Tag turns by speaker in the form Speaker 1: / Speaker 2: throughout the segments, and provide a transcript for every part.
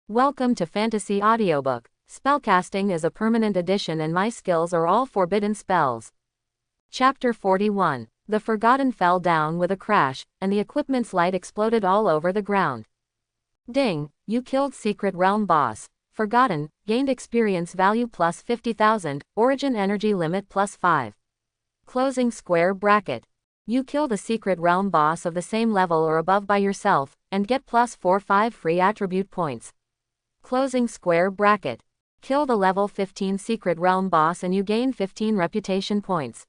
Speaker 1: Welcome to Fantasy Audiobook. Spellcasting is a permanent addition and my skills are all forbidden spells. Chapter 41. The Forgotten fell down with a crash, and the equipment's light exploded all over the ground. Ding, you killed Secret Realm boss. Forgotten, gained experience value plus 50,000, origin energy limit plus 5. Closing square bracket. You kill the Secret Realm boss of the same level or above by yourself, and get plus 4/5 free attribute points. Closing square bracket. Kill the level 15 Secret Realm boss and you gain 15 reputation points.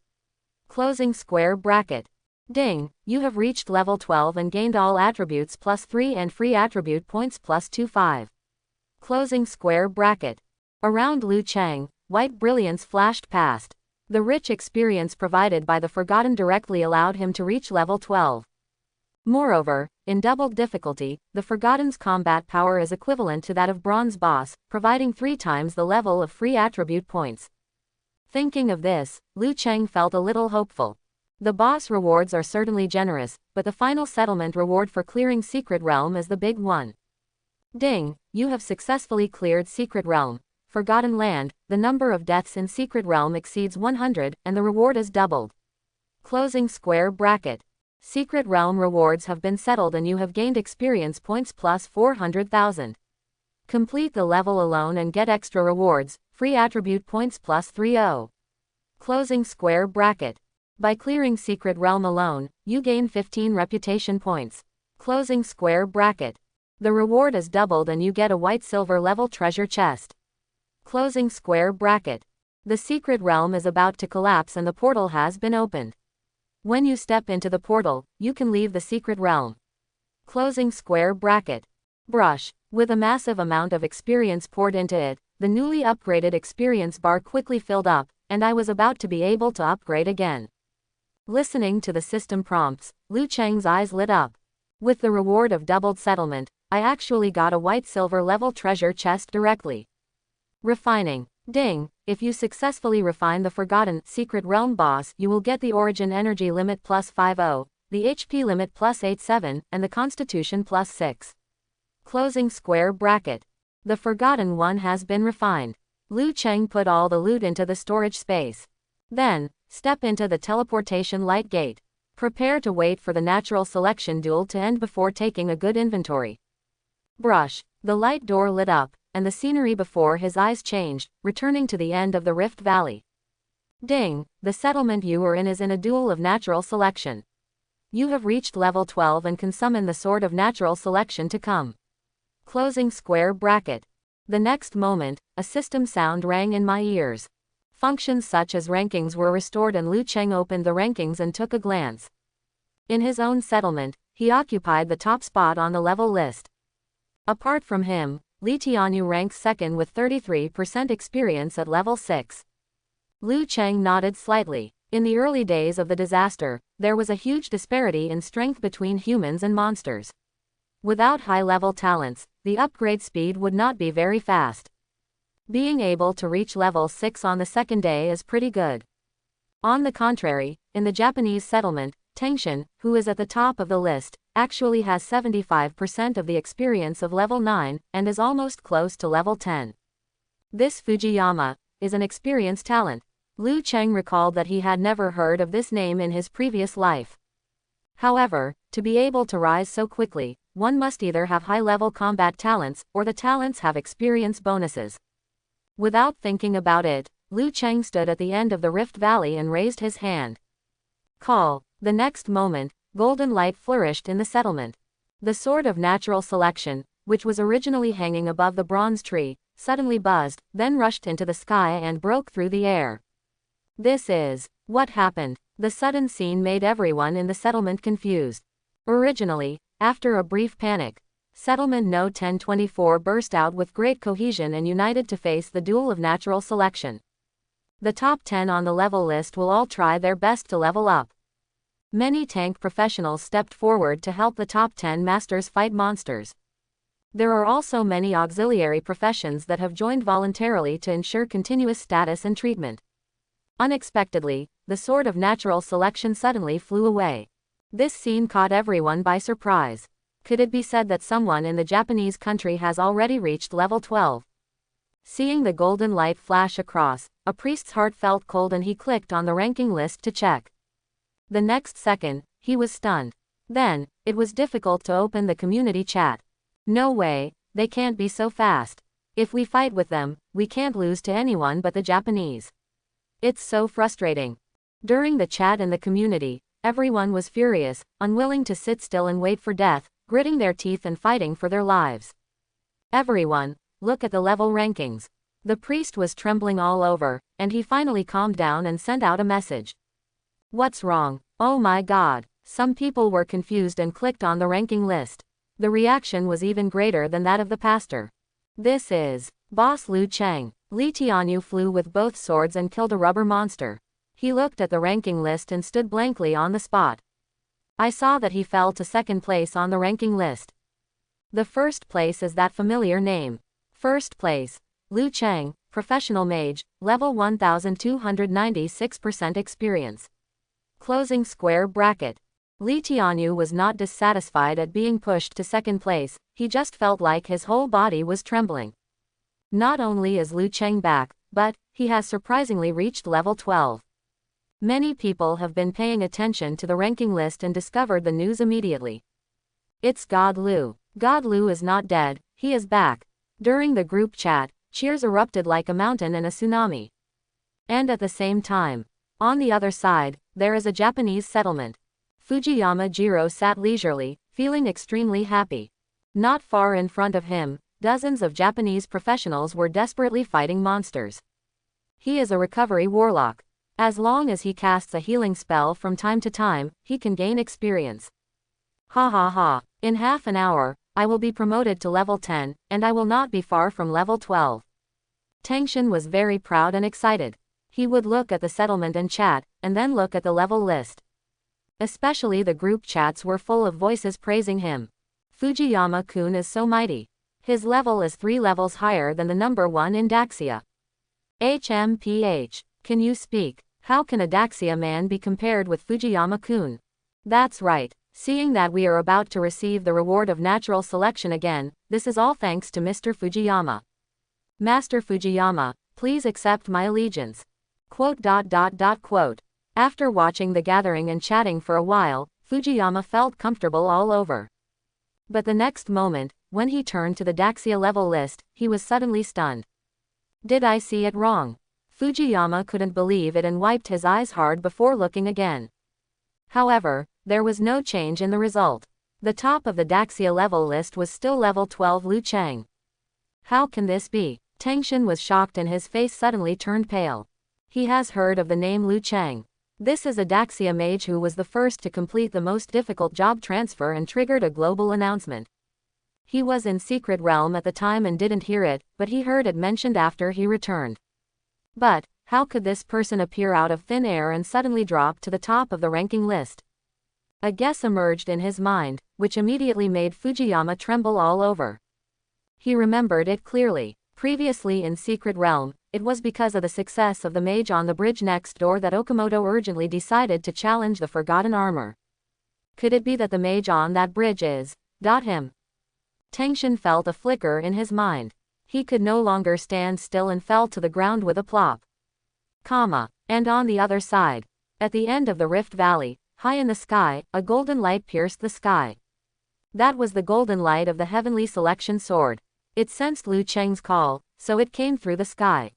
Speaker 1: Closing square bracket. Ding, you have reached level 12 and gained all attributes plus 3 and free attribute points plus 2/5. Closing square bracket. Around Liu Cheng, white brilliance flashed past. The rich experience provided by the Forgotten directly allowed him to reach level 12. Moreover, in doubled difficulty, the Forgotten's combat power is equivalent to that of Bronze Boss, providing 3 times the level of free attribute points. Thinking of this, Liu Cheng felt a little hopeful. The boss rewards are certainly generous, but the final settlement reward for clearing Secret Realm is the big one. Ding, you have successfully cleared Secret Realm. Forgotten Land, the number of deaths in Secret Realm exceeds 100, and the reward is doubled. Closing square bracket. Secret Realm rewards have been settled and you have gained experience points plus 400,000. Complete the level alone and get extra rewards, free attribute points plus 30. Closing square bracket. By clearing Secret Realm alone, you gain 15 reputation points. Closing square bracket. The reward is doubled and you get a white-silver level treasure chest. Closing square bracket. The Secret Realm is about to collapse and the portal has been opened. When you step into the portal, you can leave the Secret Realm. Closing square bracket. Brush. With a massive amount of experience poured into it, the newly upgraded experience bar quickly filled up, and I was about to be able to upgrade again. Listening to the system prompts, Liu Cheng's eyes lit up. With the reward of doubled settlement, I actually got a white-silver level treasure chest directly. Refining. Ding, if you successfully refine the Forgotten Secret Realm boss, you will get the origin energy limit plus 50, the HP limit plus 87, and the constitution plus 6. Closing square bracket. The Forgotten one has been refined. Liu Cheng put all the loot into the storage space. Then, step into the teleportation light gate. Prepare to wait for the natural selection duel to end before taking a good inventory. Brush. The light door lit up, and the scenery before his eyes changed, returning to the end of the Rift Valley. Ding, the settlement you are in is in a duel of natural selection. You have reached level 12 and can summon the sword of natural selection to come. Closing square bracket. The next moment, a system sound rang in my ears. Functions such as rankings were restored and Liu Cheng opened the rankings and took a glance. In his own settlement, he occupied the top spot on the level list. Apart from him, Li Tianyu ranks second with 33% experience at level 6. Liu Cheng nodded slightly. In the early days of the disaster, there was a huge disparity in strength between humans and monsters. Without high-level talents, the upgrade speed would not be very fast. Being able to reach level 6 on the second day is pretty good. On the contrary, in the Japanese settlement, Tengshin, who is at the top of the list, actually has 75% of the experience of level 9, and is almost close to level 10. This Fujiyama is an experienced talent. Liu Cheng recalled that he had never heard of this name in his previous life. However, to be able to rise so quickly, one must either have high-level combat talents, or the talents have experience bonuses. Without thinking about it, Liu Cheng stood at the end of the Rift Valley and raised his hand. Call. The next moment, golden light flourished in the settlement. The sword of natural selection, which was originally hanging above the bronze tree, suddenly buzzed, then rushed into the sky and broke through the air. This is what happened. The sudden scene made everyone in the settlement confused. Originally, after a brief panic, Settlement No 1024 burst out with great cohesion and united to face the duel of natural selection. The top 10 on the level list will all try their best to level up. Many tank professionals stepped forward to help the top 10 masters fight monsters. There are also many auxiliary professions that have joined voluntarily to ensure continuous status and treatment. Unexpectedly, the sword of natural selection suddenly flew away. This scene caught everyone by surprise. Could it be said that someone in the Japanese country has already reached level 12? Seeing the golden light flash across, a priest's heart felt cold and he clicked on the ranking list to check. The next second, he was stunned. Then, it was difficult to open the community chat. No way, they can't be so fast. If we fight with them, we can't lose to anyone but the Japanese. It's so frustrating. During the chat in the community, everyone was furious, unwilling to sit still and wait for death, gritting their teeth and fighting for their lives. Everyone, look at the level rankings. The priest was trembling all over, and he finally calmed down and sent out a message. What's wrong? Oh my god. Some people were confused and clicked on the ranking list. The reaction was even greater than that of the pastor. This is Boss Liu Cheng. Li Tianyu flew with both swords and killed a rubber monster. He looked at the ranking list and stood blankly on the spot. I saw that he fell to second place on the ranking list. The first place is that familiar name. First place, Liu Cheng, professional mage, level 1296% experience. Closing square bracket. Li Tianyu was not dissatisfied at being pushed to second place, he just felt like his whole body was trembling. Not only is Liu Cheng back, but he has surprisingly reached level 12. Many people have been paying attention to the ranking list and discovered the news immediately. It's God Liu. God Liu is not dead, he is back. During the group chat, cheers erupted like a mountain in a tsunami. And at the same time, on the other side, there is a Japanese settlement. Fujiyama Jiro sat leisurely, feeling extremely happy. Not far in front of him, dozens of Japanese professionals were desperately fighting monsters. He is a recovery warlock. As long as he casts a healing spell from time to time, he can gain experience. Ha ha ha. In half an hour, I will be promoted to level 10, and I will not be far from level 12. Tangshan was very proud and excited. He would look at the settlement and chat, and then look at the level list. Especially the group chats were full of voices praising him. Fujiyama-kun is so mighty. His level is 3 levels higher than the number 1 in Daxia. HMPH. Can you speak? How can a Daxia man be compared with Fujiyama-kun? That's right. Seeing that we are about to receive the reward of natural selection again, this is all thanks to Mr. Fujiyama. Master Fujiyama, please accept my allegiance. Quote. After watching the gathering and chatting for a while, Fujiyama felt comfortable all over. But the next moment, when he turned to the Daxia level list, he was suddenly stunned. Did I see it wrong? Fujiyama couldn't believe it and wiped his eyes hard before looking again. However, there was no change in the result. The top of the Daxia level list was still level 12 Liu Cheng. How can this be? Tangshan was shocked and his face suddenly turned pale. He has heard of the name Liu Cheng. This is a Daxia mage who was the first to complete the most difficult job transfer and triggered a global announcement. He was in Secret Realm at the time and didn't hear it, but he heard it mentioned after he returned. But, how could this person appear out of thin air and suddenly drop to the top of the ranking list? A guess emerged in his mind, which immediately made Fujiyama tremble all over. He remembered it clearly. Previously in Secret Realm, it was because of the success of the mage on the bridge next door that Okamoto urgently decided to challenge the Forgotten Armor. Could it be that the mage on that bridge is him? Tangshan felt a flicker in his mind. He could no longer stand still and fell to the ground with a plop. And on the other side, at the end of the Rift Valley, high in the sky, a golden light pierced the sky. That was the golden light of the Heavenly Selection Sword. It sensed Liu Cheng's call, so it came through the sky.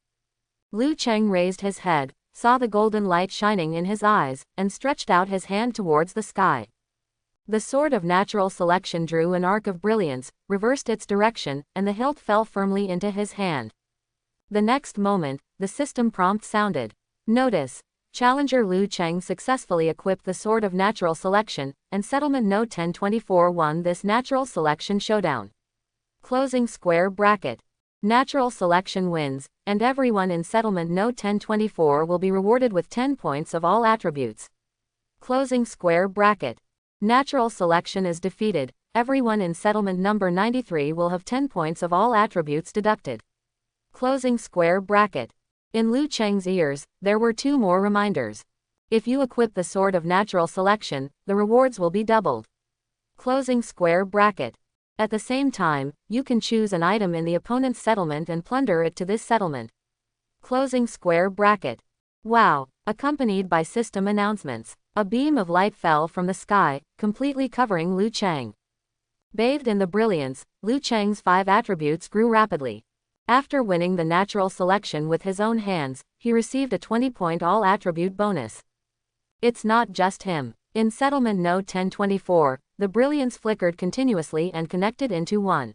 Speaker 1: Liu Cheng raised his head, saw the golden light shining in his eyes, and stretched out his hand towards the sky. The sword of natural selection drew an arc of brilliance, reversed its direction, and the hilt fell firmly into his hand. The next moment, the system prompt sounded. Notice: Challenger Liu Cheng successfully equipped the Sword of Natural Selection, and Settlement Note 1024 won this Natural Selection Showdown. Closing square bracket. Natural Selection wins, and everyone in Settlement Note 1024 will be rewarded with 10 points of all attributes. Closing square bracket. Natural Selection is defeated, everyone in Settlement Number 93 will have 10 points of all attributes deducted. Closing square bracket. In Liu Cheng's ears, there were 2 more reminders. If you equip the Sword of Natural Selection, the rewards will be doubled. Closing square bracket. At the same time, you can choose an item in the opponent's settlement and plunder it to this settlement. Closing square bracket. Wow. Accompanied by system announcements. A beam of light fell from the sky, completely covering Liu Cheng. Bathed in the brilliance, Liu Cheng's 5 attributes grew rapidly. After winning the natural selection with his own hands, he received a 20-point all-attribute bonus. It's not just him. In Settlement Note 1024, the brilliance flickered continuously and connected into one.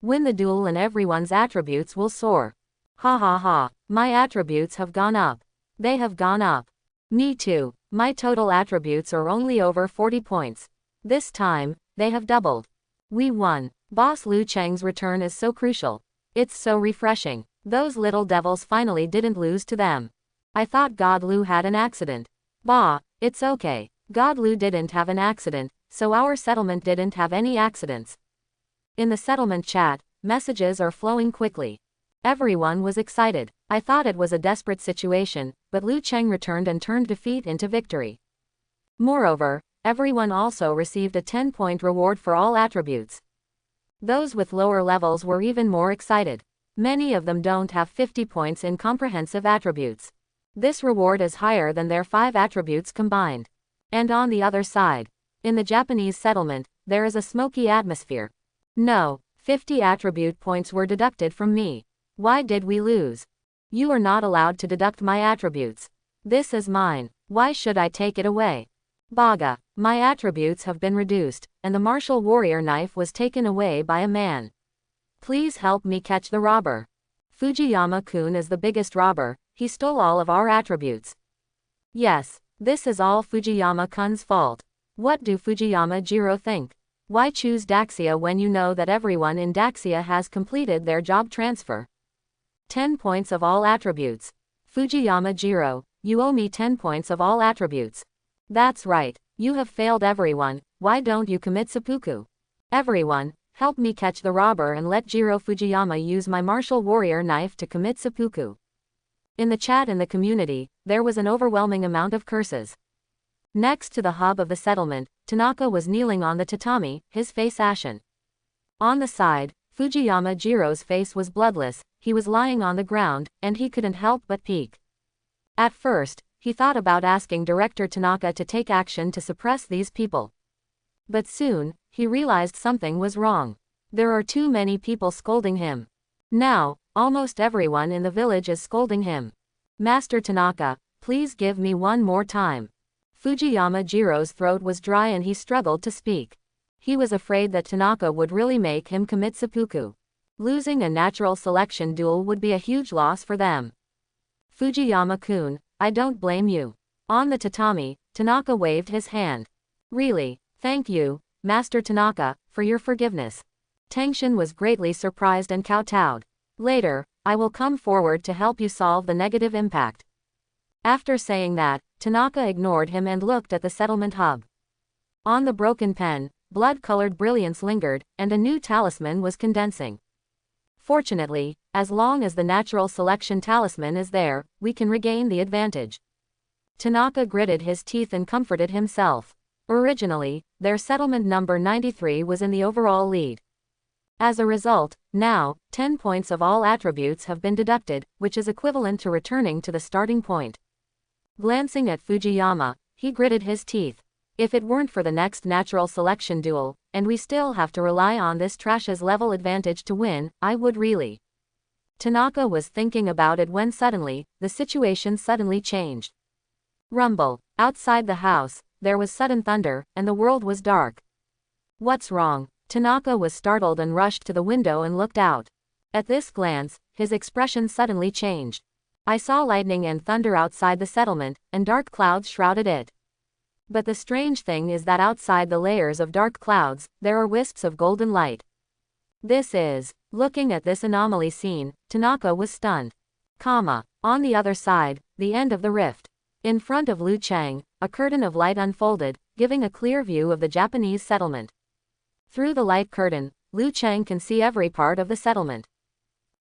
Speaker 1: Win the duel and everyone's attributes will soar. Ha ha ha, my attributes have gone up. They have gone up. Me too. My total attributes are only over 40 points. This time, they have doubled. We won. Boss Liu Cheng's return is so crucial. It's so refreshing. Those little devils finally didn't lose to them. I thought God Liu had an accident. Bah, it's okay. God Liu didn't have an accident, so our settlement didn't have any accidents. In the settlement chat, messages are flowing quickly. Everyone was excited. I thought it was a desperate situation, but Liu Cheng returned and turned defeat into victory. Moreover, everyone also received a 10-point reward for all attributes. Those with lower levels were even more excited. Many of them don't have 50 points in comprehensive attributes. This reward is higher than their 5 attributes combined. And on the other side, in the Japanese settlement, there is a smoky atmosphere. No, 50 attribute points were deducted from me. Why did we lose? You are not allowed to deduct my attributes. This is mine. Why should I take it away? Baga, my attributes have been reduced, and the martial warrior knife was taken away by a man. Please help me catch the robber. Fujiyama-kun is the biggest robber, he stole all of our attributes. Yes, this is all Fujiyama-kun's fault. What do Fujiyama-jiro think? Why choose Daxia when you know that everyone in Daxia has completed their job transfer? 10 points of all attributes. Fujiyama-jiro, you owe me 10 points of all attributes. That's right, you have failed everyone, why don't you commit seppuku? Everyone, help me catch the robber and let Jiro Fujiyama use my martial warrior knife to commit seppuku. In the chat in the community, there was an overwhelming amount of curses. Next to the hub of the settlement, Tanaka was kneeling on the tatami, his face ashen. On the side, Fujiyama-jiro's face was bloodless, he was lying on the ground, and he couldn't help but peek. At first, he thought about asking Director Tanaka to take action to suppress these people. But soon, he realized something was wrong. There are too many people scolding him. Now, almost everyone in the village is scolding him. Master Tanaka, please give me one more time. Fujiyama-jiro's throat was dry and he struggled to speak. He was afraid that Tanaka would really make him commit seppuku. Losing a natural selection duel would be a huge loss for them. Fujiyama-kun, I don't blame you. On the tatami, Tanaka waved his hand. Really, thank you, Master Tanaka, for your forgiveness. Tengshin was greatly surprised and kowtowed. Later, I will come forward to help you solve the negative impact. After saying that, Tanaka ignored him and looked at the settlement hub. On the broken pen, blood-colored brilliance lingered, and a new talisman was condensing. Fortunately, as long as the natural selection talisman is there, we can regain the advantage. Tanaka gritted his teeth and comforted himself. Originally, their settlement number 93 was in the overall lead. As a result, now, 10 points of all attributes have been deducted, which is equivalent to returning to the starting point. Glancing at Fujiyama, he gritted his teeth. If it weren't for the next natural selection duel, and we still have to rely on this trash's level advantage to win, I would really. Tanaka was thinking about it when suddenly, the situation suddenly changed. Rumble. Outside the house, there was sudden thunder, and the world was dark. What's wrong? Tanaka was startled and rushed to the window and looked out. At this glance, his expression suddenly changed. I saw lightning and thunder outside the settlement, and dark clouds shrouded it. But the strange thing is that outside the layers of dark clouds, there are wisps of golden light. This is. Looking at this anomaly scene, Tanaka was stunned. On the other side, the end of the rift. In front of Liu Cheng, a curtain of light unfolded, giving a clear view of the Japanese settlement. Through the light curtain, Liu Cheng can see every part of the settlement.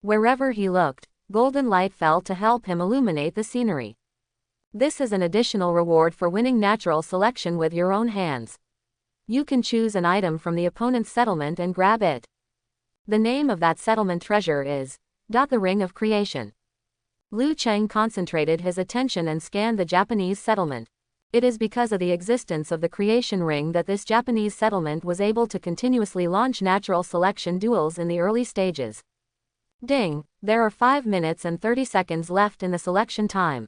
Speaker 1: Wherever he looked, golden light fell to help him illuminate the scenery. This is an additional reward for winning natural selection with your own hands. You can choose an item from the opponent's settlement and grab it. The name of that settlement treasure is the Ring of Creation. Liu Cheng concentrated his attention and scanned the Japanese settlement. It is because of the existence of the creation ring that this Japanese settlement was able to continuously launch natural selection duels in the early stages. Ding, there are 5 minutes and 30 seconds left in the selection time.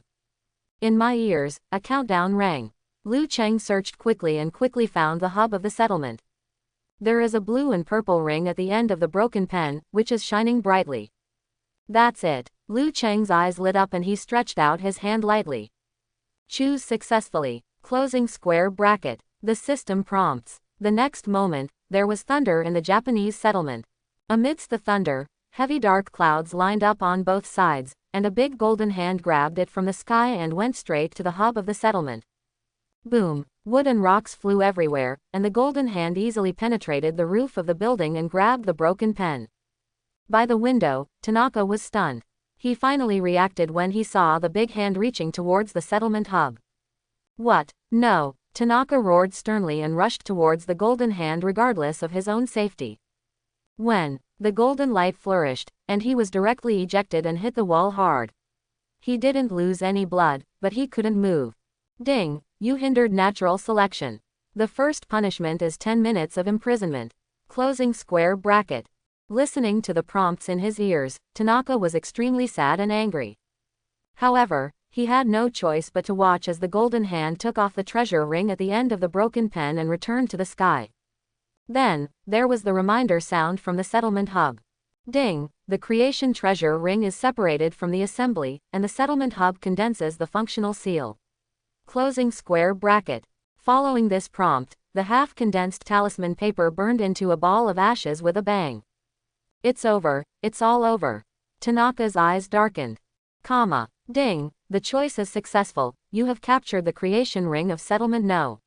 Speaker 1: In my ears, a countdown rang. Liu Cheng searched quickly and quickly found the hub of the settlement. There is a blue and purple ring at the end of the broken pen, which is shining brightly. That's it. Liu Cheng's eyes lit up and he stretched out his hand lightly. Choose successfully. Closing square bracket. The system prompts. The next moment, there was thunder in the Japanese settlement. Amidst the thunder, heavy dark clouds lined up on both sides, and a big golden hand grabbed it from the sky and went straight to the hub of the settlement. Boom! Wood and rocks flew everywhere, and the golden hand easily penetrated the roof of the building and grabbed the broken pen. By the window, Tanaka was stunned. He finally reacted when he saw the big hand reaching towards the settlement hub. What? No! Tanaka roared sternly and rushed towards the golden hand regardless of his own safety. When the golden light flourished, and he was directly ejected and hit the wall hard. He didn't lose any blood, but he couldn't move. Ding! You hindered natural selection. The first punishment is 10 minutes of imprisonment. Closing square bracket. Listening to the prompts in his ears, Tanaka was extremely sad and angry. However, he had no choice but to watch as the golden hand took off the treasure ring at the end of the broken pen and returned to the sky. Then, there was the reminder sound from the settlement hub. Ding! The creation treasure ring is separated from the assembly, and the settlement hub condenses the functional seal. Closing square bracket. Following this prompt, the half-condensed talisman paper burned into a ball of ashes with a bang. It's over, it's all over. Tanaka's eyes darkened. Ding, the choice is successful, you have captured the creation ring of settlement No.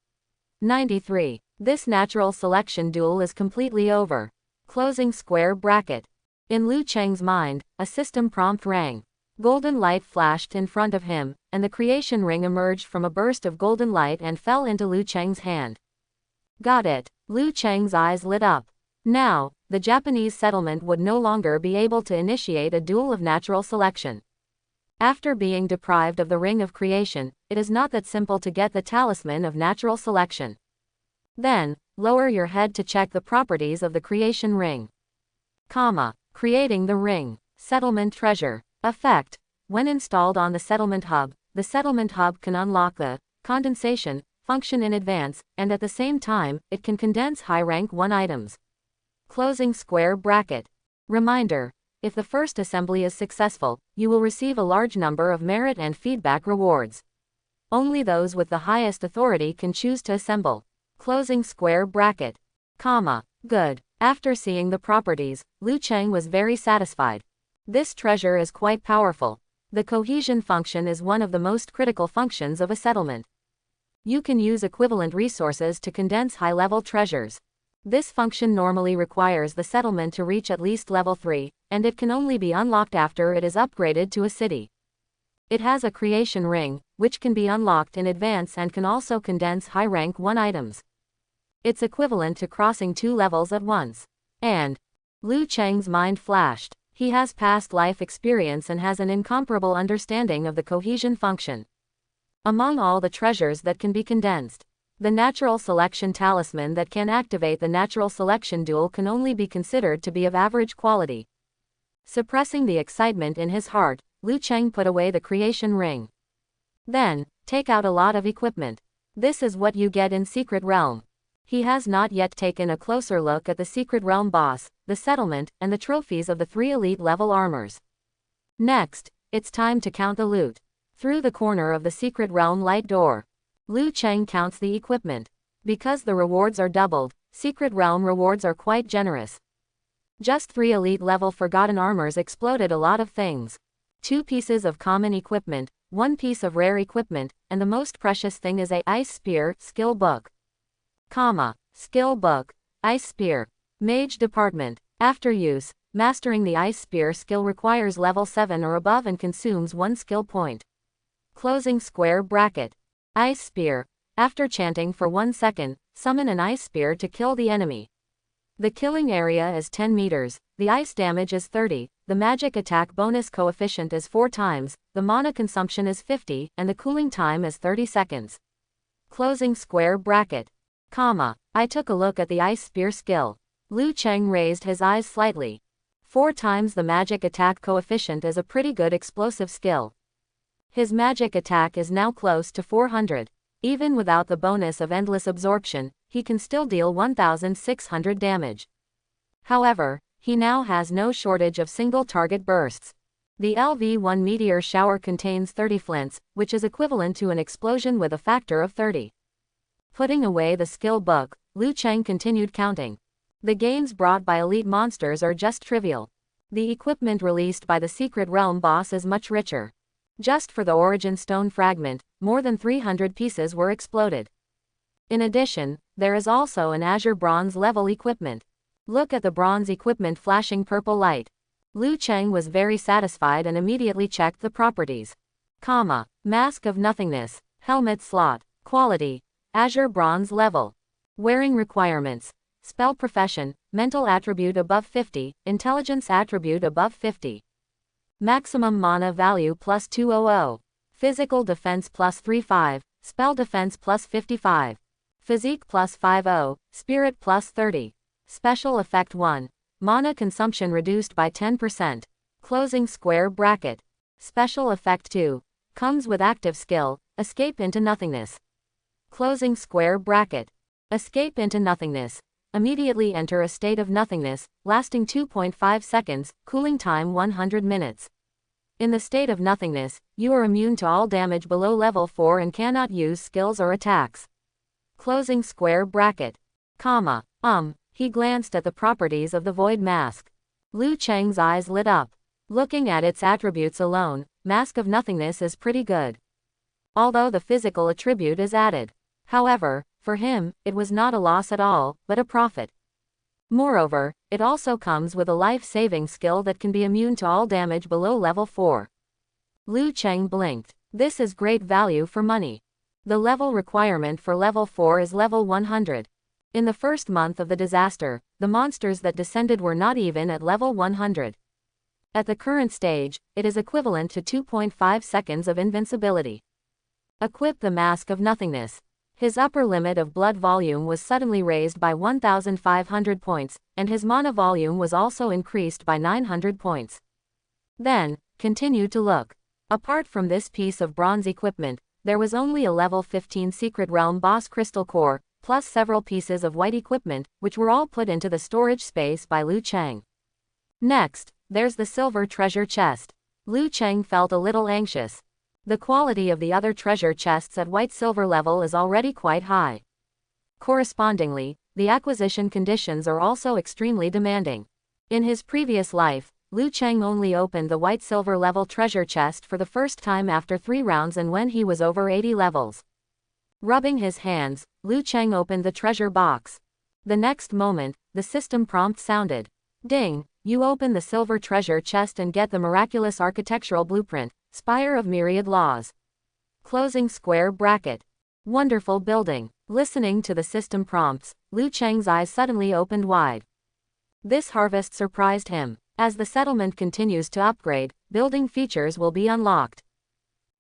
Speaker 1: 93. This natural selection duel is completely over. Closing square bracket. In Liu Cheng's mind, a system prompt rang. Golden light flashed in front of him, and the creation ring emerged from a burst of golden light and fell into Liu Cheng's hand. Got it. Liu Cheng's eyes lit up. Now, the Japanese settlement would no longer be able to initiate a duel of natural selection. After being deprived of the ring of creation, it is not that simple to get the talisman of natural selection. Then, lower your head to check the properties of the creation ring. Creating the ring. Settlement treasure. Effect. When installed on the settlement hub can unlock the condensation function in advance, and at the same time, it can condense high-rank 1 items. Closing square bracket. Reminder. If the first assembly is successful, you will receive a large number of merit and feedback rewards. Only those with the highest authority can choose to assemble. Closing square bracket. Good. After seeing the properties, Liu Cheng was very satisfied. This treasure is quite powerful. The cohesion function is one of the most critical functions of a settlement. You can use equivalent resources to condense high-level treasures. This function normally requires the settlement to reach at least level 3, and it can only be unlocked after it is upgraded to a city. It has a creation ring, which can be unlocked in advance and can also condense high-rank 1 items. It's equivalent to crossing 2 levels at once. And Liu Cheng's mind flashed. He has past life experience and has an incomparable understanding of the cohesion function. Among all the treasures that can be condensed, the natural selection talisman that can activate the natural selection duel can only be considered to be of average quality. Suppressing the excitement in his heart, Liu Cheng put away the creation ring. Then, take out a lot of equipment. This is what you get in Secret Realm. He has not yet taken a closer look at the Secret Realm boss, the settlement, and the trophies of the 3 elite level armors. Next, it's time to count the loot. Through the corner of the Secret Realm light door, Liu Cheng counts the equipment. Because the rewards are doubled, Secret Realm rewards are quite generous. Just 3 elite level forgotten armors exploded a lot of things. 2 pieces of common equipment, 1 piece of rare equipment, and the most precious thing is a Ice Spear skill book. Skill book. Ice Spear. Mage Department. After use, mastering the Ice Spear skill requires level 7 or above and consumes 1 skill point. Closing square bracket. Ice Spear. After chanting for 1 second, summon an ice spear to kill the enemy. The killing area is 10 meters, the ice damage is 30, the magic attack bonus coefficient is 4 times, the mana consumption is 50, and the cooling time is 30 seconds. Closing square bracket. Comma. I took a look at the ice spear skill. Liu Cheng raised his eyes slightly. 4 times the magic attack coefficient is a pretty good explosive skill. His magic attack is now close to 400. Even without the bonus of endless absorption, he can still deal 1,600 damage. However, he now has no shortage of single target bursts. The LV1 meteor shower contains 30 flints, which is equivalent to an explosion with a factor of 30. Putting away the skill book, Liu Cheng continued counting. The gains brought by elite monsters are just trivial. The equipment released by the Secret Realm boss is much richer. Just for the Origin Stone fragment, more than 300 pieces were exploded. In addition, there is also an Azure Bronze level equipment. Look at the bronze equipment flashing purple light. Liu Cheng was very satisfied and immediately checked the properties. Comma. Mask of Nothingness. Helmet slot. Quality. Azure Bronze level. Wearing requirements. Spell profession, mental attribute above 50, intelligence attribute above 50. Maximum mana value plus 200. Physical defense plus 35, spell defense plus 55. Physique plus 50, spirit plus 30. Special effect 1. Mana consumption reduced by 10%. Closing square bracket. Special effect 2. Comes with active skill, escape into nothingness. Closing square bracket. Escape into nothingness. Immediately enter a state of nothingness, lasting 2.5 seconds, cooling time 100 minutes. In the state of nothingness, you are immune to all damage below level 4 and cannot use skills or attacks. Closing square bracket. Comma. He glanced at the properties of the void mask. Liu Cheng's eyes lit up. Looking at its attributes alone, Mask of Nothingness is pretty good. Although the physical attribute is added. However, for him, it was not a loss at all, but a profit. Moreover, it also comes with a life-saving skill that can be immune to all damage below level 4. Liu Cheng blinked. This is great value for money. The level requirement for level 4 is level 100. In the first month of the disaster, the monsters that descended were not even at level 100. At the current stage, it is equivalent to 2.5 seconds of invincibility. Equip the Mask of Nothingness. His upper limit of blood volume was suddenly raised by 1,500 points, and his mana volume was also increased by 900 points. Then, continue to look. Apart from this piece of bronze equipment, there was only a level 15 Secret Realm boss crystal core, plus several pieces of white equipment, which were all put into the storage space by Liu Cheng. Next, there's the silver treasure chest. Liu Cheng felt a little anxious. The quality of the other treasure chests at white-silver level is already quite high. Correspondingly, the acquisition conditions are also extremely demanding. In his previous life, Liu Cheng only opened the white-silver level treasure chest for the first time after 3 rounds and when he was over 80 levels. Rubbing his hands, Liu Cheng opened the treasure box. The next moment, the system prompt sounded. Ding! You open the silver treasure chest and get the miraculous architectural blueprint, Spire of Myriad Laws. Closing square bracket. Wonderful building. Listening to the system prompts, Liu Cheng's eyes suddenly opened wide. This harvest surprised him. As the settlement continues to upgrade, building features will be unlocked.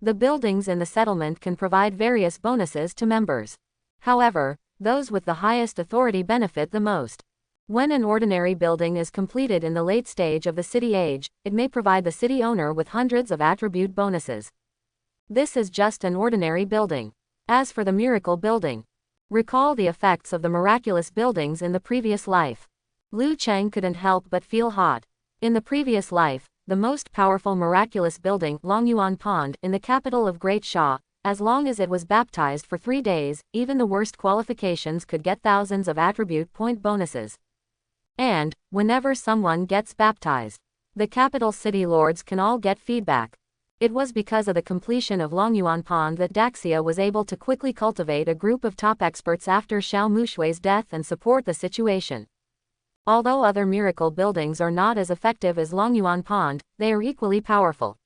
Speaker 1: The buildings in the settlement can provide various bonuses to members. However, those with the highest authority benefit the most. When an ordinary building is completed in the late stage of the city age, it may provide the city owner with hundreds of attribute bonuses. This is just an ordinary building. As for the miracle building, recall the effects of the miraculous buildings in the previous life. Liu Cheng couldn't help but feel hot. In the previous life, the most powerful miraculous building, Longyuan Pond, in the capital of Great Sha, as long as it was baptized for 3 days, even the worst qualifications could get thousands of attribute point bonuses. And, whenever someone gets baptized, the capital city lords can all get feedback. It was because of the completion of Longyuan Pond that Daxia was able to quickly cultivate a group of top experts after Xiao Mushui's death and support the situation. Although other miracle buildings are not as effective as Longyuan Pond, they are equally powerful.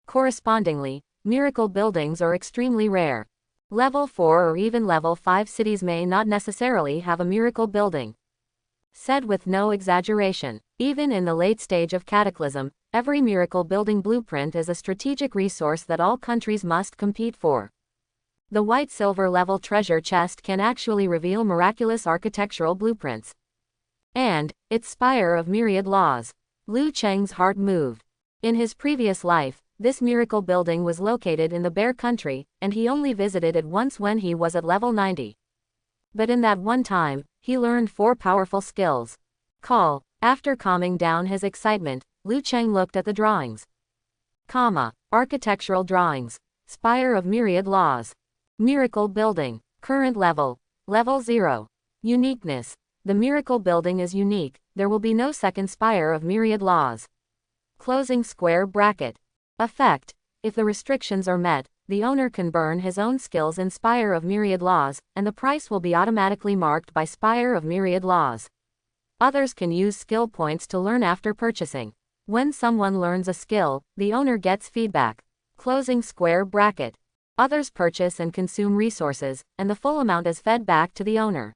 Speaker 1: Correspondingly, miracle buildings are extremely rare. Level 4 or even level 5 cities may not necessarily have a miracle building. Said with no exaggeration, even in the late stage of Cataclysm, every miracle building blueprint is a strategic resource that all countries must compete for. The white silver level treasure chest can actually reveal miraculous architectural blueprints. And its Spire of Myriad Laws. Liu Cheng's heart moved. In his previous life, this miracle building was located in the Bear Country, and he only visited it once when he was at level 90. But in that one time, he learned 4 powerful skills. After calming down his excitement, Liu Cheng looked at the drawings. Architectural drawings. Spire of Myriad Laws. Miracle building. Current level. Level 0. Uniqueness. The miracle building is unique, there will be no second Spire of Myriad Laws. Closing square bracket. Effect. If the restrictions are met, the owner can burn his own skills in Spire of Myriad Laws, and the price will be automatically marked by Spire of Myriad Laws. Others can use skill points to learn after purchasing. When someone learns a skill, the owner gets feedback. Closing square bracket. Others purchase and consume resources, and the full amount is fed back to the owner.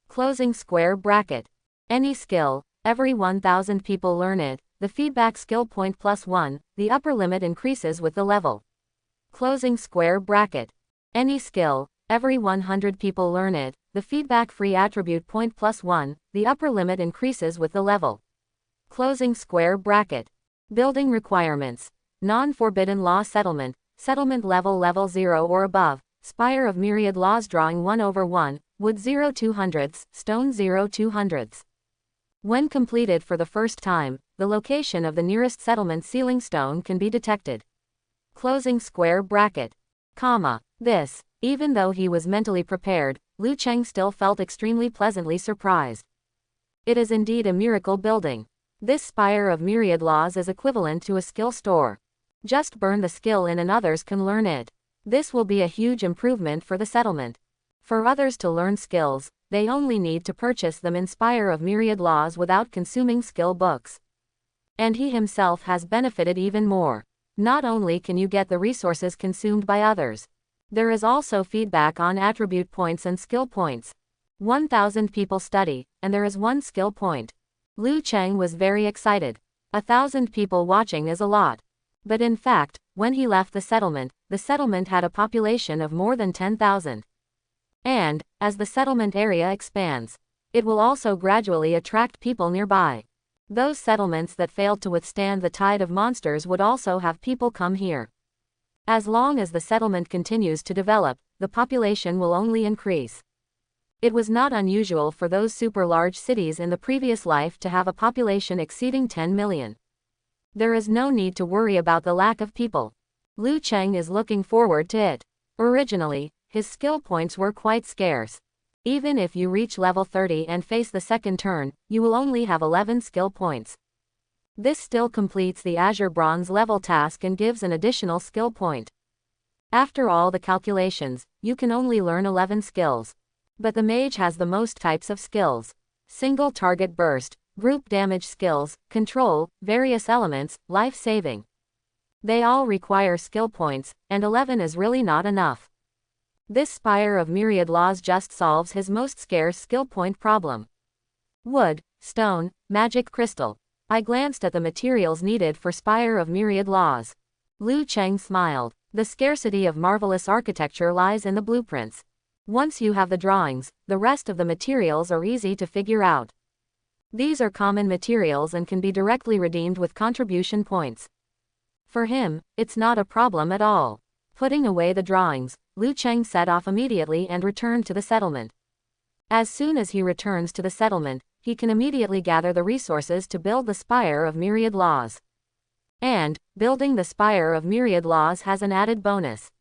Speaker 1: Closing square bracket. Any skill, every 1,000 people learn it, the feedback skill point +1, the upper limit increases with the level. Closing square bracket. Any skill, every 100 people learn it, the feedback free attribute point +1, the upper limit increases with the level. Closing square bracket. Building requirements. Non-forbidden law settlement, settlement level 0 or above, Spire of Myriad Laws drawing 1/1, wood 0 200ths, stone 0 200ths. When completed for the first time, the location of the nearest settlement ceiling stone can be detected. Closing square bracket. This, even though he was mentally prepared, Liu Cheng still felt extremely pleasantly surprised. It is indeed a miracle building. This Spire of Myriad Laws is equivalent to a skill store. Just burn the skill in and others can learn it. This will be a huge improvement for the settlement. For others to learn skills, they only need to purchase them in Spire of Myriad Laws without consuming skill books. And he himself has benefited even more. Not only can you get the resources consumed by others, there is also feedback on attribute points and skill points. 1,000 people study, and there is 1 skill point. Liu Cheng was very excited. 1,000 people watching is a lot. But in fact, when he left the settlement had a population of more than 10,000. And, as the settlement area expands, it will also gradually attract people nearby. Those settlements that failed to withstand the tide of monsters would also have people come here. As long as the settlement continues to develop, the population will only increase. It was not unusual for those super large cities in the previous life to have a population exceeding 10 million. There is no need to worry about the lack of people. Liu Cheng is looking forward to it. Originally, his skill points were quite scarce. Even if you reach level 30 and face the second turn, you will only have 11 skill points. This still completes the Azure Bronze level task and gives an additional skill point. After all the calculations, you can only learn 11 skills. But the mage has the most types of skills. Single target burst, group damage skills, control, various elements, life saving. They all require skill points, and 11 is really not enough. This Spire of Myriad Laws just solves his most scarce skill point problem. Wood, stone, magic crystal. I glanced at the materials needed for Spire of Myriad Laws. Liu Cheng smiled. The scarcity of marvelous architecture lies in the blueprints. Once you have the drawings, the rest of the materials are easy to figure out. These are common materials and can be directly redeemed with contribution points. For him, it's not a problem at all. Putting away the drawings, Liu Cheng set off immediately and returned to the settlement. As soon as he returns to the settlement, he can immediately gather the resources to build the Spire of Myriad Laws. And, building the Spire of Myriad Laws has an added bonus.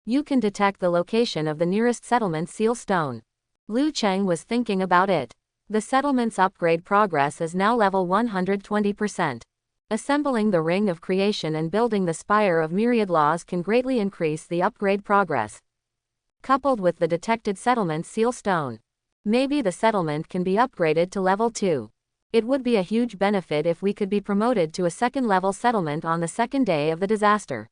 Speaker 1: You can detect the location of the nearest settlement seal stone. Liu Cheng was thinking about it. The settlement's upgrade progress is now level 120%. Assembling the Ring of Creation and building the Spire of Myriad Laws can greatly increase the upgrade progress. Coupled with the detected settlement seal stone, maybe the settlement can be upgraded to level 2. It would be a huge benefit if we could be promoted to a second level settlement on the second day of the disaster.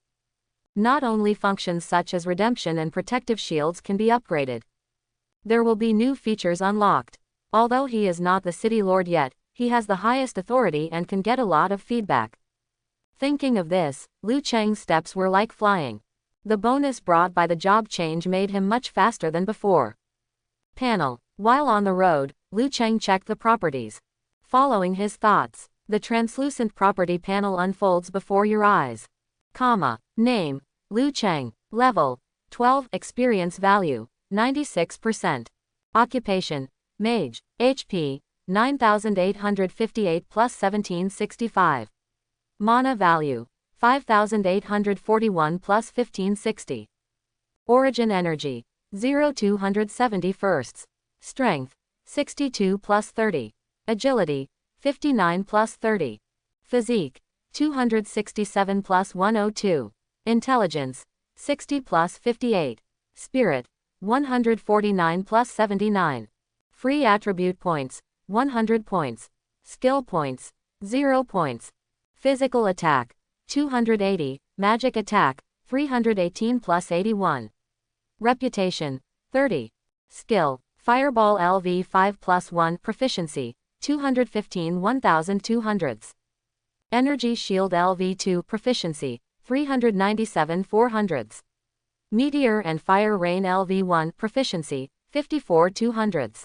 Speaker 1: Not only functions such as redemption and protective shields can be upgraded. There will be new features unlocked. Although he is not the city lord yet, he has the highest authority and can get a lot of feedback. Thinking of this, Liu Cheng's steps were like flying. The bonus brought by the job change made him much faster than before. Panel. While on the road, Liu Cheng checked the properties. Following his thoughts, the translucent property panel unfolds before your eyes. Name, Liu Cheng. Level, 12. Experience value, 96%. Occupation, Mage. HP, 9,858 plus 1765. Mana value, 5,841 plus 1560. Origin energy, 0-271. Strength, 62 plus 30. Agility, 59 plus 30. Physique, 267 plus 102. Intelligence, 60 plus 58. Spirit, 149 plus 79. Free attribute points, 100 points. Skill points, 0 points. Physical attack, 280. Magic attack, 318 plus 81. Reputation, 30. Skill, Fireball LV 5 plus 1. Proficiency, 215 1200. Energy Shield LV 2. Proficiency, 397 400. Meteor and Fire Rain LV 1. Proficiency, 54 200.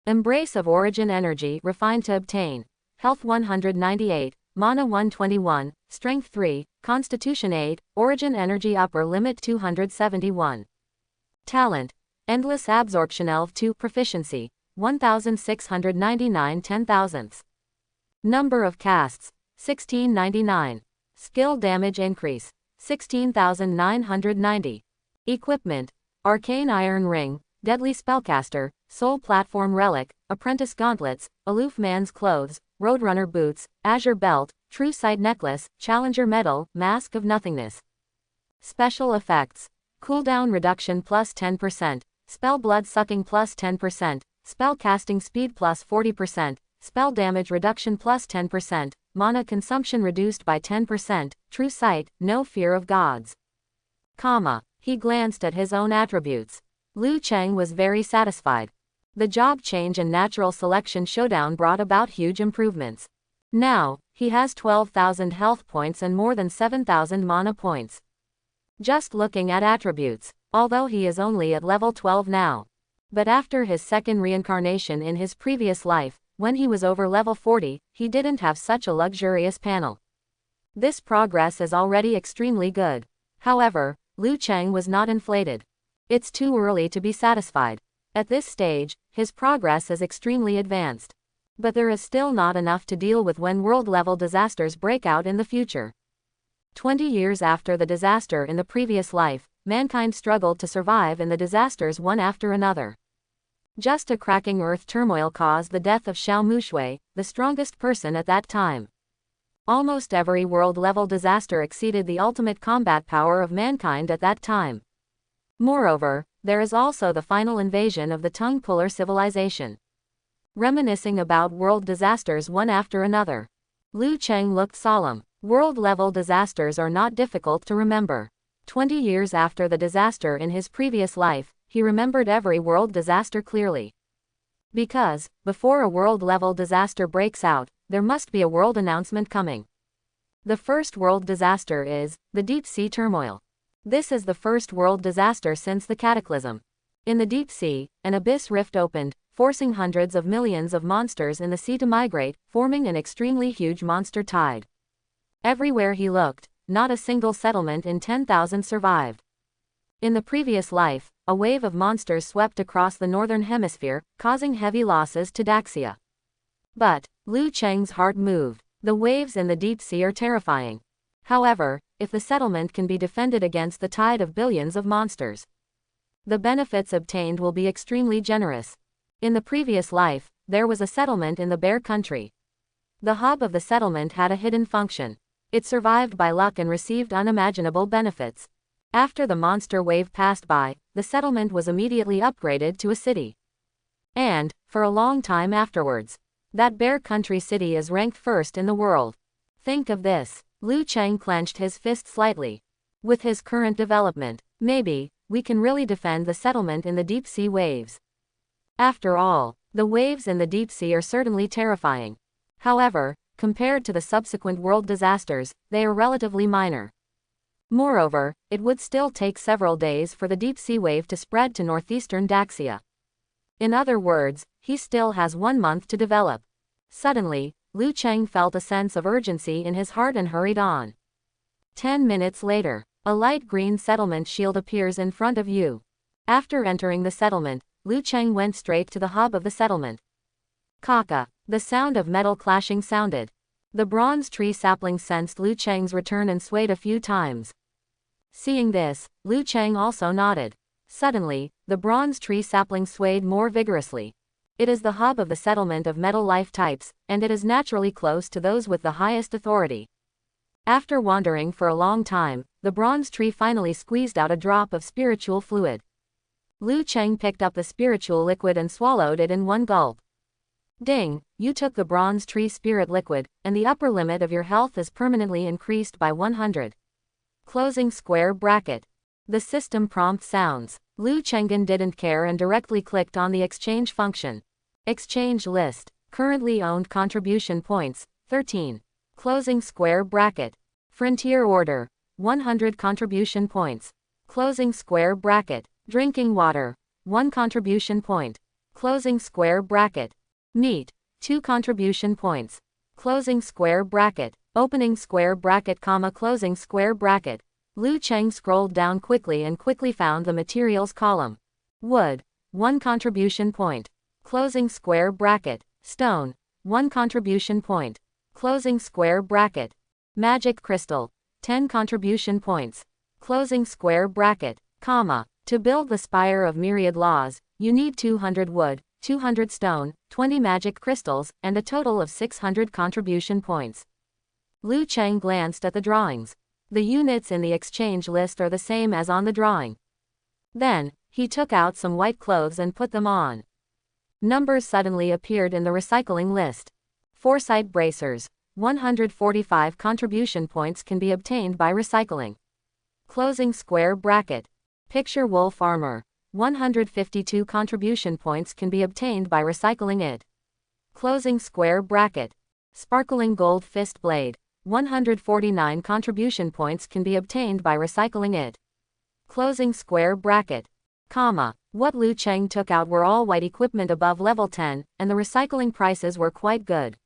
Speaker 1: Embrace of Origin Energy refined to obtain. Health 198, Mana 121, Strength 3, Constitution 8, Origin Energy upper limit 271. Talent, Endless Absorption ELV 2. Proficiency, 1699 10,000. Number of casts, 1699. Skill damage increase, 16,990. Equipment, Arcane Iron Ring, Deadly Spellcaster, Soul Platform Relic, Apprentice Gauntlets, Aloof Man's Clothes, Roadrunner Boots, Azure Belt, True Sight Necklace, Challenger Medal, Mask of Nothingness. Special effects, cooldown reduction plus 10%, spell blood sucking plus 10%, spell casting speed plus 40%, spell damage reduction plus 10%, mana consumption reduced by 10%, true sight, no fear of gods. He glanced at his own attributes. Liu Cheng was very satisfied. The job change and natural selection showdown brought about huge improvements. Now, he has 12,000 health points and more than 7,000 mana points. Just looking at attributes, although he is only at level 12 now. But after his second reincarnation in his previous life, when he was over level 40, he didn't have such a luxurious panel. This progress is already extremely good. However, Liu Cheng was not inflated. It's too early to be satisfied. At this stage, his progress is extremely advanced. But there is still not enough to deal with when world-level disasters break out in the future. 20 years after the disaster in the previous life, mankind struggled to survive in the disasters one after another. Just a cracking earth turmoil caused the death of Xiao Mushui, the strongest person at that time. Almost every world-level disaster exceeded the ultimate combat power of mankind at that time. Moreover, there is also the final invasion of the Tongue Puller civilization. Reminiscing about world disasters one after another, Liu Cheng looked solemn. World-level disasters are not difficult to remember. 20 years after the disaster in his previous life, he remembered every world disaster clearly. Because, before a world-level disaster breaks out, there must be a world announcement coming. The first world disaster is the deep sea turmoil. This is the first world disaster since the cataclysm. In the deep sea, an abyss rift opened, forcing hundreds of millions of monsters in the sea to migrate, forming an extremely huge monster tide. Everywhere he looked, not a single settlement in 10,000 survived. In the previous life, a wave of monsters swept across the northern hemisphere, causing heavy losses to Daxia. But Liu Cheng's heart moved. The waves in the deep sea are terrifying. However, if the settlement can be defended against the tide of billions of monsters, the benefits obtained will be extremely generous. In the previous life, there was a settlement in the Bear Country. The hub of the settlement had a hidden function. It survived by luck and received unimaginable benefits. After the monster wave passed by, the settlement was immediately upgraded to a city. And, for a long time afterwards, that Bear Country city is ranked first in the world. Think of this. Liu Cheng clenched his fist slightly. With his current development, maybe, we can really defend the settlement in the deep sea waves. After all, the waves in the deep sea are certainly terrifying. However, compared to the subsequent world disasters, they are relatively minor. Moreover, it would still take several days for the deep sea wave to spread to northeastern Daxia. In other words, he still has 1 month to develop. Suddenly, Liu Cheng felt a sense of urgency in his heart and hurried on. 10 minutes later, a light green settlement shield appears in front of you. After entering the settlement, Liu Cheng went straight to the hub of the settlement. Kaka, the sound of metal clashing sounded. The bronze tree sapling sensed Liu Cheng's return and swayed a few times. Seeing this, Liu Cheng also nodded. Suddenly, the bronze tree sapling swayed more vigorously. It is the hub of the settlement of metal life types, and it is naturally close to those with the highest authority. After wandering for a long time, the bronze tree finally squeezed out a drop of spiritual fluid. Liu Cheng picked up the spiritual liquid and swallowed it in one gulp. Ding, you took the bronze tree spirit liquid, and the upper limit of your health is permanently increased by 100. Closing square bracket. The system prompt sounds. Liu Chenggen didn't care and directly clicked on the exchange function. Exchange list. Currently owned contribution points, 13. Closing square bracket. Frontier order. 100 contribution points. Closing square bracket. Drinking water. 1 contribution point. Closing square bracket. Meat. 2 contribution points. Closing square bracket. Opening square bracket, closing square bracket. Liu Cheng scrolled down quickly and quickly found the materials column. Wood. 1 contribution point. Closing square bracket. Stone. 1 contribution point. Closing square bracket. Magic crystal. 10 contribution points. Closing square bracket. To build the Spire of Myriad Laws, you need 200 wood, 200 stone, 20 magic crystals, and a total of 600 contribution points. Liu Cheng glanced at the drawings. The units in the exchange list are the same as on the drawing. Then, he took out some white clothes and put them on. Numbers suddenly appeared in the recycling list. Foresight bracers. 145 contribution points can be obtained by recycling. Closing square bracket. Picture wolf armor. 152 contribution points can be obtained by recycling it. Closing square bracket. Sparkling gold fist blade. 149 contribution points can be obtained by recycling it. Closing square bracket. What Liu Cheng took out were all white equipment above level 10, and the recycling prices were quite good.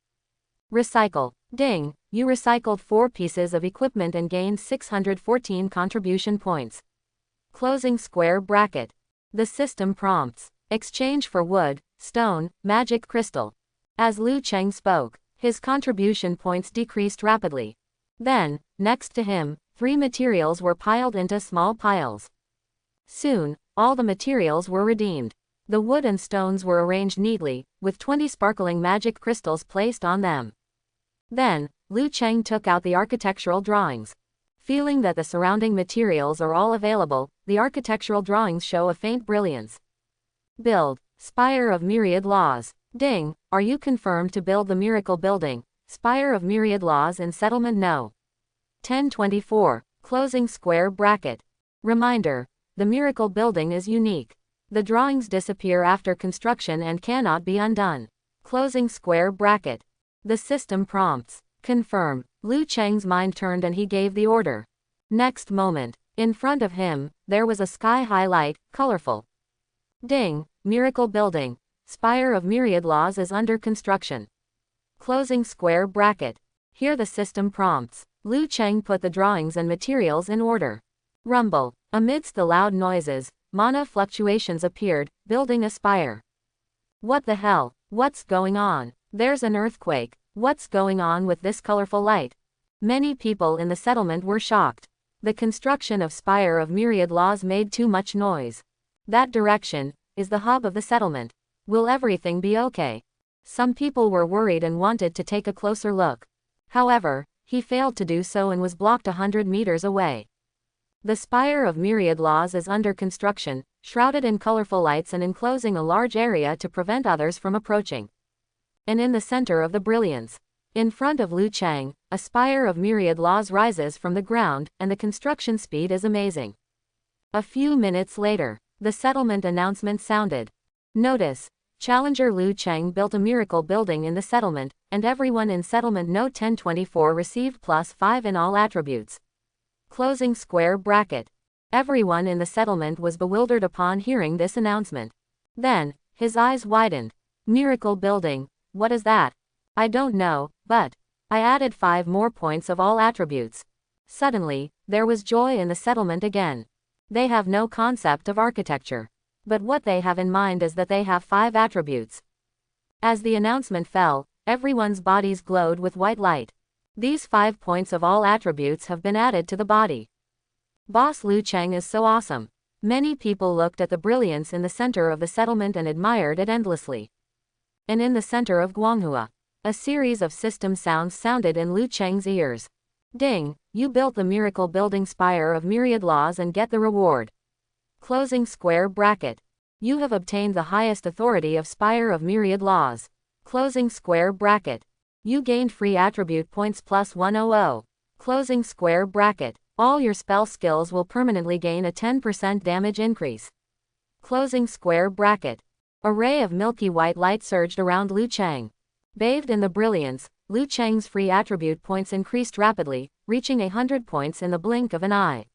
Speaker 1: Recycle. Ding, you recycled 4 pieces of equipment and gained 614 contribution points. Closing square bracket. The system prompts. Exchange for wood, stone, magic crystal. As Liu Cheng spoke, his contribution points decreased rapidly. Then, next to him, 3 materials were piled into small piles. Soon, all the materials were redeemed. The wood and stones were arranged neatly, with 20 sparkling magic crystals placed on them. Then, Liu Cheng took out the architectural drawings. Feeling that the surrounding materials are all available, the architectural drawings show a faint brilliance. Build. Spire of Myriad Laws. Ding, are you confirmed to build the miracle building, Spire of Myriad Laws in settlement No. 1024. Closing square bracket. Reminder. The miracle building is unique. The drawings disappear after construction and cannot be undone. Closing square bracket. The system prompts. Confirm. Liu Cheng's mind turned and he gave the order. Next moment, in front of him, there was a sky-high light, colorful. Ding, miracle building. Spire of Myriad Laws is under construction. Closing square bracket. Here the system prompts. Liu Cheng put the drawings and materials in order. Rumble. Amidst the loud noises, mana fluctuations appeared, building a spire. What the hell? What's going on? There's an earthquake. What's going on with this colorful light? Many people in the settlement were shocked. The construction of Spire of Myriad Laws made too much noise. That direction is the hub of the settlement. Will everything be okay? Some people were worried and wanted to take a closer look. However, he failed to do so and was blocked 100 meters away. The Spire of Myriad Laws is under construction, shrouded in colorful lights and enclosing a large area to prevent others from approaching. And in the center of the brilliance, in front of Liu Cheng, a spire of myriad laws rises from the ground, and the construction speed is amazing. A few minutes later, the settlement announcement sounded. Notice, Challenger Liu Cheng built a miracle building in the settlement, and everyone in settlement No 1024 received +5 in all attributes. Closing square bracket. Everyone in the settlement was bewildered upon hearing this announcement. Then, his eyes widened. Miracle building, what is that? I don't know, but I added 5 more points of all attributes. Suddenly, there was joy in the settlement again. They have no concept of architecture. But what they have in mind is that they have 5 attributes. As the announcement fell, everyone's bodies glowed with white light. These 5 points of all attributes have been added to the body. Boss Liu Cheng is so awesome. Many people looked at the brilliance in the center of the settlement and admired it endlessly. And in the center of Guanghua, a series of system sounds sounded in Liu Cheng's ears. Ding, you built the miracle building Spire of myriad laws and get the reward. Closing square bracket. You have obtained the highest authority of Spire of myriad laws. Closing square bracket. You gained free attribute points +100. Closing square bracket. All your spell skills will permanently gain a 10% damage increase. Closing square bracket. A ray of milky white light surged around Liu Cheng. Bathed in the brilliance, Liu Cheng's free attribute points increased rapidly, reaching 100 points in the blink of an eye.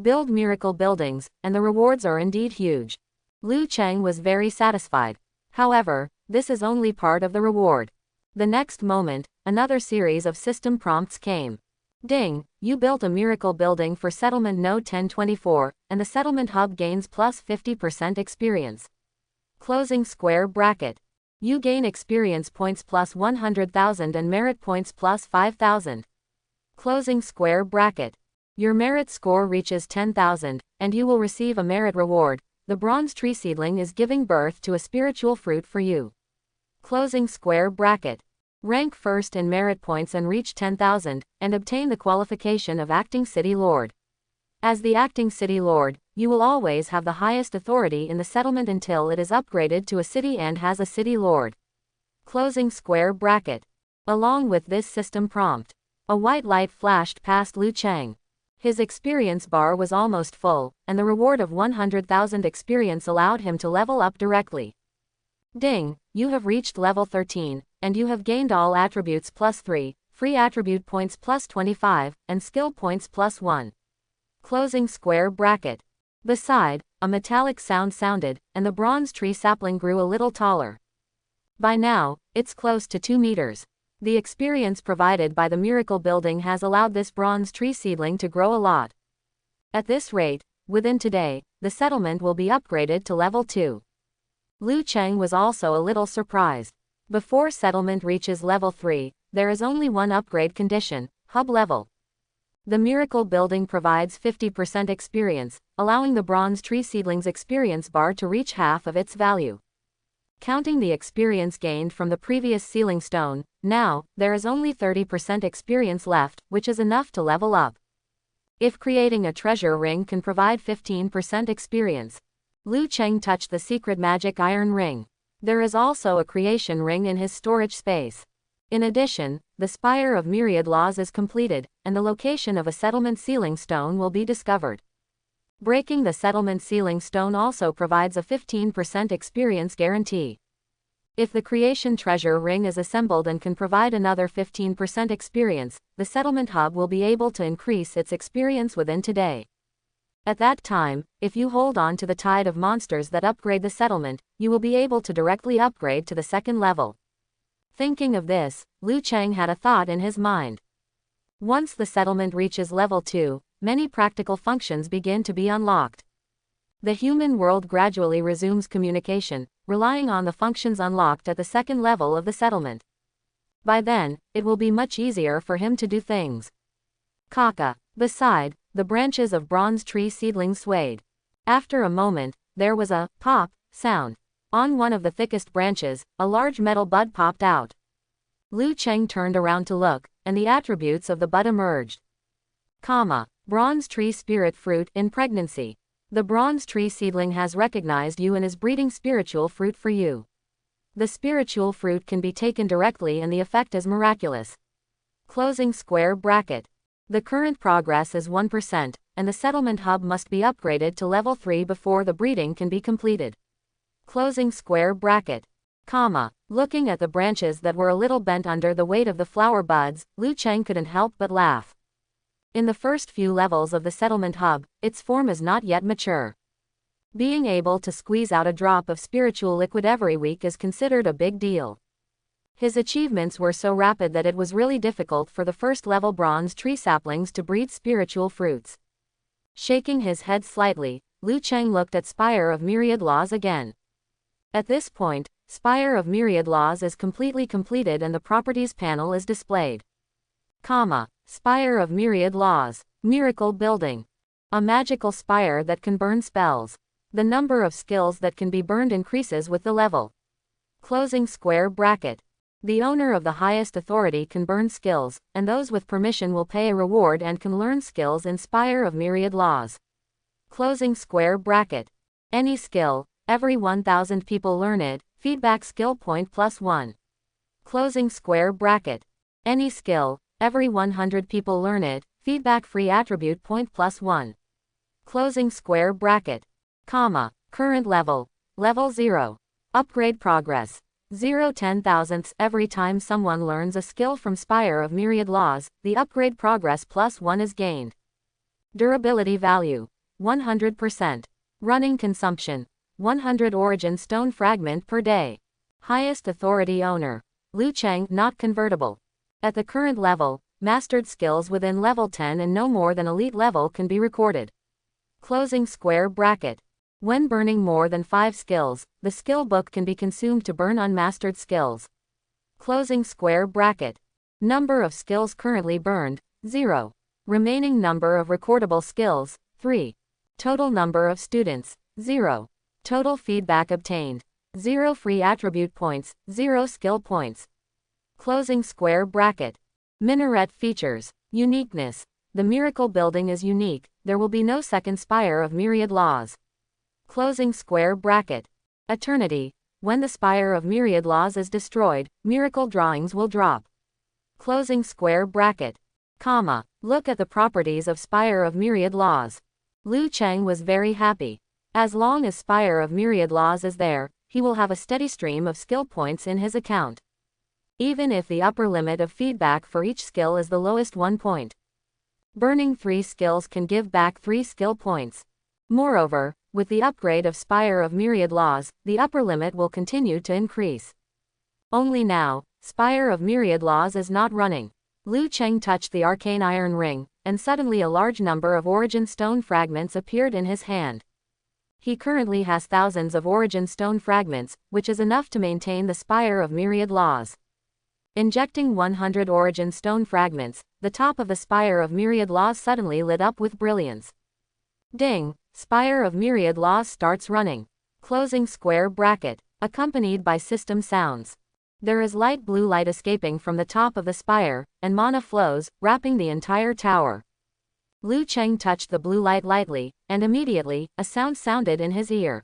Speaker 1: Build miracle buildings, and the rewards are indeed huge. Liu Cheng was very satisfied. However, this is only part of the reward. The next moment, another series of system prompts came. Ding, you built a miracle building for settlement No 1024, and the settlement hub gains +50% experience. Closing square bracket. You gain experience points +100,000 and merit points +5,000. Closing square bracket. Your merit score reaches 10,000, and you will receive a merit reward. The bronze tree seedling is giving birth to a spiritual fruit for you. Closing square bracket. Rank first in merit points and reach 10,000, and obtain the qualification of Acting City Lord. As the Acting City Lord, you will always have the highest authority in the settlement until it is upgraded to a city and has a City Lord. Closing square bracket. Along with this system prompt, a white light flashed past Liu Cheng. His experience bar was almost full, and the reward of 100,000 experience allowed him to level up directly. Ding, you have reached level 13, and you have gained all attributes +3, free attribute points +25, and skill points +1. Closing square bracket. Beside, a metallic sound sounded, and the bronze tree sapling grew a little taller. By now, it's close to 2 meters. The experience provided by the miracle building has allowed this bronze tree seedling to grow a lot. At this rate, within today, the settlement will be upgraded to level 2. Liu Cheng was also a little surprised. Before settlement reaches level 3, there is only one upgrade condition, hub level. The miracle building provides 50% experience, allowing the bronze tree seedling's experience bar to reach half of its value. Counting the experience gained from the previous sealing stone, now, there is only 30% experience left, which is enough to level up. If creating a treasure ring can provide 15% experience. Liu Cheng touched the secret magic iron ring. There is also a creation ring in his storage space. In addition, the Spire of myriad laws is completed, and the location of a settlement sealing stone will be discovered. Breaking the settlement sealing stone also provides a 15% experience guarantee. If the creation treasure ring is assembled and can provide another 15% experience, the settlement hub will be able to increase its experience within today. At that time, if you hold on to the tide of monsters that upgrade the settlement, you will be able to directly upgrade to the second level. Thinking of this, Liu Cheng had a thought in his mind. Once the settlement reaches level 2, many practical functions begin to be unlocked. The human world gradually resumes communication, relying on the functions unlocked at the second level of the settlement. By then, it will be much easier for him to do things. Kaka. Beside, the branches of bronze tree seedlings swayed. After a moment, there was a pop sound. On one of the thickest branches, a large metal bud popped out. Liu Cheng turned around to look, and the attributes of the bud emerged. Bronze tree spirit fruit in pregnancy. The bronze tree seedling has recognized you and is breeding spiritual fruit for you. The spiritual fruit can be taken directly and the effect is miraculous. Closing square bracket. The current progress is 1%, and the settlement hub must be upgraded to level 3 before the breeding can be completed. Closing square bracket. Comma. Looking at the branches that were a little bent under the weight of the flower buds, Liu Cheng couldn't help but laugh. In the first few levels of the settlement hub, its form is not yet mature. Being able to squeeze out a drop of spiritual liquid every week is considered a big deal. His achievements were so rapid that it was really difficult for the first-level bronze tree saplings to breed spiritual fruits. Shaking his head slightly, Liu Cheng looked at Spire of Myriad Laws again. At this point, Spire of Myriad Laws is completely completed and the properties panel is displayed. Comma. Spire of Myriad Laws. Miracle Building. A magical spire that can burn spells. The number of skills that can be burned increases with the level. Closing square bracket. The owner of the highest authority can burn skills, and those with permission will pay a reward and can learn skills in Spire of Myriad Laws. Closing square bracket. Any skill, every 1,000 people learn it, feedback skill point +1. Closing square bracket. Any skill, every 100 people learn it, feedback free attribute point +1. Closing square bracket. Comma. Current level. Level 0. Upgrade progress. 0.10 every time someone learns a skill from Spire of Myriad Laws, the upgrade progress +1 is gained. Durability value. 100%. Running consumption. 100 origin stone fragment per day. Highest authority owner. Liu Cheng, not convertible. At the current level, mastered skills within level 10 and no more than elite level can be recorded. Closing square bracket. When burning more than 5 skills, the skill book can be consumed to burn unmastered skills. Closing square bracket. Number of skills currently burned, 0. Remaining number of recordable skills, 3. Total number of students, 0. Total feedback obtained, 0 free attribute points, 0 skill points. Closing square bracket. Minaret features. Uniqueness. The miracle building is unique, there will be no second Spire of Myriad Laws. Closing square bracket. Eternity. When the Spire of Myriad Laws is destroyed, miracle drawings will drop. Closing square bracket. Comma. Look at the properties of Spire of Myriad Laws. Liu Cheng was very happy. As long as Spire of Myriad Laws is there, he will have a steady stream of skill points in his account. Even if the upper limit of feedback for each skill is the lowest 1 point. Burning 3 skills can give back 3 skill points. Moreover, with the upgrade of Spire of Myriad Laws, the upper limit will continue to increase. Only now, Spire of Myriad Laws is not running. Liu Cheng touched the arcane iron ring, and suddenly a large number of origin stone fragments appeared in his hand. He currently has thousands of origin stone fragments, which is enough to maintain the Spire of Myriad Laws. Injecting 100 origin stone fragments, the top of the Spire of Myriad Laws suddenly lit up with brilliance. Ding! Spire of Myriad Laws starts running. Closing square bracket. Accompanied by system sounds. There is light blue light escaping from the top of the spire, and mana flows, wrapping the entire tower. Liu Cheng touched the blue light lightly, and immediately, a sound sounded in his ear.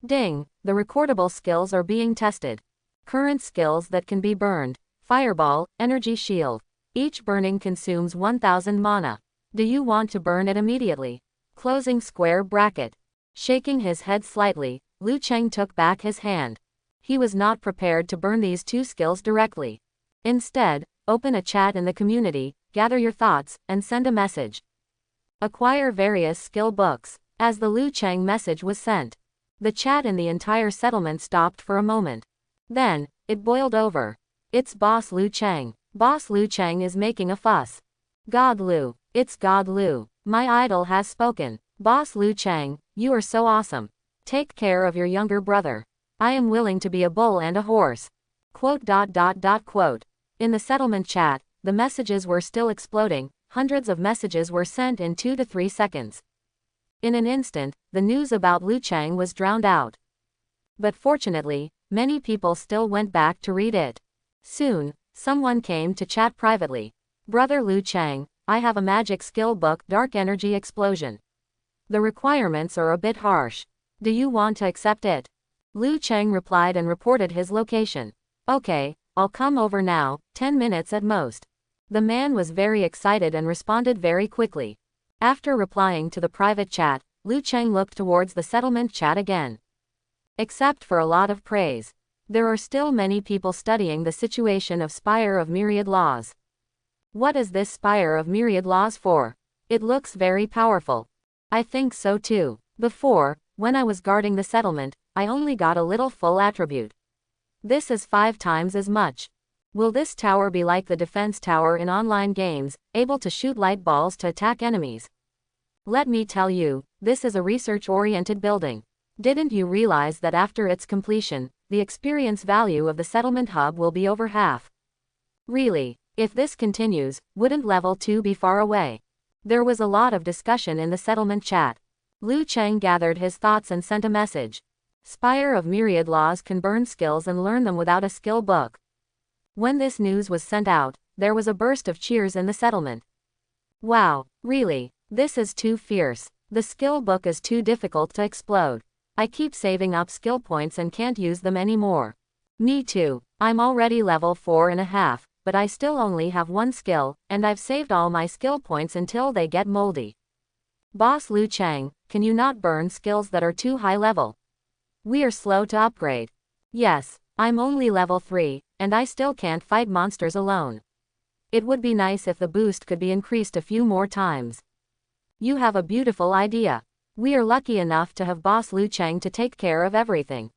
Speaker 1: Ding! The recordable skills are being tested. Current skills that can be burned. Fireball, Energy Shield. Each burning consumes 1000 mana. Do you want to burn it immediately? Closing square bracket. Shaking his head slightly, Liu Cheng took back his hand. He was not prepared to burn these 2 skills directly. Instead, open a chat in the community, gather your thoughts, and send a message. Acquire various skill books. As the Liu Cheng message was sent, the chat in the entire settlement stopped for a moment. Then, it boiled over. It's Boss Liu Cheng. Boss Liu Cheng is making a fuss. God Liu. It's God Liu. My idol has spoken. Boss Liu Cheng, you are so awesome. Take care of your younger brother. I am willing to be a bull and a horse. Quote. In the settlement chat, the messages were still exploding. Hundreds of messages were sent in 2 to 3 seconds. In an instant, the news about Liu Cheng was drowned out. But fortunately, many people still went back to read it. Soon, someone came to chat privately. Brother Liu Cheng, I have a magic skill book, Dark Energy Explosion. The requirements are a bit harsh. Do you want to accept it? Liu Cheng replied and reported his location. Okay, I'll come over now, 10 minutes at most. The man was very excited and responded very quickly. After replying to the private chat, Liu Cheng looked towards the settlement chat again. Except for a lot of praise, there are still many people studying the situation of Spire of Myriad Laws. What is this Spire of Myriad Laws for? It looks very powerful. I think so too. Before, when I was guarding the settlement, I only got a little full attribute. This is 5 times as much. Will this tower be like the defense tower in online games, able to shoot light balls to attack enemies? Let me tell you, this is a research-oriented building. Didn't you realize that after its completion, the experience value of the settlement hub will be over half? Really, if this continues, wouldn't level 2 be far away? There was a lot of discussion in the settlement chat. Liu Cheng gathered his thoughts and sent a message. Spire of Myriad Laws can burn skills and learn them without a skill book. When this news was sent out, there was a burst of cheers in the settlement. Wow, really, this is too fierce. The skill book is too difficult to explode. I keep saving up skill points and can't use them anymore. Me too, I'm already level 4.5, but I still only have 1 skill, and I've saved all my skill points until they get moldy. Boss Liu Cheng, can you not burn skills that are too high level? We are slow to upgrade. Yes, I'm only level 3, and I still can't fight monsters alone. It would be nice if the boost could be increased a few more times. You have a beautiful idea. We are lucky enough to have Boss Liu Cheng to take care of everything.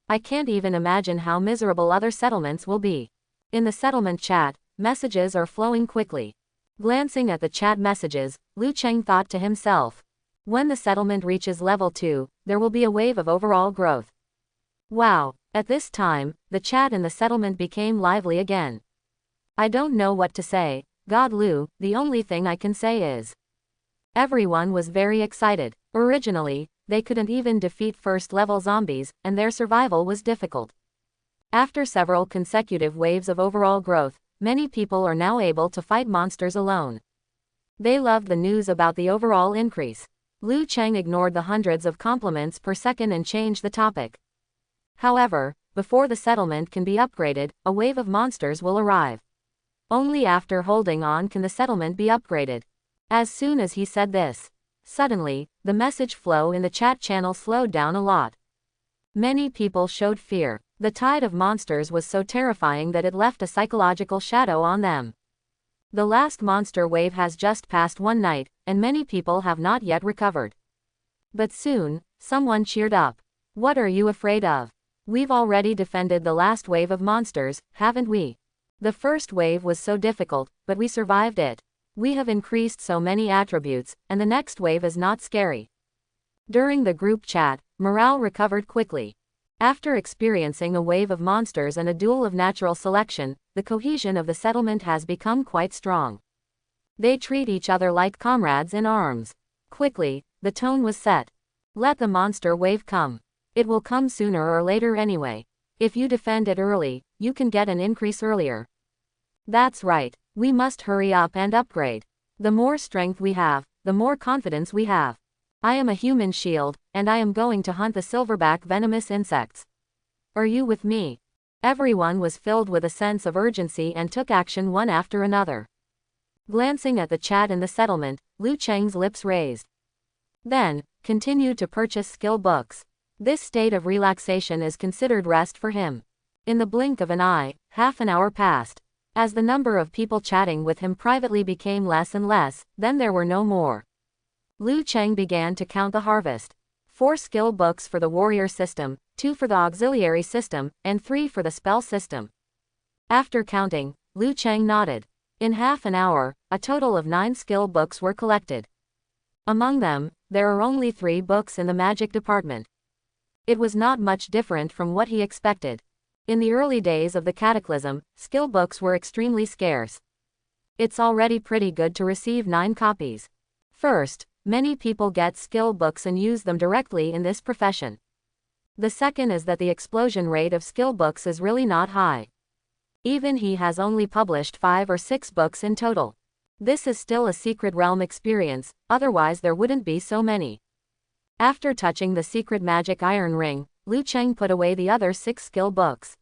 Speaker 1: I can't even imagine how miserable other settlements will be. In the settlement chat, messages are flowing quickly. Glancing at the chat messages, Liu Cheng thought to himself. When the settlement reaches level 2, there will be a wave of overall growth. Wow, at this time, the chat in the settlement became lively again. I don't know what to say, God Liu, the only thing I can say is. Everyone was very excited. Originally, they couldn't even defeat first-level zombies, and their survival was difficult. After several consecutive waves of overall growth, many people are now able to fight monsters alone. They loved the news about the overall increase. Liu Cheng ignored the hundreds of compliments per second and changed the topic. However, before the settlement can be upgraded, a wave of monsters will arrive. Only after holding on can the settlement be upgraded. As soon as he said this, suddenly, the message flow in the chat channel slowed down a lot. Many people showed fear. The tide of monsters was so terrifying that it left a psychological shadow on them. The last monster wave has just passed one night, and many people have not yet recovered. But soon, someone cheered up. What are you afraid of? We've already defended the last wave of monsters, haven't we? The first wave was so difficult, but we survived it. We have increased so many attributes, and the next wave is not scary. During the group chat, morale recovered quickly. After experiencing a wave of monsters and a duel of natural selection, the cohesion of the settlement has become quite strong. They treat each other like comrades in arms. Quickly, the tone was set. Let the monster wave come. It will come sooner or later anyway. If you defend it early, you can get an increase earlier. That's right, we must hurry up and upgrade. The more strength we have, the more confidence we have. I am a human shield, and I am going to hunt the silverback venomous insects. Are you with me? Everyone was filled with a sense of urgency and took action one after another. Glancing at the chat in the settlement, Liu Cheng's lips raised. Then, continued to purchase skill books. This state of relaxation is considered rest for him. In the blink of an eye, half an hour passed. As the number of people chatting with him privately became less and less, then there were no more. Liu Cheng began to count the harvest. 4 skill books for the warrior system, 2 for the auxiliary system, and 3 for the spell system. After counting, Liu Cheng nodded. In half an hour, a total of 9 skill books were collected. Among them, there are only 3 books in the magic department. It was not much different from what he expected. In the early days of the Cataclysm, skill books were extremely scarce. It's already pretty good to receive 9 copies. First, many people get skill books and use them directly in this profession. The second is that the explosion rate of skill books is really not high. Even he has only published 5 or 6 books in total. This is still a secret realm experience, otherwise there wouldn't be so many. After touching the secret magic iron ring, Liu Cheng put away the other 6 skill books.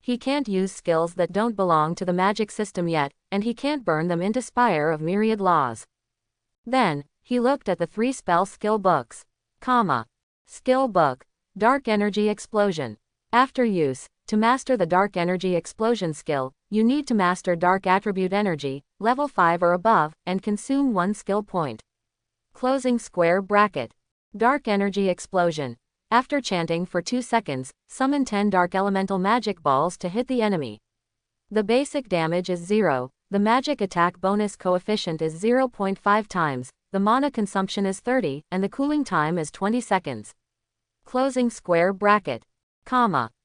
Speaker 1: He can't use skills that don't belong to the magic system yet, and he can't burn them into Spire of Myriad Laws. Then, he looked at the 3 spell skill books. Skill book. Dark Energy Explosion. After use, to master the Dark Energy Explosion skill, you need to master Dark Attribute Energy, level 5 or above, and consume 1 skill point. Closing square bracket. Dark Energy Explosion. After chanting for 2 seconds, summon 10 Dark Elemental Magic Balls to hit the enemy. The basic damage is 0, the magic attack bonus coefficient is 0.5 times, the mana consumption is 30, and the cooling time is 20 seconds. Closing square bracket.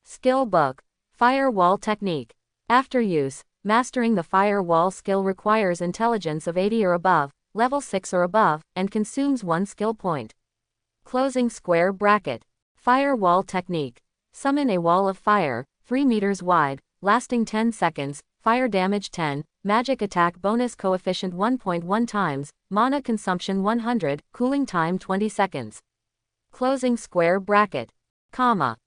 Speaker 1: Skill book. Firewall Technique. After use, mastering the Firewall skill requires intelligence of 80 or above, level 6 or above, and consumes 1 skill point. Closing square bracket. Firewall Technique. Summon a wall of fire, 3 meters wide, lasting 10 seconds, fire damage 10, magic attack bonus coefficient 1.1 times, mana consumption 100, cooling time 20 seconds. Closing square bracket.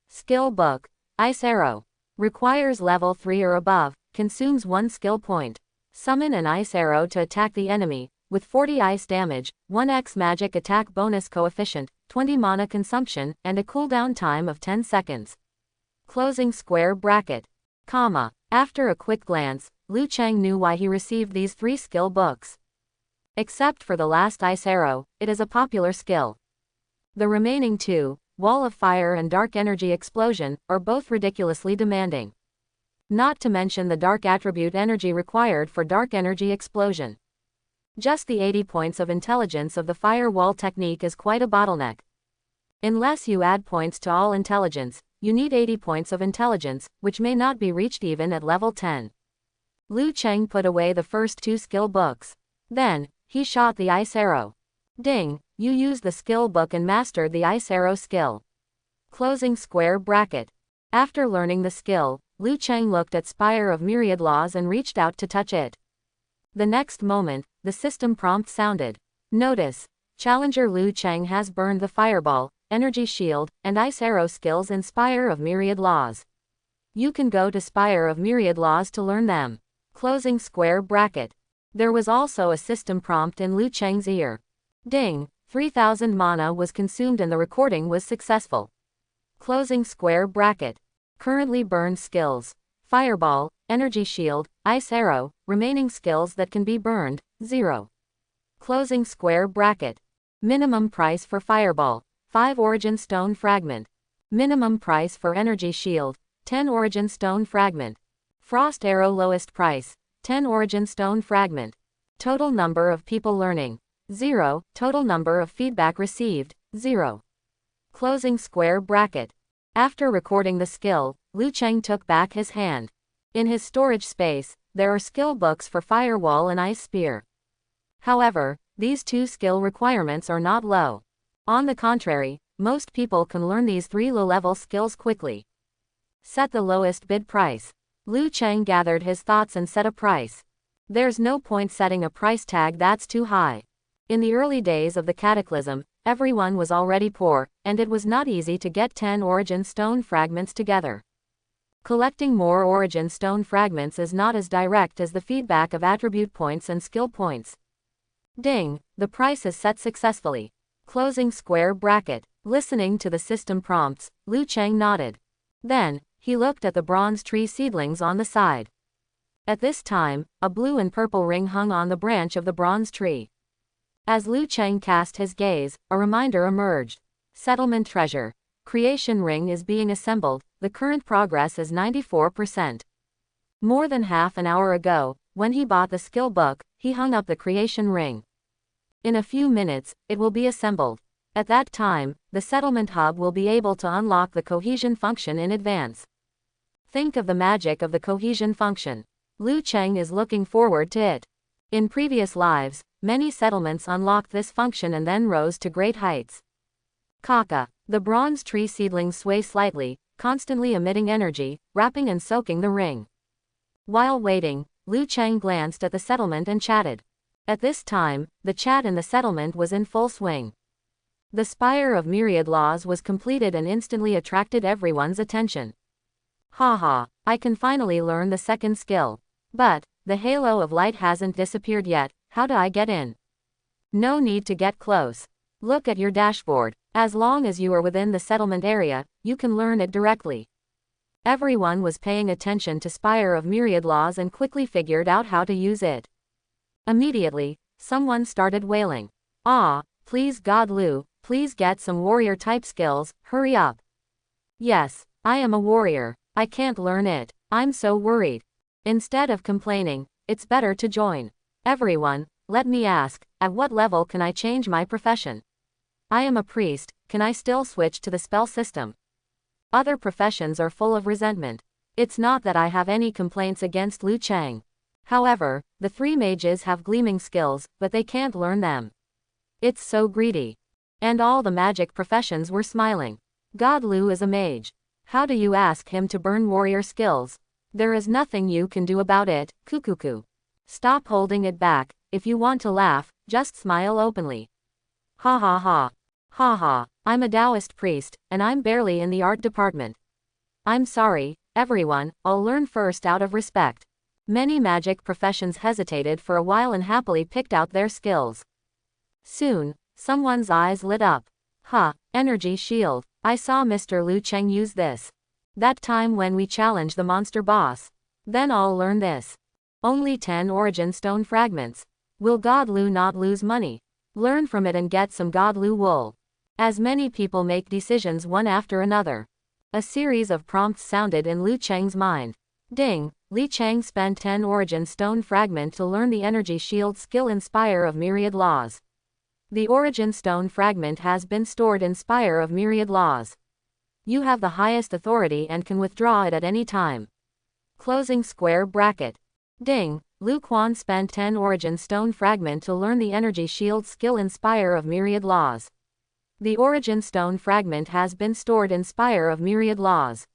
Speaker 1: Skill book. Ice Arrow. Requires level 3 or above, consumes 1 skill point. Summon an ice arrow to attack the enemy, with 40 ice damage, 1x magic attack bonus coefficient, 20 mana consumption, and a cooldown time of 10 seconds. Closing square bracket. After a quick glance, Liu Cheng knew why he received these 3 skill books. Except for the last ice arrow, it is a popular skill. The remaining 2, Wall of Fire and Dark Energy Explosion, are both ridiculously demanding. Not to mention the dark attribute energy required for Dark Energy Explosion. Just the 80 points of intelligence of the Firewall technique is quite a bottleneck. Unless you add points to all intelligence, you need 80 points of intelligence, which may not be reached even at level 10. Liu Cheng put away the first 2 skill books. Then, he shot the ice arrow. Ding, you used the skill book and mastered the ice arrow skill. Closing square bracket. After learning the skill, Liu Cheng looked at Spire of Myriad Laws and reached out to touch it. The next moment, the system prompt sounded. Notice, Challenger Liu Cheng has burned the Fireball, Energy Shield, and Ice Arrow skills in Spire of Myriad Laws. You can go to Spire of Myriad Laws to learn them. Closing square bracket. There was also a system prompt in Liu Cheng's ear. Ding, 3000 mana was consumed and the recording was successful. Closing square bracket. Currently burned skills. Fireball, Energy Shield, Ice Arrow, remaining skills that can be burned, 0. Closing square bracket. Minimum price for Fireball, 5 Origin Stone Fragment. Minimum price for Energy Shield, 10 Origin Stone Fragment. Frost Arrow lowest price, 10 Origin Stone Fragment. Total number of people learning, 0. Total number of feedback received, 0. Closing square bracket. After recording the skill, Liu Cheng took back his hand. In his storage space, there are skill books for Firewall and Ice Spear. However, these 2 skill requirements are not low. On the contrary, most people can learn these 3 low-level skills quickly. Set the lowest bid price. Liu Cheng gathered his thoughts and set a price. There's no point setting a price tag that's too high. In the early days of the Cataclysm, everyone was already poor, and it was not easy to get 10 Origin Stone Fragments together. Collecting more Origin Stone Fragments is not as direct as the feedback of attribute points and skill points. Ding, the price is set successfully. Closing square bracket. Listening to the system prompts, Liu Cheng nodded. Then, he looked at the bronze tree seedlings on the side. At this time, a blue and purple ring hung on the branch of the bronze tree. As Liu Cheng cast his gaze, a reminder emerged. Settlement treasure. Creation ring is being assembled, the current progress is 94%. More than half an hour ago, when he bought the skill book, he hung up the creation ring. In a few minutes, it will be assembled. At that time, the settlement hub will be able to unlock the cohesion function in advance. Think of the magic of the cohesion function. Liu Cheng is looking forward to it. In previous lives, many settlements unlocked this function and then rose to great heights. Kaka. The bronze tree seedlings sway slightly, constantly emitting energy, wrapping and soaking the ring. While waiting, Liu Cheng glanced at the settlement and chatted. At this time, the chat in the settlement was in full swing. The Spire of Myriad Laws was completed and instantly attracted everyone's attention. Haha, I can finally learn the second skill. But the halo of light hasn't disappeared yet. How do I get in? No need to get close. Look at your dashboard. As long as you are within the settlement area, you can learn it directly. Everyone was paying attention to Spire of Myriad Laws and quickly figured out how to use it. Immediately, someone started wailing. Ah, please God Lu, please get some warrior type skills, hurry up. Yes, I am a warrior. I can't learn it. I'm so worried. Instead of complaining, it's better to join. Everyone, let me ask, at what level can I change my profession? I am a priest, can I still switch to the spell system? Other professions are full of resentment. It's not that I have any complaints against Lu Chang. However, the three mages have gleaming skills, but they can't learn them. It's so greedy. And all the magic professions were smiling. God Lu is a mage. How do you ask him to burn warrior skills? There is nothing you can do about it, Kukuku. Stop holding it back. If you want to laugh, just smile openly. Ha ha ha. Ha ha, I'm a Taoist priest, and I'm barely in the art department. I'm sorry, everyone, I'll learn first out of respect. Many magic professions hesitated for a while and happily picked out their skills. Soon, someone's eyes lit up. Energy shield. I saw Mr. Lu Cheng use this. That time when we challenged the monster boss. Then I'll learn this. Only 10 origin stone fragments. Will God Lu not lose money? Learn from it and get some God Lu wool. As many people make decisions one after another. A series of prompts sounded in Lu Cheng's mind. Ding, Li Cheng spent 10 origin stone fragment to learn the energy shield skill in Spire of Myriad Laws. The origin stone fragment has been stored in Spire of Myriad Laws. You have the highest authority and can withdraw it at any time. Closing square bracket. Ding, Lu Quan spent 10 origin stone fragment to learn the energy shield skill in Spire of Myriad Laws. The origin stone fragment has been stored in Spire of Myriad Laws.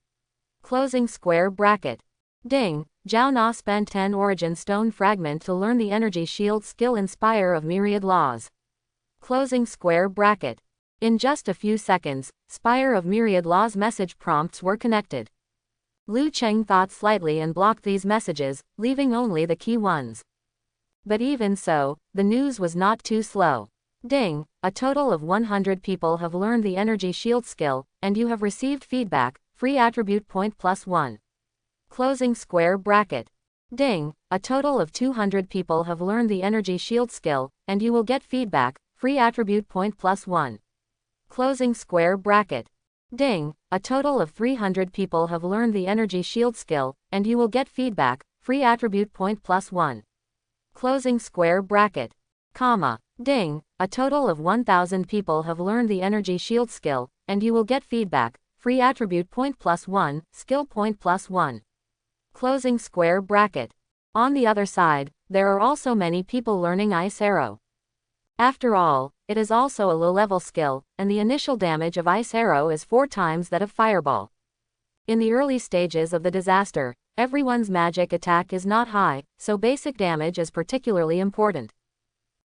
Speaker 1: Closing square bracket. Ding, Zhao Na spent 10 origin stone fragment to learn the energy shield skill in Spire of Myriad Laws. Closing square bracket. In just a few seconds, Spire of Myriad Laws message prompts were connected. Lu Cheng thought slightly and blocked these messages, leaving only the key ones. But even so, the news was not too slow. Ding, a total of 100 people have learned the energy shield skill, and you have received feedback, free attribute point +1. Closing square bracket. Ding, a total of 200 people have learned the energy shield skill, and you will get feedback, free attribute point +1. Closing square bracket. Ding, a total of 300 people have learned the energy shield skill, and you will get feedback, free attribute point +1. Closing square bracket. Comma. Ding, a total of 1,000 people have learned the energy shield skill, and you will get feedback, free attribute point +1, skill point +1. Closing square bracket. On the other side, there are also many people learning Ice Arrow. After all, it is also a low-level skill, and the initial damage of Ice Arrow is 4 times that of Fireball. In the early stages of the disaster, everyone's magic attack is not high, so basic damage is particularly important.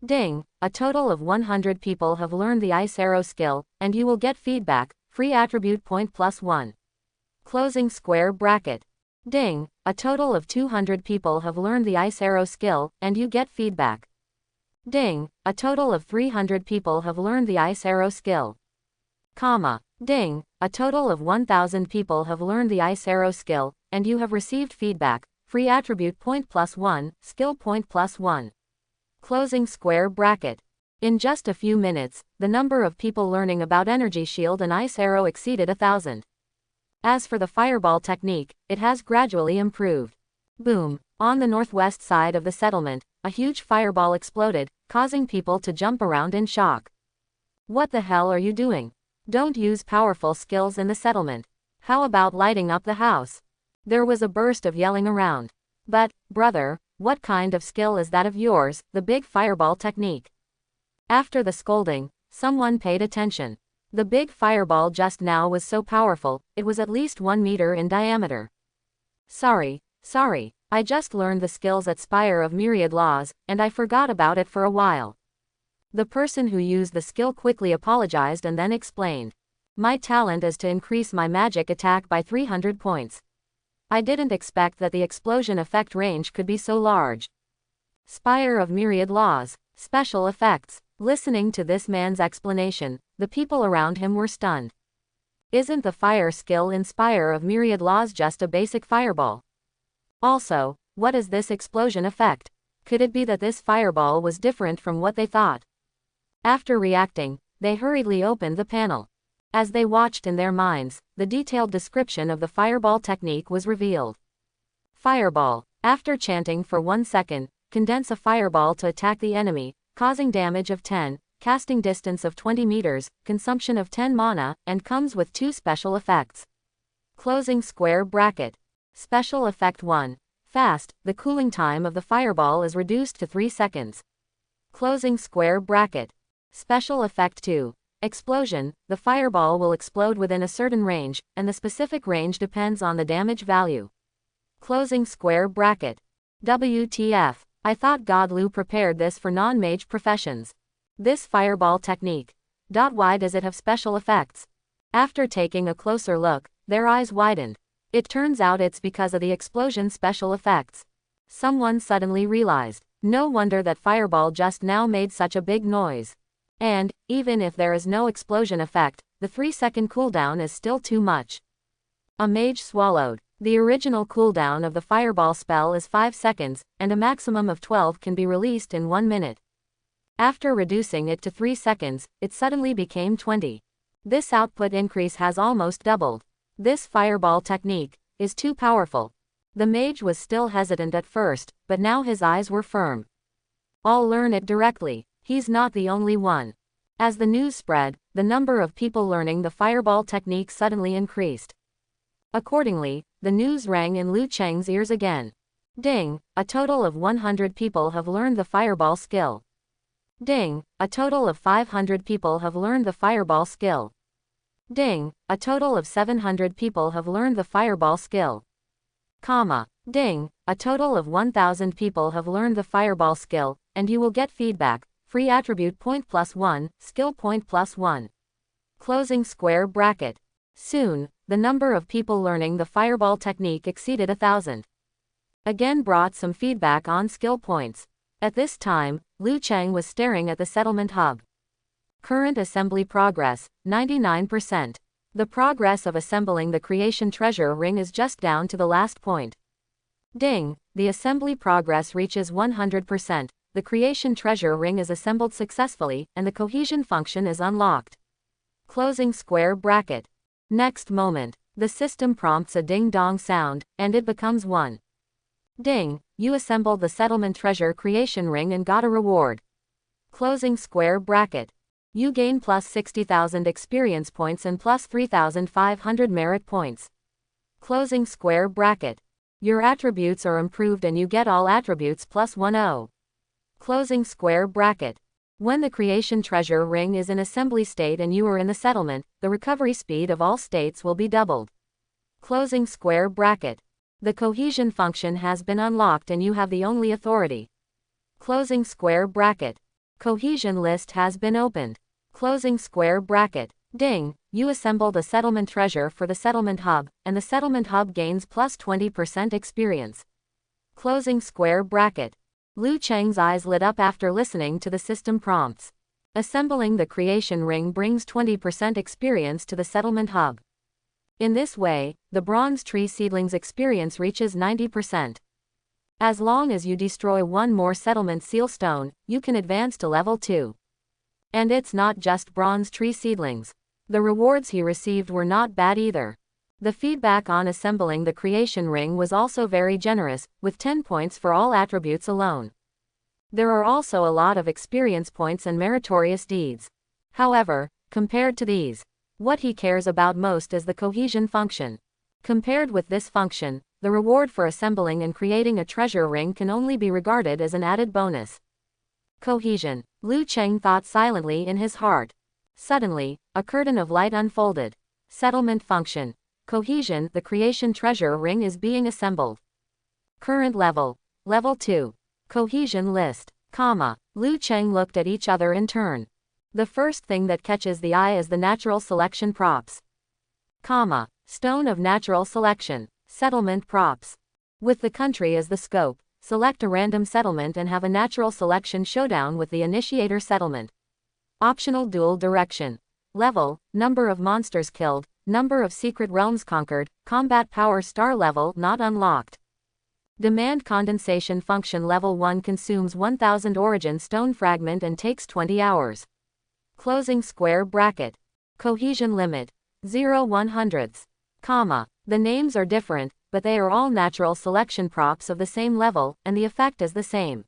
Speaker 1: Ding, a total of 100 people have learned the Ice Arrow skill, and you will get feedback, free attribute point +1. Closing square bracket. Ding, a total of 200 people have learned the Ice Arrow skill, and you get feedback. Ding, a total of 300 people have learned the Ice Arrow skill. Comma. Ding, a total of 1,000 people have learned the Ice Arrow skill, and you have received feedback, free attribute point +1, skill point +1. Closing square bracket. In just a few minutes, the number of people learning about Energy Shield and Ice Arrow exceeded 1,000. As for the Fireball technique, it has gradually improved. Boom! On the northwest side of the settlement, a huge fireball exploded, causing people to jump around in shock. What the hell are you doing? Don't use powerful skills in the settlement. How about lighting up the house? There was a burst of yelling around. But, brother, what kind of skill is that of yours, the big fireball technique? After the scolding, someone paid attention. The big fireball just now was so powerful, it was at least 1 meter in diameter. Sorry, I just learned the skills at Spire of Myriad Laws, and I forgot about it for a while. The person who used the skill quickly apologized and then explained. My talent is to increase my magic attack by 300 points. I didn't expect that the explosion effect range could be so large. Spire of myriad laws. Special effects. Listening to this man's explanation, the people around him were stunned. Isn't the fire skill in Spire of myriad laws just a basic fireball? Also, what is this explosion effect? Could it be that this fireball was different from what they thought? After reacting, they hurriedly opened the panel. As they watched in their minds, the detailed description of the fireball technique was revealed. Fireball. After chanting for 1 second, condense a fireball to attack the enemy, causing damage of 10, casting distance of 20 meters, consumption of 10 mana, and comes with 2 special effects. Closing square bracket. Special effect 1. Fast, the cooling time of the fireball is reduced to 3 seconds. Closing square bracket. Special effect 2. Explosion, the fireball will explode within a certain range, and the specific range depends on the damage value. Closing square bracket. WTF, I thought Godlu prepared this for non-mage professions. This fireball technique. Why does it have special effects? After taking a closer look, their eyes widened. It turns out it's because of the explosion special effects. Someone suddenly realized. No wonder that fireball just now made such a big noise. And, even if there is no explosion effect, the 3-second cooldown is still too much. A mage swallowed. The original cooldown of the fireball spell is 5 seconds, and a maximum of 12 can be released in 1 minute. After reducing it to 3 seconds, it suddenly became 20. This output increase has almost doubled. This fireball technique is too powerful. The mage was still hesitant at first, but now his eyes were firm. I'll learn it directly. He's not the only one. As the news spread, the number of people learning the fireball technique suddenly increased. Accordingly, the news rang in Liu Cheng's ears again. Ding, a total of 100 people have learned the fireball skill. Ding, a total of 500 people have learned the fireball skill. Ding, a total of 700 people have learned the fireball skill. Comma. Ding, a total of 1,000 people have learned the fireball skill, and you will get feedback, free attribute point +1, skill point +1. Closing square bracket. Soon, the number of people learning the fireball technique exceeded 1,000. Again brought some feedback on skill points. At this time, Liu Cheng was staring at the settlement hub. Current assembly progress, 99%. The progress of assembling the creation treasure ring is just down to the last point. Ding, the assembly progress reaches 100%, the creation treasure ring is assembled successfully, and the cohesion function is unlocked. Closing square bracket. Next moment, the system prompts a ding-dong sound, and it becomes 1. Ding, you assembled the settlement treasure creation ring and got a reward. Closing square bracket. You gain plus 60,000 experience points and plus 3,500 merit points. Closing square bracket. Your attributes are improved and you get all attributes plus 10. Closing square bracket. When the creation treasure ring is in assembly state and you are in the settlement, the recovery speed of all states will be doubled. Closing square bracket. The cohesion function has been unlocked and you have the only authority. Closing square bracket. Cohesion list has been opened. Closing square bracket. Ding, you assembled a settlement treasure for the settlement hub, and the settlement hub gains plus 20% experience. Closing square bracket. Liu Cheng's eyes lit up after listening to the system prompts. Assembling the creation ring brings 20% experience to the settlement hub. In this way, the bronze tree seedling's experience reaches 90%. As long as you destroy one more settlement seal stone, you can advance to level 2. And it's not just bronze tree seedlings. The rewards he received were not bad either. The feedback on assembling the creation ring was also very generous, with 10 points for all attributes alone. There are also a lot of experience points and meritorious deeds. However, compared to these, what he cares about most is the cohesion function. Compared with this function, the reward for assembling and creating a treasure ring can only be regarded as an added bonus. Cohesion. Liu Cheng thought silently in his heart. Suddenly, a curtain of light unfolded. Settlement function. Cohesion. The creation treasure ring is being assembled. Current level. Level 2. Cohesion list. Comma. Liu Cheng looked at each other in turn. The first thing that catches the eye is the natural selection props. Comma. Stone of natural selection. Settlement props. With the country as the scope, select a random settlement and have a natural selection showdown with the initiator settlement. Optional duel direction. Level, number of monsters killed, number of secret realms conquered, combat power star level not unlocked. Demand condensation function level 1 consumes 1000 origin stone fragment and takes 20 hours. Closing square bracket. Cohesion limit. 0/100ths. Comma. The names are different, but they are all natural selection props of the same level, and the effect is the same.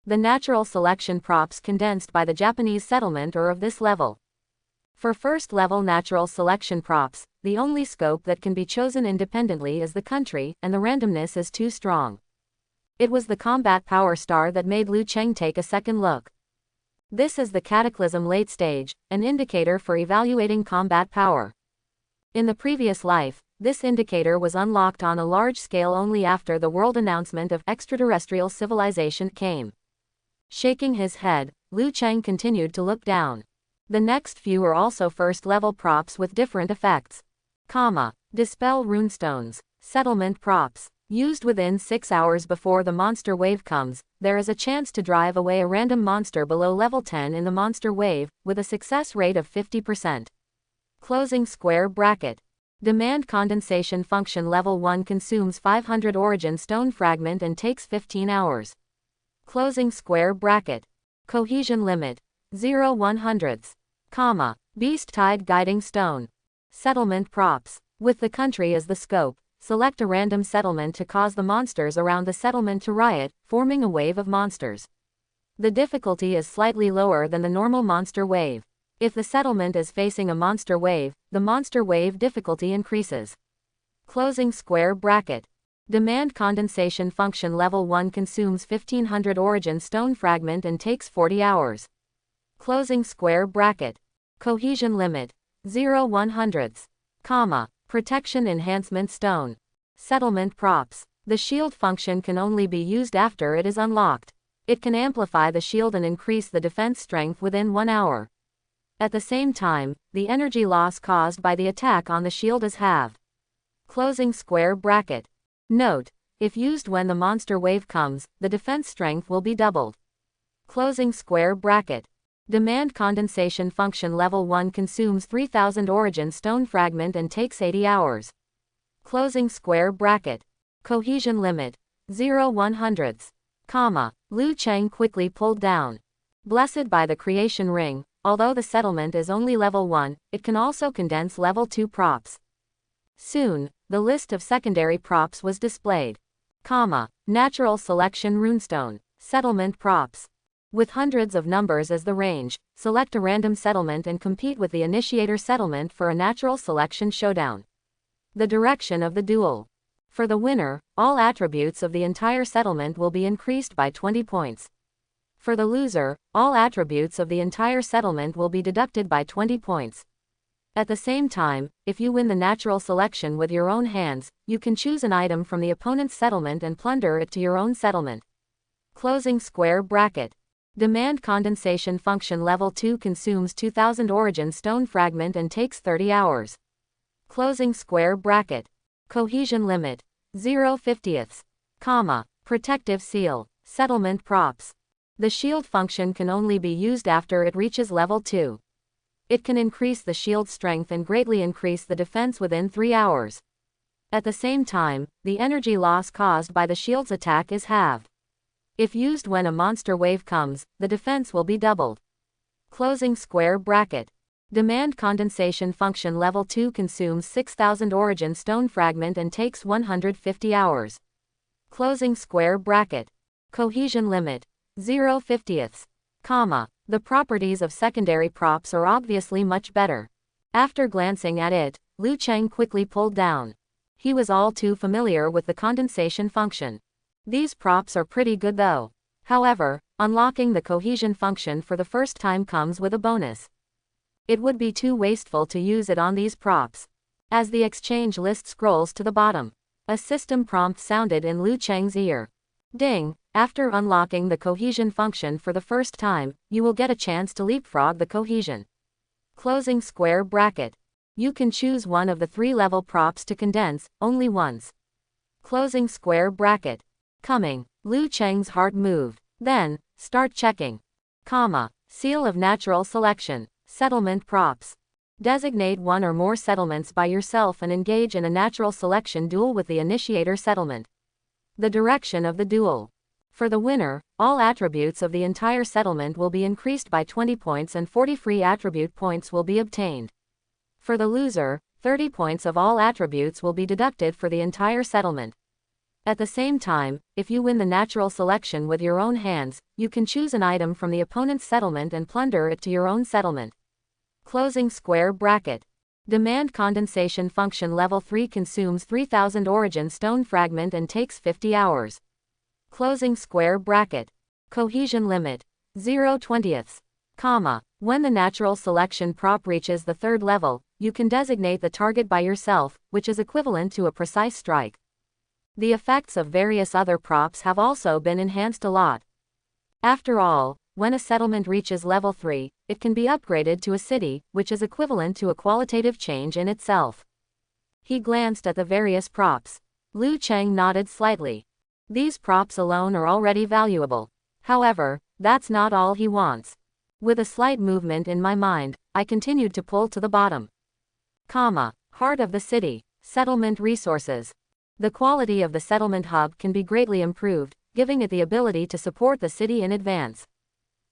Speaker 1: The natural selection props condensed by the Japanese settlement are of this level. For first level natural selection props, the only scope that can be chosen independently is the country, and the randomness is too strong. It was the combat power star that made Liu Cheng take a second look. This is the Cataclysm late stage, an indicator for evaluating combat power. In the previous life, this indicator was unlocked on a large scale only after the world announcement of extraterrestrial civilization came. Shaking his head, Liu Cheng continued to look down. The next few are also first-level props with different effects. Comma. Dispel runestones. Settlement props. Used within 6 hours before the monster wave comes, there is a chance to drive away a random monster below level 10 in the monster wave, with a success rate of 50%. Closing square bracket. Demand condensation function level 1 consumes 500 origin stone fragment and takes 15 hours. Closing square bracket. Cohesion limit. 0/100ths. Comma. Beast Tide Guiding Stone. Settlement props. With the country as the scope, select a random settlement to cause the monsters around the settlement to riot, forming a wave of monsters. The difficulty is slightly lower than the normal monster wave. If the settlement is facing a monster wave, the monster wave difficulty increases. Closing square bracket. Demand condensation function level 1 consumes 1500 origin stone fragment and takes 40 hours. Closing square bracket. Cohesion limit. 0/100ths. Comma. Protection enhancement stone. Settlement props. The shield function can only be used after it is unlocked. It can amplify the shield and increase the defense strength within 1 hour. At the same time, the energy loss caused by the attack on the shield is halved. Closing square bracket. Note, if used when the monster wave comes, the defense strength will be doubled. Closing square bracket. Demand condensation function level 1 consumes 3000 origin stone fragment and takes 80 hours. Closing square bracket. Cohesion limit. 0/100ths. Comma. Liu Cheng quickly pulled down. Blessed by the creation ring, although the settlement is only level 1, it can also condense level 2 props. Soon, the list of secondary props was displayed. Comma. Natural selection runestone. Settlement props. With hundreds of numbers as the range, select a random settlement and compete with the initiator settlement for a natural selection showdown. The direction of the duel. For the winner, all attributes of the entire settlement will be increased by 20 points. For the loser, all attributes of the entire settlement will be deducted by 20 points. At the same time, if you win the natural selection with your own hands, you can choose an item from the opponent's settlement and plunder it to your own settlement. Closing square bracket. Demand condensation function level 2 consumes 2000 origin stone fragment and takes 30 hours. Closing square bracket. Cohesion limit. 0/50ths. Comma. Protective seal. Settlement props. The shield function can only be used after it reaches level 2. It can increase the shield strength and greatly increase the defense within 3 hours. At the same time, the energy loss caused by the shield's attack is halved. If used when a monster wave comes, the defense will be doubled. Closing square bracket. Demand condensation function level 2 consumes 6000 origin stone fragment and takes 150 hours. Closing square bracket. Cohesion limit. 0/50ths. Comma. The properties of secondary props are obviously much better. After glancing at it, Liu Cheng quickly pulled down. He was all too familiar with the condensation function. These props are pretty good though. However, unlocking the cohesion function for the first time comes with a bonus. It would be too wasteful to use it on these props. As the exchange list scrolls to the bottom, a system prompt sounded in Liu Cheng's ear. Ding! After unlocking the cohesion function for the first time, you will get a chance to leapfrog the cohesion. Closing square bracket. You can choose one of the 3 level props to condense, only once. Closing square bracket. Coming. Liu Cheng's heart moved. Then, start checking. Comma. Seal of natural selection. Settlement props. Designate one or more settlements by yourself and engage in a natural selection duel with the initiator settlement. The direction of the duel. For the winner, all attributes of the entire settlement will be increased by 20 points and 40 free attribute points will be obtained. For the loser, 30 points of all attributes will be deducted for the entire settlement. At the same time, if you win the natural selection with your own hands, you can choose an item from the opponent's settlement and plunder it to your own settlement. Closing square bracket. Demand condensation function level 3 consumes 3000 origin stone fragment and takes 50 hours. Closing square bracket. Cohesion limit. 0/20. Comma. When the natural selection prop reaches the third level, you can designate the target by yourself, which is equivalent to a precise strike. The effects of various other props have also been enhanced a lot. After all, when a settlement reaches level 3, it can be upgraded to a city, which is equivalent to a qualitative change in itself. He glanced at the various props. Liu Cheng nodded slightly. These props alone are already valuable. However, that's not all he wants. With a slight movement in my mind, I continued to pull to the bottom. Comma. Heart of the city. Settlement resources. The quality of the settlement hub can be greatly improved, giving it the ability to support the city in advance.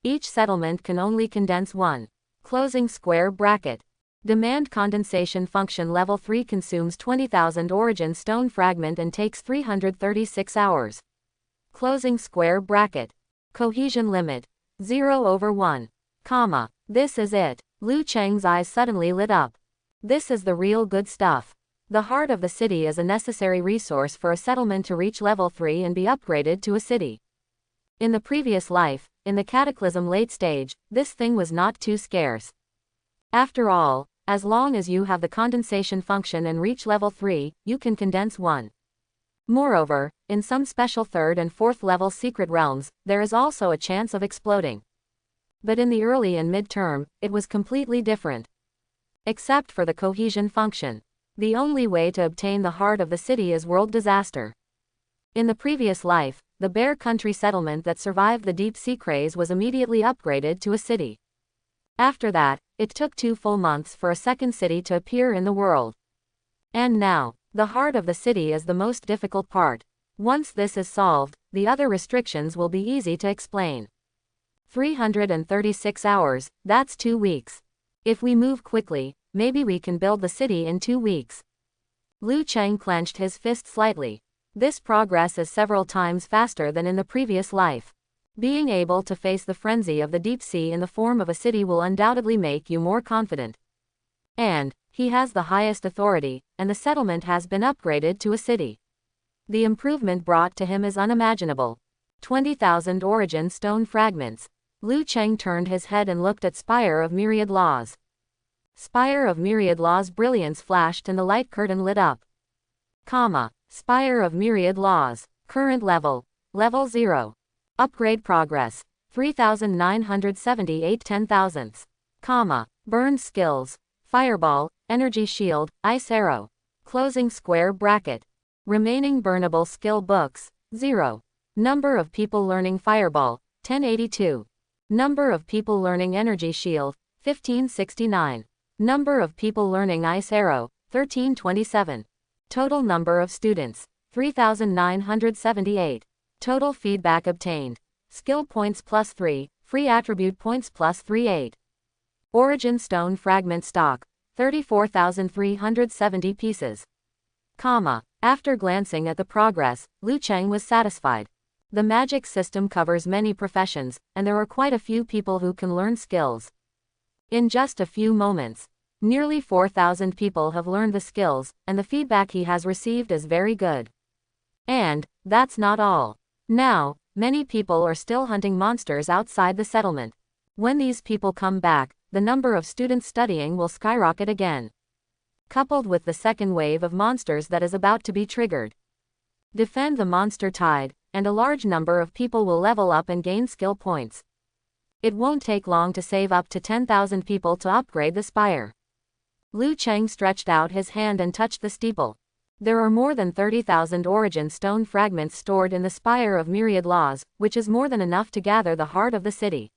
Speaker 1: Each settlement can only condense one. Closing square bracket. Demand condensation function level 3 consumes 20,000 origin stone fragment and takes 336 hours. Closing square bracket. Cohesion limit. 0/1. Comma. This is it. Liu Cheng's eyes suddenly lit up. This is the real good stuff. The heart of the city is a necessary resource for a settlement to reach level 3 and be upgraded to a city. In the previous life, in the Cataclysm late stage, this thing was not too scarce. After all, as long as you have the condensation function and reach level 3, you can condense one. Moreover, in some special 3rd and 4th level secret realms, there is also a chance of exploding. But in the early and mid-term, it was completely different. Except for the cohesion function. The only way to obtain the heart of the city is world disaster. In the previous life, the Bear Country settlement that survived the deep sea craze was immediately upgraded to a city. After that, it took 2 full months for a second city to appear in the world. And now, the heart of the city is the most difficult part. Once this is solved, the other restrictions will be easy to explain. 336 hours, that's 2 weeks. If we move quickly, maybe we can build the city in 2 weeks. Liu Cheng clenched his fist slightly. This progress is several times faster than in the previous life. Being able to face the frenzy of the deep sea in the form of a city will undoubtedly make you more confident. And, he has the highest authority, and the settlement has been upgraded to a city. The improvement brought to him is unimaginable. 20,000 origin stone fragments. Liu Cheng turned his head and looked at Spire of Myriad Laws. Spire of Myriad Laws brilliance flashed and the light curtain lit up. Comma. Spire of Myriad Laws. Current level. Level 0. Upgrade progress. 3,978 10,000ths. Comma. Burn skills. Fireball, energy shield, ice arrow. Closing square bracket. Remaining burnable skill books. 0. Number of people learning fireball. 1082. Number of people learning energy shield. 1569. Number of people learning ice arrow. 1327. Total number of students. 3,978. Total feedback obtained. Skill points +3, free attribute points +38. Origin stone fragment stock. 34,370 pieces. Comma. After glancing at the progress, Liu Cheng was satisfied. The magic system covers many professions, and there are quite a few people who can learn skills. In just a few moments, nearly 4,000 people have learned the skills, and the feedback he has received is very good. And, that's not all. Now, many people are still hunting monsters outside the settlement. When these people come back, the number of students studying will skyrocket again. Coupled with the second wave of monsters that is about to be triggered. Defend the monster tide, and a large number of people will level up and gain skill points. It won't take long to save up to 10,000 people to upgrade the Spire. Liu Cheng stretched out his hand and touched the steeple. There are more than 30,000 origin stone fragments stored in the Spire of Myriad Laws, which is more than enough to gather the heart of the city.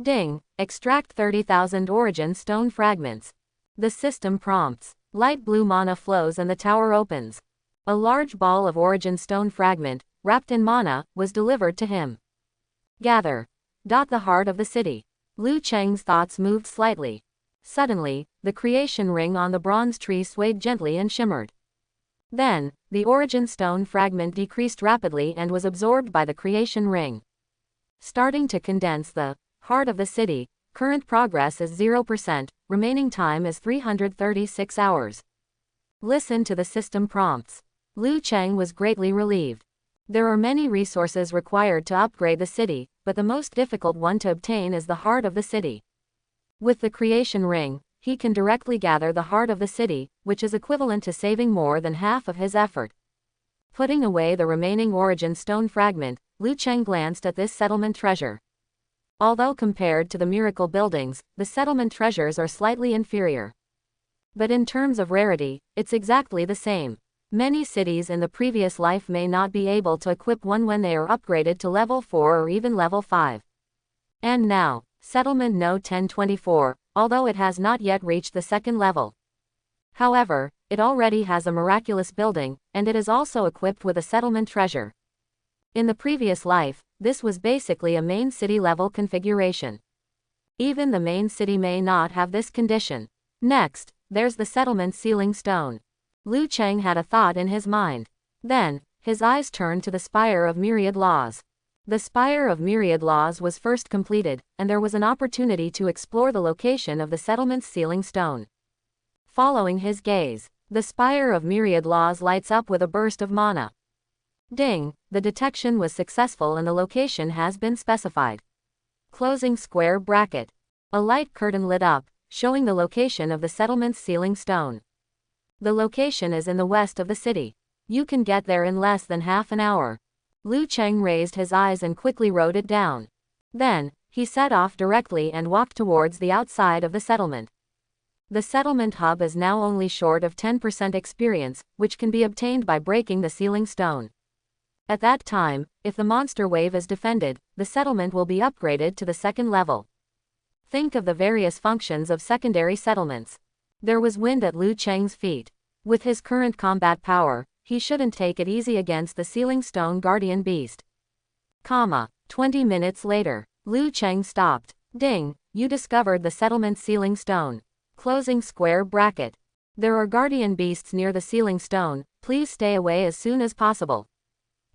Speaker 1: Ding, extract 30,000 origin stone fragments. The system prompts. Light blue mana flows and the tower opens. A large ball of origin stone fragment, wrapped in mana, was delivered to him. Gather. The heart of the city. Liu Cheng's thoughts moved slightly. Suddenly, the creation ring on the bronze tree swayed gently and shimmered. Then, the origin stone fragment decreased rapidly and was absorbed by the creation ring. Starting to condense the heart of the city, current progress is 0%, remaining time is 336 hours. Listen to the system prompts. Liu Cheng was greatly relieved. There are many resources required to upgrade the city, but the most difficult one to obtain is the heart of the city. With the creation ring, he can directly gather the heart of the city, which is equivalent to saving more than half of his effort. Putting away the remaining origin stone fragment, Liu Cheng glanced at this settlement treasure. Although compared to the miracle buildings, the settlement treasures are slightly inferior. But in terms of rarity, it's exactly the same. Many cities in the previous life may not be able to equip one when they are upgraded to level 4 or even level 5. And now, Settlement No 1024, although it has not yet reached the second level. However, it already has a miraculous building, and it is also equipped with a settlement treasure. In the previous life, this was basically a main city level configuration. Even the main city may not have this condition. Next, there's the settlement ceiling stone. Liu Cheng had a thought in his mind. Then, his eyes turned to the Spire of Myriad Laws. The Spire of Myriad Laws was first completed, and there was an opportunity to explore the location of the settlement's ceiling stone. Following his gaze, the Spire of Myriad Laws lights up with a burst of mana. Ding, the detection was successful and the location has been specified. Closing square bracket. A light curtain lit up, showing the location of the settlement's ceiling stone. The location is in the west of the city. You can get there in less than half an hour. Liu Cheng raised his eyes and quickly wrote it down. Then, he set off directly and walked towards the outside of the settlement. The settlement hub is now only short of 10% experience, which can be obtained by breaking the ceiling stone. At that time, if the monster wave is defended, the settlement will be upgraded to the second level. Think of the various functions of secondary settlements. There was wind at Liu Cheng's feet. With his current combat power, he shouldn't take it easy against the ceiling stone guardian beast. 20 minutes later, Liu Cheng stopped. Ding, you discovered the settlement ceiling stone. Closing square bracket. There are guardian beasts near the ceiling stone, please stay away as soon as possible.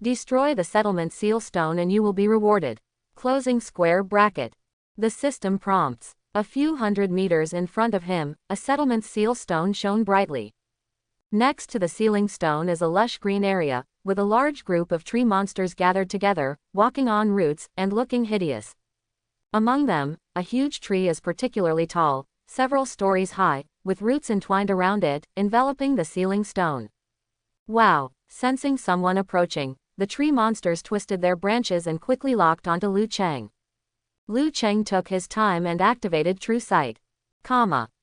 Speaker 1: Destroy the settlement seal stone and you will be rewarded. Closing square bracket. The system prompts. A few hundred meters in front of him, a settlement seal stone shone brightly. Next to the ceiling stone is a lush green area, with a large group of tree monsters gathered together, walking on roots, and looking hideous. Among them, a huge tree is particularly tall, several stories high, with roots entwined around it, enveloping the ceiling stone. Wow! Sensing someone approaching, the tree monsters twisted their branches and quickly locked onto Liu Cheng. Liu Cheng took his time and activated True Sight.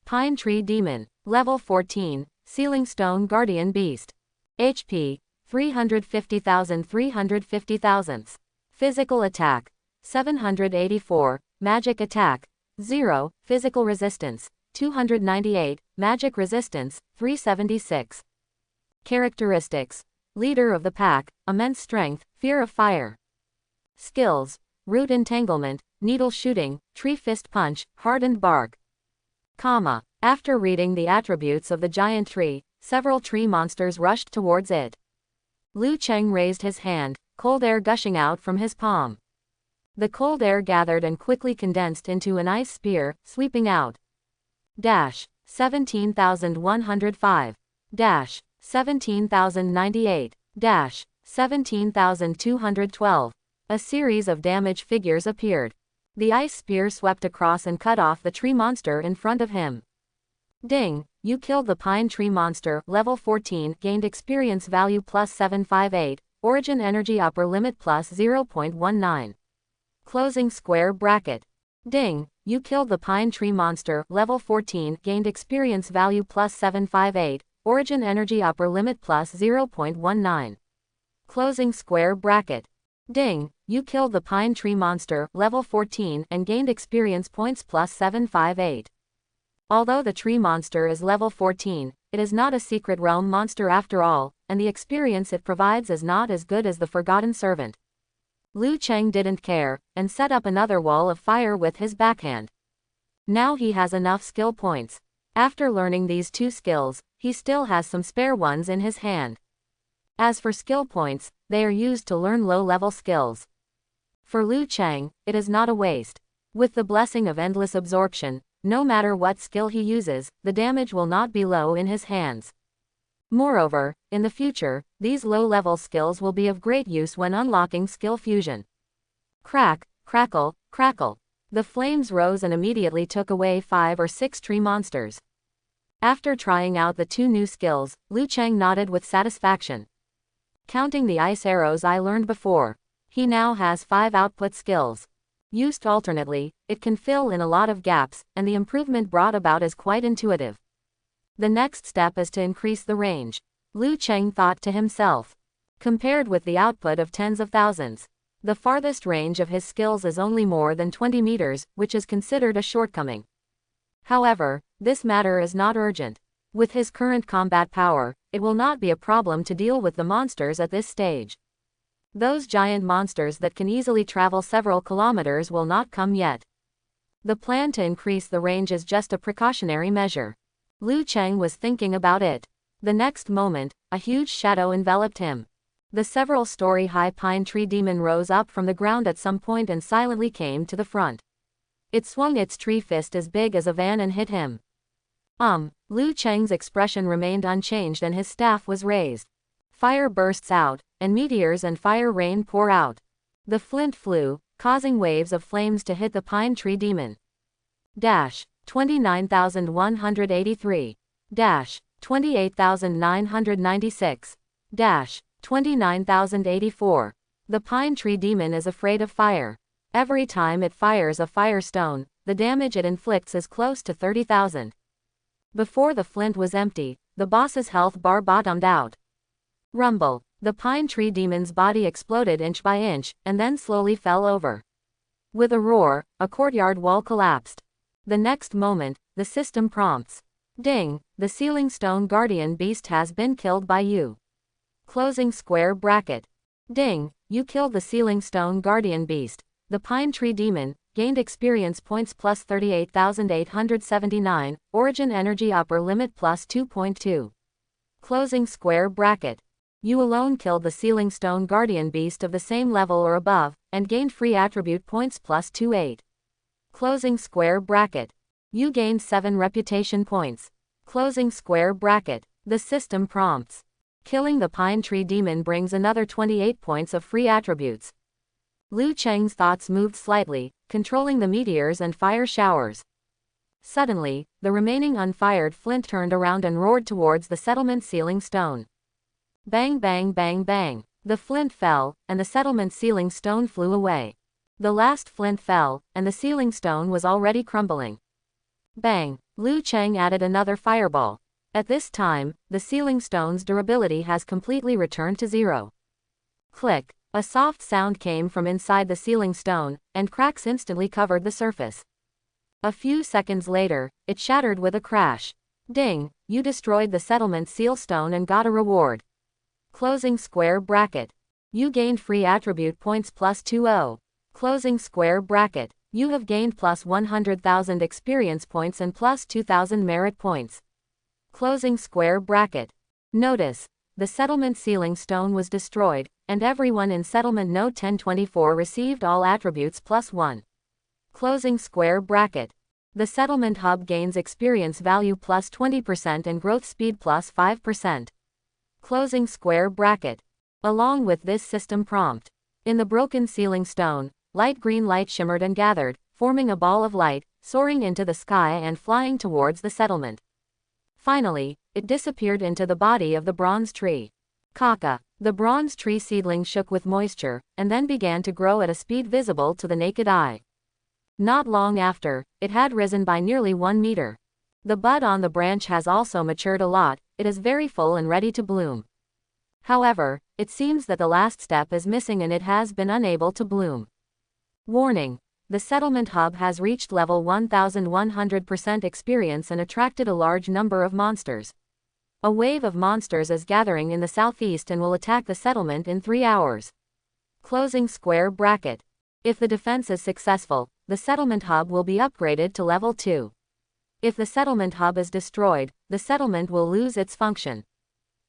Speaker 1: Pine Tree Demon. Level 14, Ceiling Stone Guardian Beast. HP, 350,000. Physical Attack, 784, Magic Attack, 0, Physical Resistance, 298, Magic Resistance, 376. Characteristics. Leader of the pack, immense strength, fear of fire. Skills. Root entanglement, needle shooting, tree fist punch, hardened bark. After reading the attributes of the giant tree, several tree monsters rushed towards it. Liu Cheng raised his hand, cold air gushing out from his palm. The cold air gathered and quickly condensed into an ice spear, sweeping out. 17,105. 17,098. 17,212. A series of damage figures appeared. The ice spear swept across and cut off the tree monster in front of him. Ding, you killed the pine tree monster, level 14, gained experience value plus 758, origin energy upper limit plus 0.19. Closing square bracket. Ding, you killed the pine tree monster, level 14, gained experience value plus 758, origin energy upper limit plus 0.19. Closing square bracket. Ding, you killed the pine tree monster, level 14, and gained experience points plus 758. Although the tree monster is level 14, it is not a secret realm monster after all, and the experience it provides is not as good as the Forgotten Servant. Liu Cheng didn't care, and set up another wall of fire with his backhand. Now he has enough skill points. After learning these two skills, he still has some spare ones in his hand. As for skill points, they are used to learn low-level skills. For Liu Cheng, it is not a waste. With the blessing of endless absorption, no matter what skill he uses, the damage will not be low in his hands. Moreover, in the future, these low-level skills will be of great use when unlocking skill fusion. Crack, crackle, crackle. The flames rose and immediately took away 5 or 6 tree monsters. After trying out the 2 new skills, Liu Cheng nodded with satisfaction. Counting the ice arrows I learned before, he now has 5 output skills. Used alternately, it can fill in a lot of gaps, and the improvement brought about is quite intuitive. The next step is to increase the range. Liu Cheng thought to himself. Compared with the output of tens of thousands, the farthest range of his skills is only more than 20 meters, which is considered a shortcoming. However, this matter is not urgent. With his current combat power, it will not be a problem to deal with the monsters at this stage. Those giant monsters that can easily travel several kilometers will not come yet. The plan to increase the range is just a precautionary measure. Liu Cheng was thinking about it. The next moment, a huge shadow enveloped him. The several-story-high pine tree demon rose up from the ground at some point and silently came to the front. It swung its tree fist as big as a van and hit him. Liu Cheng's expression remained unchanged and his staff was raised. Fire bursts out, and meteors and fire rain pour out. The flint flew, causing waves of flames to hit the pine tree demon. 29,183. 28,996. 29,084. The pine tree demon is afraid of fire. Every time it fires a firestone, the damage it inflicts is close to 30,000. Before the flint was empty, the boss's health bar bottomed out. Rumble. The pine tree demon's body exploded inch by inch, and then slowly fell over. With a roar, a courtyard wall collapsed. The next moment, the system prompts. Ding, the ceiling stone guardian beast has been killed by you. Closing square bracket. Ding, you killed the ceiling stone guardian beast. The pine tree demon, gained experience points plus 38,879, origin energy upper limit plus 2.2. Closing square bracket. You alone killed the ceiling stone guardian beast of the same level or above, and gained free attribute points plus 28. Closing square bracket. You gained 7 reputation points. Closing square bracket. The system prompts. Killing the pine tree demon brings another 28 points of free attributes. Liu Cheng's thoughts moved slightly, controlling the meteors and fire showers. Suddenly, the remaining unfired flint turned around and roared towards the settlement ceiling stone. Bang bang bang bang. The flint fell, and the settlement ceiling stone flew away. The last flint fell, and the ceiling stone was already crumbling. Bang. Liu Cheng added another fireball. At this time, the ceiling stone's durability has completely returned to 0. Click. A soft sound came from inside the ceiling stone, and cracks instantly covered the surface. A few seconds later, it shattered with a crash. Ding, you destroyed the settlement seal stone and got a reward. Closing square bracket. You gained free attribute points plus 20. Closing square bracket. You have gained plus 100,000 experience points and plus 2,000 merit points. Closing square bracket. Notice, the settlement ceiling stone was destroyed, and everyone in settlement node 1024 received all attributes plus 1. Closing square bracket. The settlement hub gains experience value plus 20% and growth speed plus 5%. Closing square bracket. Along with this system prompt. In the broken ceiling stone, light green light shimmered and gathered, forming a ball of light, soaring into the sky and flying towards the settlement. Finally, it disappeared into the body of the bronze tree. Kaka. The bronze tree seedling shook with moisture, and then began to grow at a speed visible to the naked eye. Not long after, it had risen by nearly 1 meter. The bud on the branch has also matured a lot, it is very full and ready to bloom. However, it seems that the last step is missing and it has been unable to bloom. Warning. The settlement hub has reached level 1100% experience and attracted a large number of monsters. A wave of monsters is gathering in the southeast and will attack the settlement in 3 hours. Closing square bracket. If the defense is successful, the settlement hub will be upgraded to level 2. If the settlement hub is destroyed, the settlement will lose its function.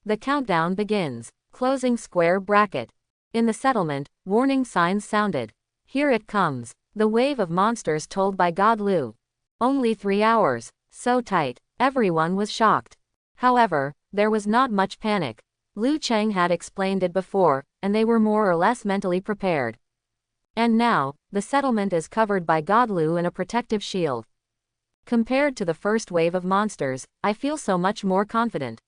Speaker 1: The countdown begins. Closing square bracket. In the settlement, warning signs sounded. Here it comes. The wave of monsters told by God Lu. Only 3 hours. So tight. Everyone was shocked. However, there was not much panic. Liu Cheng had explained it before, and they were more or less mentally prepared. And now, the settlement is covered by God Lu in a protective shield. Compared to the first wave of monsters, I feel so much more confident.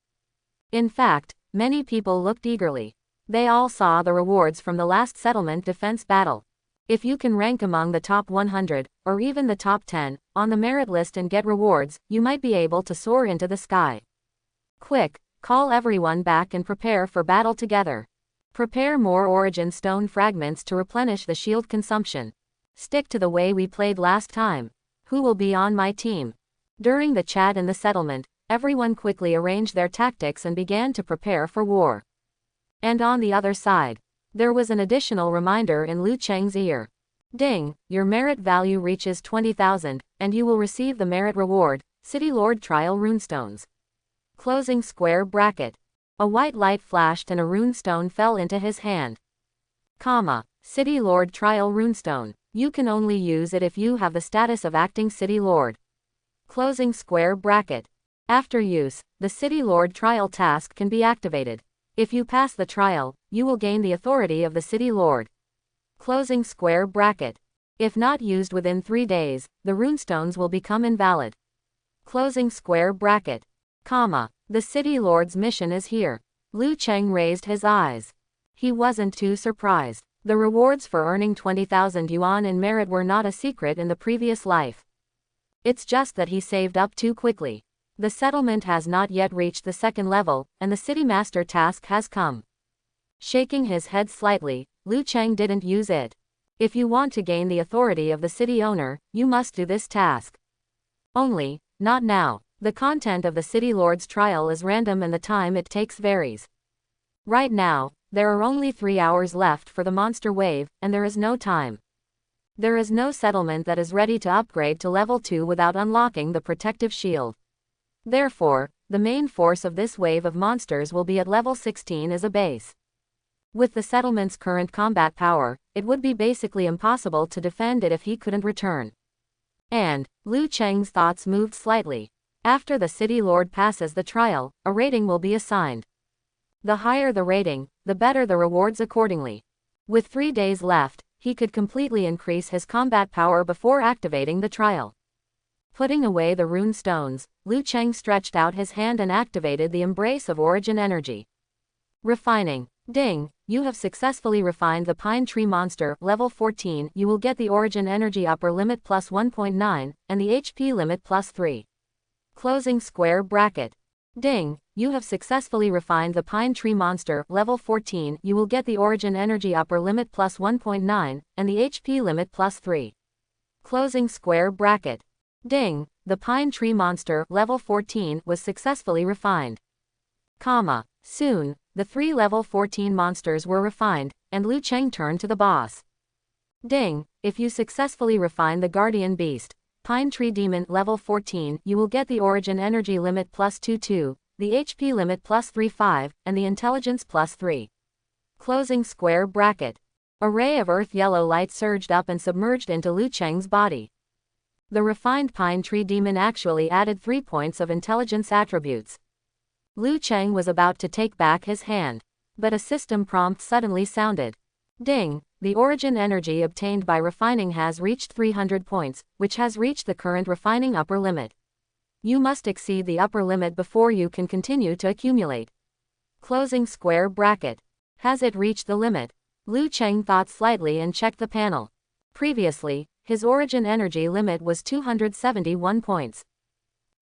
Speaker 1: In fact, many people looked eagerly. They all saw the rewards from the last settlement defense battle. If you can rank among the top 100, or even the top 10, on the merit list and get rewards, you might be able to soar into the sky. Quick, call everyone back and prepare for battle together. Prepare more origin stone fragments to replenish the shield consumption. Stick to the way we played last time. Who will be on my team? During the chat in the settlement, everyone quickly arranged their tactics and began to prepare for war. And on the other side, there was an additional reminder in Liu Cheng's ear. Ding, your merit value reaches 20,000, and you will receive the merit reward, City Lord Trial Runestones. Closing square bracket. A white light flashed and a runestone fell into his hand. City Lord Trial Runestone. You can only use it if you have the status of acting City Lord. Closing square bracket. After use, the City Lord Trial task can be activated. If you pass the trial, you will gain the authority of the City Lord. Closing square bracket. If not used within 3 days, the runestones will become invalid. Closing square bracket. The City Lord's mission is here. Liu Cheng raised his eyes. He wasn't too surprised. The rewards for earning 20,000 yuan in merit were not a secret in the previous life. It's just that he saved up too quickly. The settlement has not yet reached the 2nd level, and the City Master task has come. Shaking his head slightly, Liu Cheng didn't use it. If you want to gain the authority of the city owner, you must do this task. Only, not now. The content of the City Lord's trial is random and the time it takes varies. Right now, there are only 3 hours left for the monster wave, and there is no time. There is no settlement that is ready to upgrade to level 2 without unlocking the protective shield. Therefore, the main force of this wave of monsters will be at level 16 as a base. With the settlement's current combat power, it would be basically impossible to defend it if he couldn't return. And, Liu Cheng's thoughts moved slightly. After the City Lord passes the trial, a rating will be assigned. The higher the rating, the better the rewards accordingly. With 3 days left, he could completely increase his combat power before activating the trial. Putting away the rune stones, Liu Cheng stretched out his hand and activated the embrace of origin energy. Refining. Ding, you have successfully refined the pine tree monster, level 14. You will get the origin energy upper limit plus 1.9, and the HP limit plus 3. Closing square bracket. Ding, you have successfully refined the pine tree monster, level 14. You will get the origin energy upper limit plus 1.9, and the HP limit plus 3. Closing square bracket. Ding, the pine tree monster, level 14, was successfully refined. Soon, the 3 level 14 monsters were refined, and Liu Cheng turned to the boss. Ding, if you successfully refine the guardian beast, Pine Tree Demon level 14, you will get the origin energy limit plus 2.2, the HP limit plus 3.5, and the intelligence plus 3. Closing square bracket. A ray of earth yellow light surged up and submerged into Liu Cheng's body. The refined Pine Tree Demon actually added 3 points of intelligence attributes. Liu Cheng was about to take back his hand, but a system prompt suddenly sounded. Ding, the origin energy obtained by refining has reached 300 points, which has reached the current refining upper limit. You must exceed the upper limit before you can continue to accumulate. Closing square bracket. Has it reached the limit? Liu Cheng thought slightly and checked the panel. Previously, his origin energy limit was 271 points.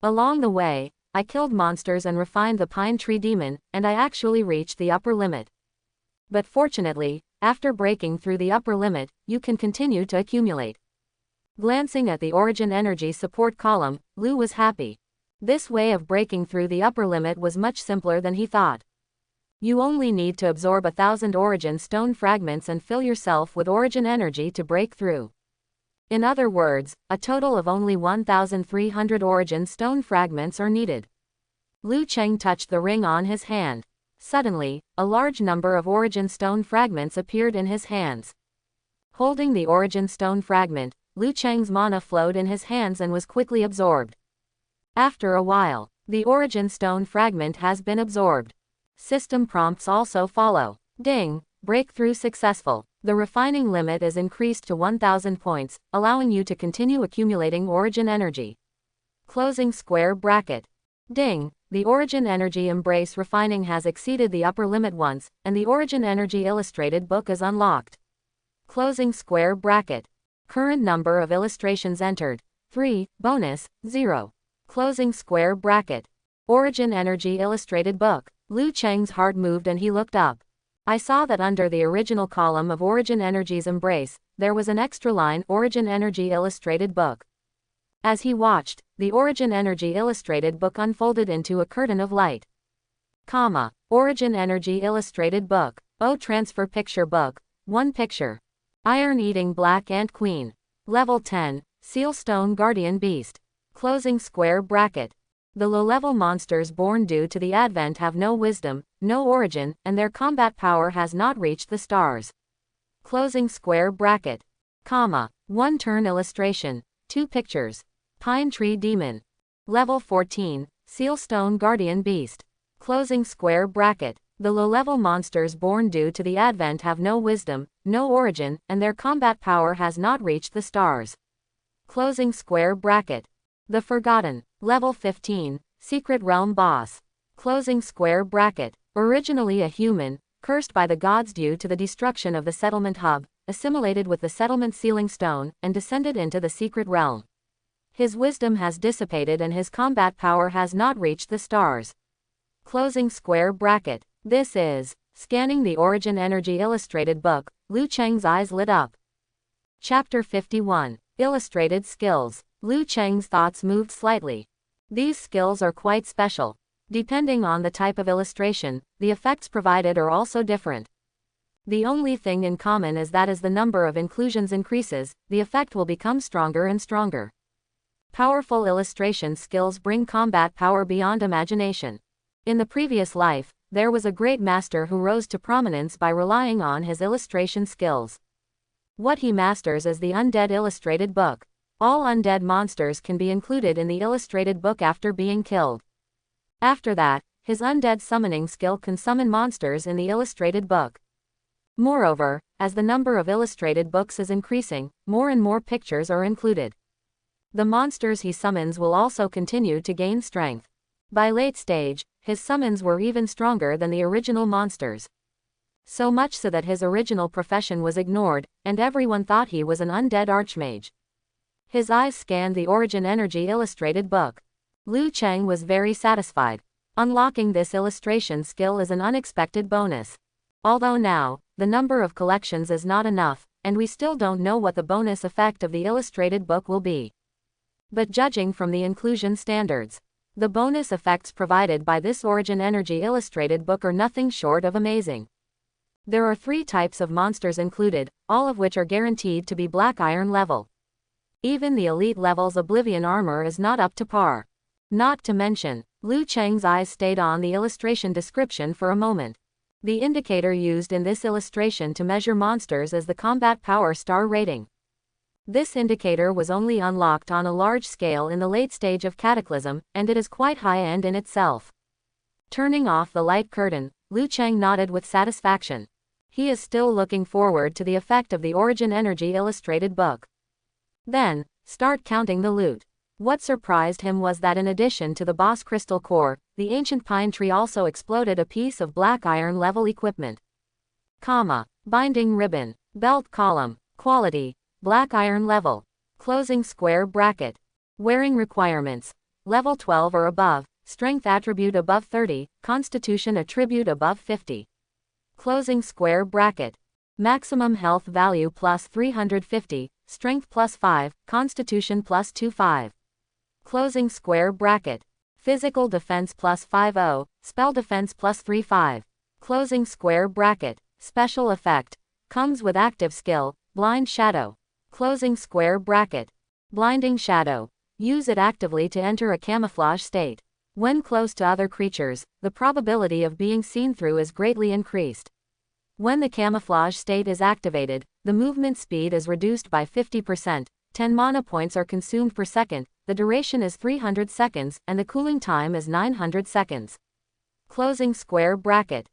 Speaker 1: Along the way, I killed monsters and refined the pine tree demon, and I actually reached the upper limit. But fortunately, after breaking through the upper limit, you can continue to accumulate. Glancing at the origin energy support column, Lu was happy. This way of breaking through the upper limit was much simpler than he thought. You only need to absorb 1,000 origin stone fragments and fill yourself with origin energy to break through. In other words, a total of only 1,300 origin stone fragments are needed. Lu Cheng touched the ring on his hand. Suddenly, a large number of origin stone fragments appeared in his hands. Holding the origin stone fragment, Lu Cheng's mana flowed in his hands and was quickly absorbed. After a while, the origin stone fragment has been absorbed. System prompts also follow. Ding! Breakthrough successful. The refining limit is increased to 1,000 points, allowing you to continue accumulating origin energy. Closing square bracket. Ding! The origin energy embrace refining has exceeded the upper limit once, and the origin energy illustrated book is unlocked. Closing square bracket. Current number of illustrations entered: 3, bonus, 0. Closing square bracket. Origin energy illustrated book. Lu Cheng's heart moved and he looked up. I saw that under the original column of Origin Energy's embrace, there was an extra line Origin Energy illustrated book. As he watched, the Origin Energy illustrated book unfolded into a curtain of light. Origin Energy illustrated book. Transfer picture book. 1 picture. Iron-eating black ant queen. Level 10, Sealstone guardian beast. Closing square bracket. The low-level monsters born due to the advent have no wisdom, no origin, and their combat power has not reached the stars. Closing square bracket. 1 turn illustration. 2 pictures. Pine tree demon. Level 14, Sealstone guardian beast. Closing square bracket. The low-level monsters born due to the advent have no wisdom, no origin, and their combat power has not reached the stars. Closing square bracket. The Forgotten. Level 15, Secret Realm Boss. Closing square bracket. Originally a human, cursed by the gods due to the destruction of the settlement hub, assimilated with the settlement sealing stone, and descended into the secret realm. His wisdom has dissipated and his combat power has not reached the stars. Closing square bracket. This is. Scanning the Origin Energy illustrated book, Lu Cheng's eyes lit up. Chapter 51. Illustrated skills. Lu Cheng's thoughts moved slightly. These skills are quite special. Depending on the type of illustration, the effects provided are also different. The only thing in common is that as the number of inclusions increases, the effect will become stronger and stronger. Powerful illustration skills bring combat power beyond imagination. In the previous life, there was a great master who rose to prominence by relying on his illustration skills. What he masters is the undead illustrated book. All undead monsters can be included in the illustrated book after being killed. After that, his undead summoning skill can summon monsters in the illustrated book. Moreover, as the number of illustrated books is increasing, more and more pictures are included. The monsters he summons will also continue to gain strength. By late stage, his summons were even stronger than the original monsters. So much so that his original profession was ignored, and everyone thought he was an undead archmage. His eyes scanned the Origin Energy illustrated book. Lu Cheng was very satisfied. Unlocking this illustration skill is an unexpected bonus. Although now, the number of collections is not enough, and we still don't know what the bonus effect of the illustrated book will be. But judging from the inclusion standards, the bonus effects provided by this Origin Energy illustrated book are nothing short of amazing. There are 3 types of monsters included, all of which are guaranteed to be Black Iron level. Even the elite level's Oblivion armor is not up to par. Not to mention, Lu Cheng's eyes stayed on the illustration description for a moment. The indicator used in this illustration to measure monsters is the combat power star rating. This indicator was only unlocked on a large scale in the late stage of Cataclysm, and it is quite high-end in itself. Turning off the light curtain, Lu Cheng nodded with satisfaction. He is still looking forward to the effect of the Origin Energy illustrated book. Then, start counting the loot. What surprised him was that in addition to the boss crystal core, the ancient pine tree also exploded a piece of Black Iron level equipment. Binding ribbon, belt column, quality, Black Iron level, closing square bracket. Wearing requirements, level 12 or above, strength attribute above 30, constitution attribute above 50. Closing square bracket. Maximum health value plus 350, strength plus 5, constitution plus 25. Closing square bracket. Physical defense plus 50, spell defense plus 35. Closing square bracket. Special effect. Comes with active skill, blind shadow. Closing square bracket. Blinding shadow. Use it actively to enter a camouflage state. When close to other creatures, the probability of being seen through is greatly increased. When the camouflage state is activated, the movement speed is reduced by 50%, 10 mana points are consumed per second, the duration is 300 seconds, and the cooling time is 900 seconds. Closing square bracket.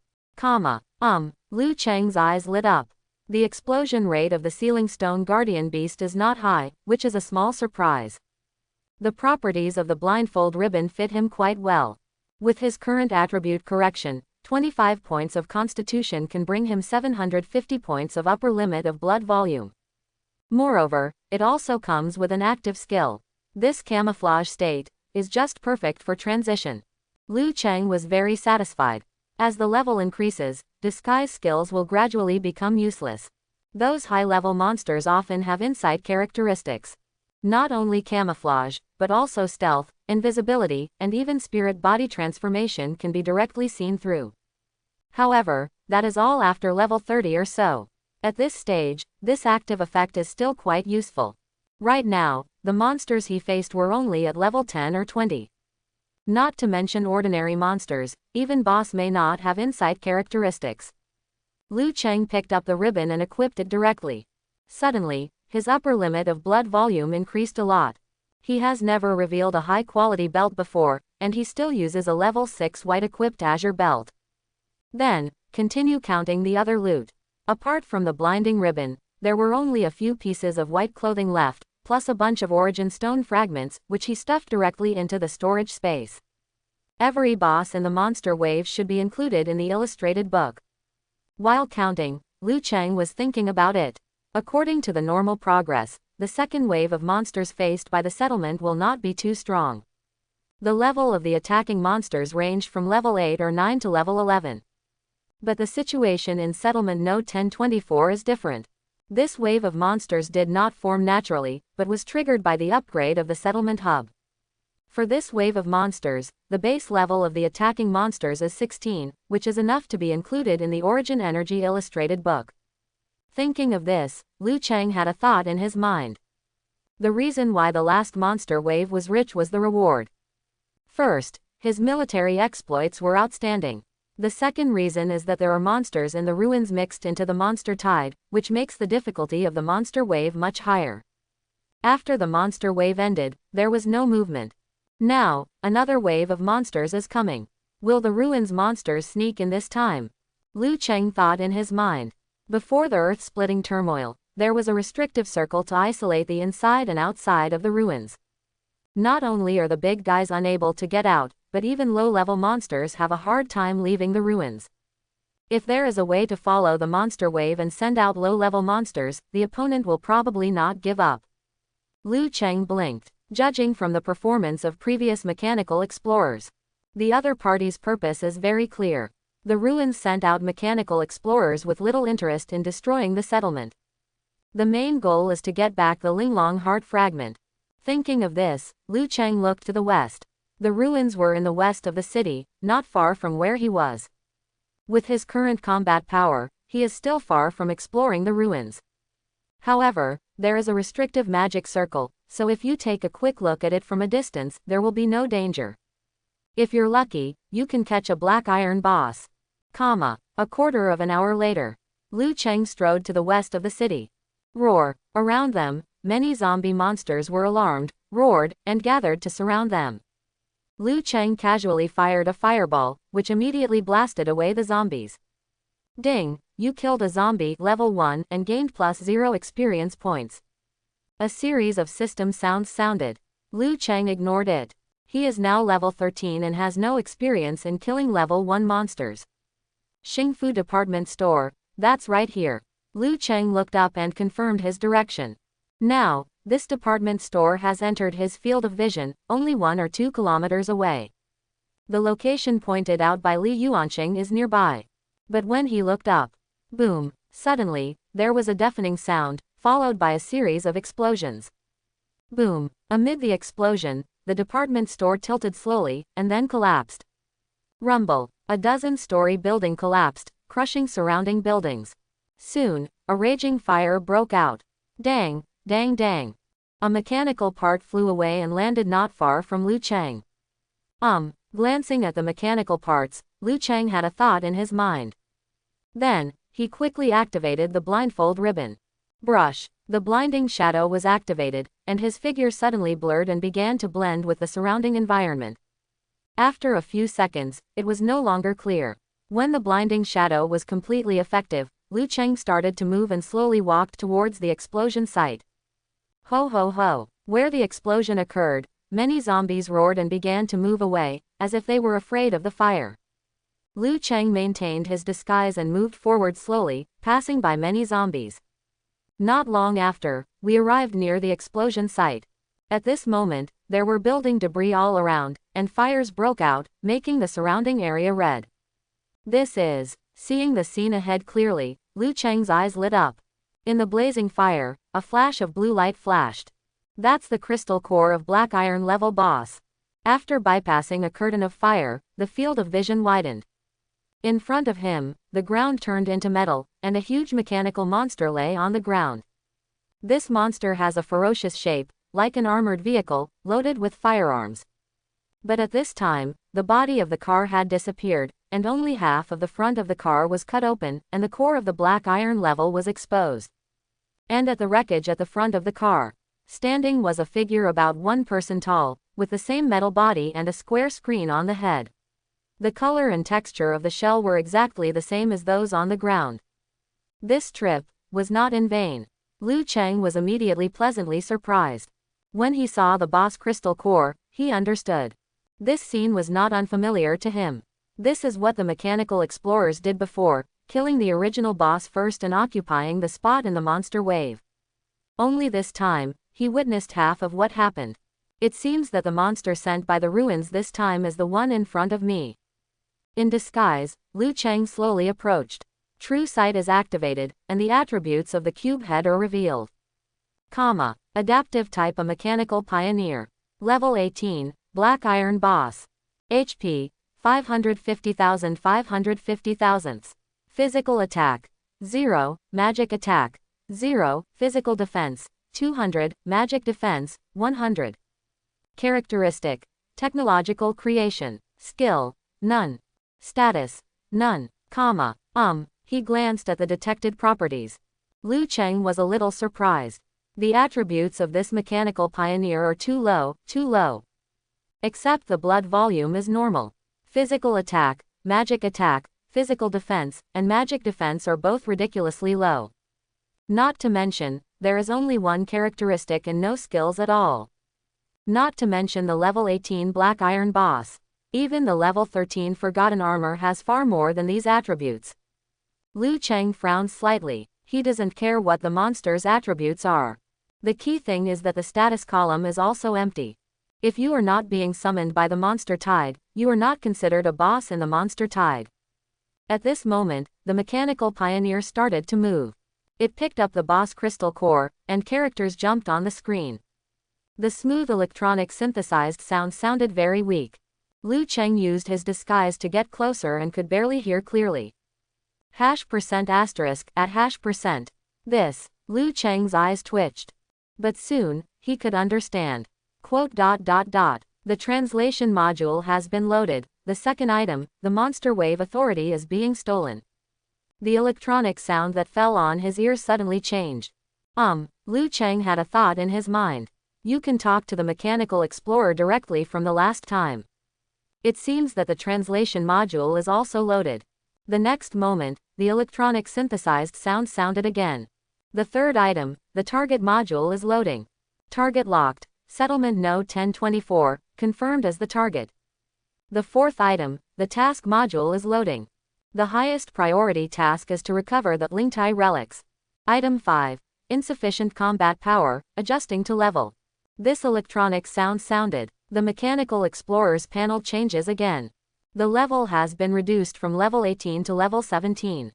Speaker 1: Liu Cheng's eyes lit up. The explosion rate of the Sealing Stone Guardian Beast is not high, which is a small surprise. The properties of the blindfold ribbon fit him quite well. With his current attribute correction, 25 points of constitution can bring him 750 points of upper limit of blood volume. Moreover, it also comes with an active skill. This camouflage state is just perfect for transition. Liu Cheng was very satisfied. As the level increases, disguise skills will gradually become useless. Those high-level monsters often have insight characteristics. Not only camouflage, but also stealth, invisibility, and even spirit body transformation can be directly seen through. However, that is all after level 30 or so. At this stage, this active effect is still quite useful. Right now, the monsters he faced were only at level 10 or 20. Not to mention ordinary monsters, even boss may not have insight characteristics. Liu Cheng picked up the ribbon and equipped it directly. Suddenly, his upper limit of blood volume increased a lot. He has never revealed a high-quality belt before, and he still uses a level 6 white-equipped azure belt. Then, continue counting the other loot. Apart from the blinding ribbon, there were only a few pieces of white clothing left, plus a bunch of origin stone fragments, which he stuffed directly into the storage space. Every boss in the monster wave should be included in the illustrated book. While counting, Liu Cheng was thinking about it. According to the normal progress, the second wave of monsters faced by the settlement will not be too strong. The level of the attacking monsters ranged from level 8 or 9 to level 11. But the situation in settlement node 1024 is different. This wave of monsters did not form naturally, but was triggered by the upgrade of the settlement hub. For this wave of monsters, the base level of the attacking monsters is 16, which is enough to be included in the Origin Energy illustrated book. Thinking of this, Liu Cheng had a thought in his mind. The reason why the last monster wave was rich was the reward. First, his military exploits were outstanding. The second reason is that there are monsters in the ruins mixed into the monster tide, which makes the difficulty of the monster wave much higher. After the monster wave ended, there was no movement. Now, another wave of monsters is coming. Will the ruins monsters sneak in this time? Liu Cheng thought in his mind. Before the earth-splitting turmoil, there was a restrictive circle to isolate the inside and outside of the ruins. Not only are the big guys unable to get out, but even low-level monsters have a hard time leaving the ruins. If there is a way to follow the monster wave and send out low-level monsters, the opponent will probably not give up. Liu Cheng blinked. Judging from the performance of previous mechanical explorers, the other party's purpose is very clear. The ruins sent out mechanical explorers with little interest in destroying the settlement. The main goal is to get back the Linglong heart fragment. Thinking of this, Liu Cheng looked to the west. The ruins were in the west of the city, not far from where he was. With his current combat power, he is still far from exploring the ruins. However, there is a restrictive magic circle, so if you take a quick look at it from a distance, there will be no danger. If you're lucky, you can catch a black iron boss. A quarter of an hour later, Liu Cheng strode to the west of the city. Roar! Around them, many zombie monsters were alarmed, roared, and gathered to surround them. Liu Cheng casually fired a fireball, which immediately blasted away the zombies. Ding! You killed a zombie, level 1, and gained +0 experience points. A series of system sounds sounded. Liu Cheng ignored it. He is now level 13 and has no experience in killing level 1 monsters. Xingfu Department Store, that's right here. Liu Cheng looked up and confirmed his direction. Now, this department store has entered his field of vision, only 1 or 2 kilometers away. The location pointed out by Li Yuanqing is nearby. But when he looked up, boom, suddenly, there was a deafening sound, followed by a series of explosions. Boom. Amid the explosion, the department store tilted slowly, and then collapsed. Rumble. A 12-story building collapsed, crushing surrounding buildings. Soon, a raging fire broke out. Dang, dang, dang. A mechanical part flew away and landed not far from Lu Chang. Glancing at the mechanical parts, Lu Chang had a thought in his mind. Then, he quickly activated the blindfold ribbon. Brush. The blinding shadow was activated, and his figure suddenly blurred and began to blend with the surrounding environment. After a few seconds, it was no longer clear. When the blinding shadow was completely effective, Lu Chang started to move and slowly walked towards the explosion site. Ho ho ho. Where the explosion occurred, many zombies roared and began to move away, as if they were afraid of the fire. Lu Chang maintained his disguise and moved forward slowly, passing by many zombies. Not long after, we arrived near the explosion site. At this moment, there were building debris all around, and fires broke out, making the surrounding area red. This is. Seeing the scene ahead clearly, Lu Chang's eyes lit up. In the blazing fire, a flash of blue light flashed. That's the crystal core of Black Iron level boss. After bypassing a curtain of fire, the field of vision widened. In front of him, the ground turned into metal, and a huge mechanical monster lay on the ground. This monster has a ferocious shape, like an armored vehicle, loaded with firearms. But at this time, the body of the car had disappeared, and only half of the front of the car was cut open, and the core of the Black Iron level was exposed. And at the wreckage at the front of the car, standing was a figure about 1 person tall, with the same metal body and a square screen on the head. The color and texture of the shell were exactly the same as those on the ground. This trip was not in vain. Lu Chang was immediately pleasantly surprised. When he saw the boss crystal core, he understood. This scene was not unfamiliar to him. This is what the mechanical explorers did before, killing the original boss first and occupying the spot in the monster wave. Only this time, he witnessed half of what happened. It seems that the monster sent by the ruins this time is the one in front of me. In disguise, Lu Chang slowly approached. True sight is activated, and the attributes of the cube head are revealed. Adaptive type: a mechanical pioneer. Level 18, Black Iron boss. HP, 550,000 550,000. Physical attack, 0, magic attack, 0, physical defense, 200, magic defense, 100. Characteristic: technological creation. Skill, none. Status, none. He glanced at the detected properties. Lu Chang was a little surprised. The attributes of this mechanical pioneer are too low, too low. Except the blood volume is normal. Physical attack, magic attack, physical defense, and magic defense are both ridiculously low. Not to mention, there is only one characteristic and no skills at all. Not to mention the level 18 Black Iron boss. Even the level 13 Forgotten Armor has far more than these attributes. Lu Chang frowned slightly. He doesn't care what the monster's attributes are. The key thing is that the status column is also empty. If you are not being summoned by the monster tide, you are not considered a boss in the monster tide. At this moment, the mechanical pioneer started to move. It picked up the boss crystal core, and characters jumped on the screen. The smooth electronic synthesized sound sounded very weak. Lu Chang used his disguise to get closer and could barely hear clearly. #% at #%. This. Lu Chang's eyes twitched. But soon, he could understand. The translation module has been loaded. The second item, the monster wave authority, is being stolen. The electronic sound that fell on his ears suddenly changed. Lu Chang had a thought in his mind. You can talk to the mechanical explorer directly from the last time. It seems that the translation module is also loaded. The next moment, the electronic synthesized sound sounded again. The third item, the target module, is loading. Target locked. Settlement No 1024, confirmed as the target. The fourth item, the task module, is loading. The highest priority task is to recover the Lingtai relics. Item 5, insufficient combat power, adjusting to level. This electronic sound sounded. The Mechanical Explorers panel changes again. The level has been reduced from level 18 to level 17.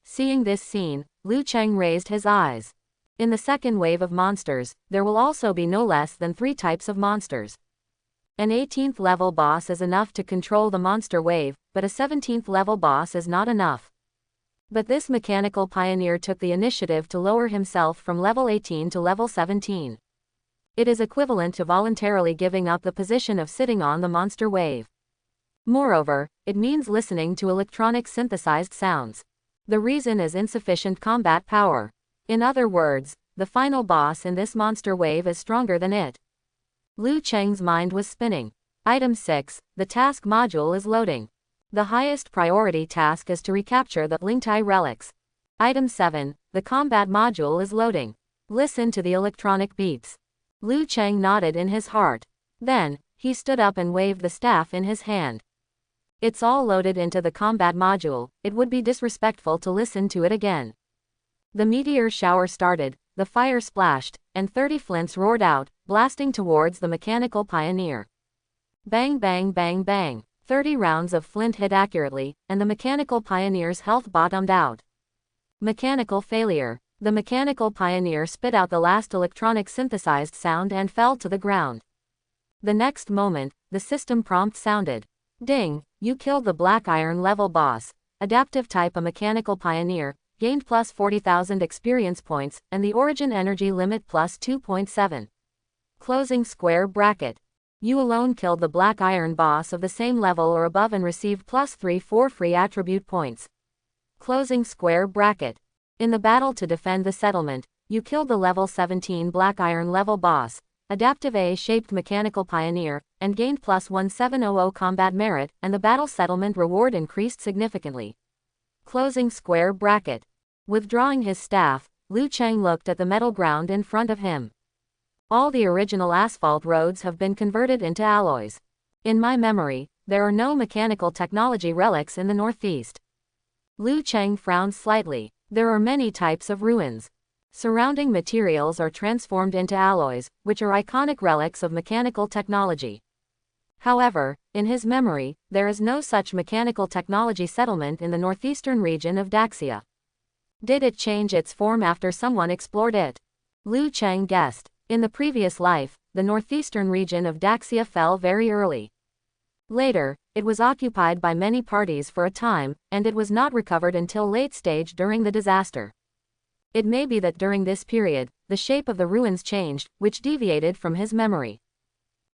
Speaker 1: Seeing this scene, Liu Cheng raised his eyes. In the second wave of monsters, there will also be no less than 3 types of monsters. An 18th level boss is enough to control the monster wave, but a 17th level boss is not enough. But this mechanical pioneer took the initiative to lower himself from level 18 to level 17. It is equivalent to voluntarily giving up the position of sitting on the monster wave. Moreover, it means listening to electronic synthesized sounds. The reason is insufficient combat power. In other words, the final boss in this monster wave is stronger than it. Liu Cheng's mind was spinning. Item 6, the task module is loading. The highest priority task is to recapture the Lingtai relics. Item 7, the combat module is loading. Listen to the electronic beats. Liu Cheng nodded in his heart. Then, he stood up and waved the staff in his hand. It's all loaded into the combat module, it would be disrespectful to listen to it again. The meteor shower started, the fire splashed, and 30 flints roared out, blasting towards the mechanical pioneer. Bang bang bang bang. 30 rounds of flint hit accurately, and the mechanical pioneer's health bottomed out. Mechanical failure. The mechanical pioneer spit out the last electronic synthesized sound and fell to the ground. The next moment, the system prompt sounded. Ding, you killed the black iron level boss. Adaptive type a mechanical pioneer, gained plus 40,000 experience points, and the origin energy limit plus 2.7. Closing square bracket. You alone killed the black iron boss of the same level or above and received plus 3 for free attribute points. Closing square bracket. In the battle to defend the settlement, you killed the level 17 black iron level boss, adaptive A-shaped mechanical pioneer, and gained plus 1700 combat merit, and the battle settlement reward increased significantly. Closing square bracket. Withdrawing his staff, Liu Cheng looked at the metal ground in front of him. All the original asphalt roads have been converted into alloys. In my memory, there are no mechanical technology relics in the northeast. Liu Cheng frowned slightly. There are many types of ruins. Surrounding materials are transformed into alloys, which are iconic relics of mechanical technology. However, in his memory, there is no such mechanical technology settlement in the northeastern region of Daxia. Did it change its form after someone explored it? Liu Cheng guessed. In the previous life, the northeastern region of Daxia fell very early. Later, it was occupied by many parties for a time, and it was not recovered until late stage during the disaster. It may be that during this period, the shape of the ruins changed, which deviated from his memory.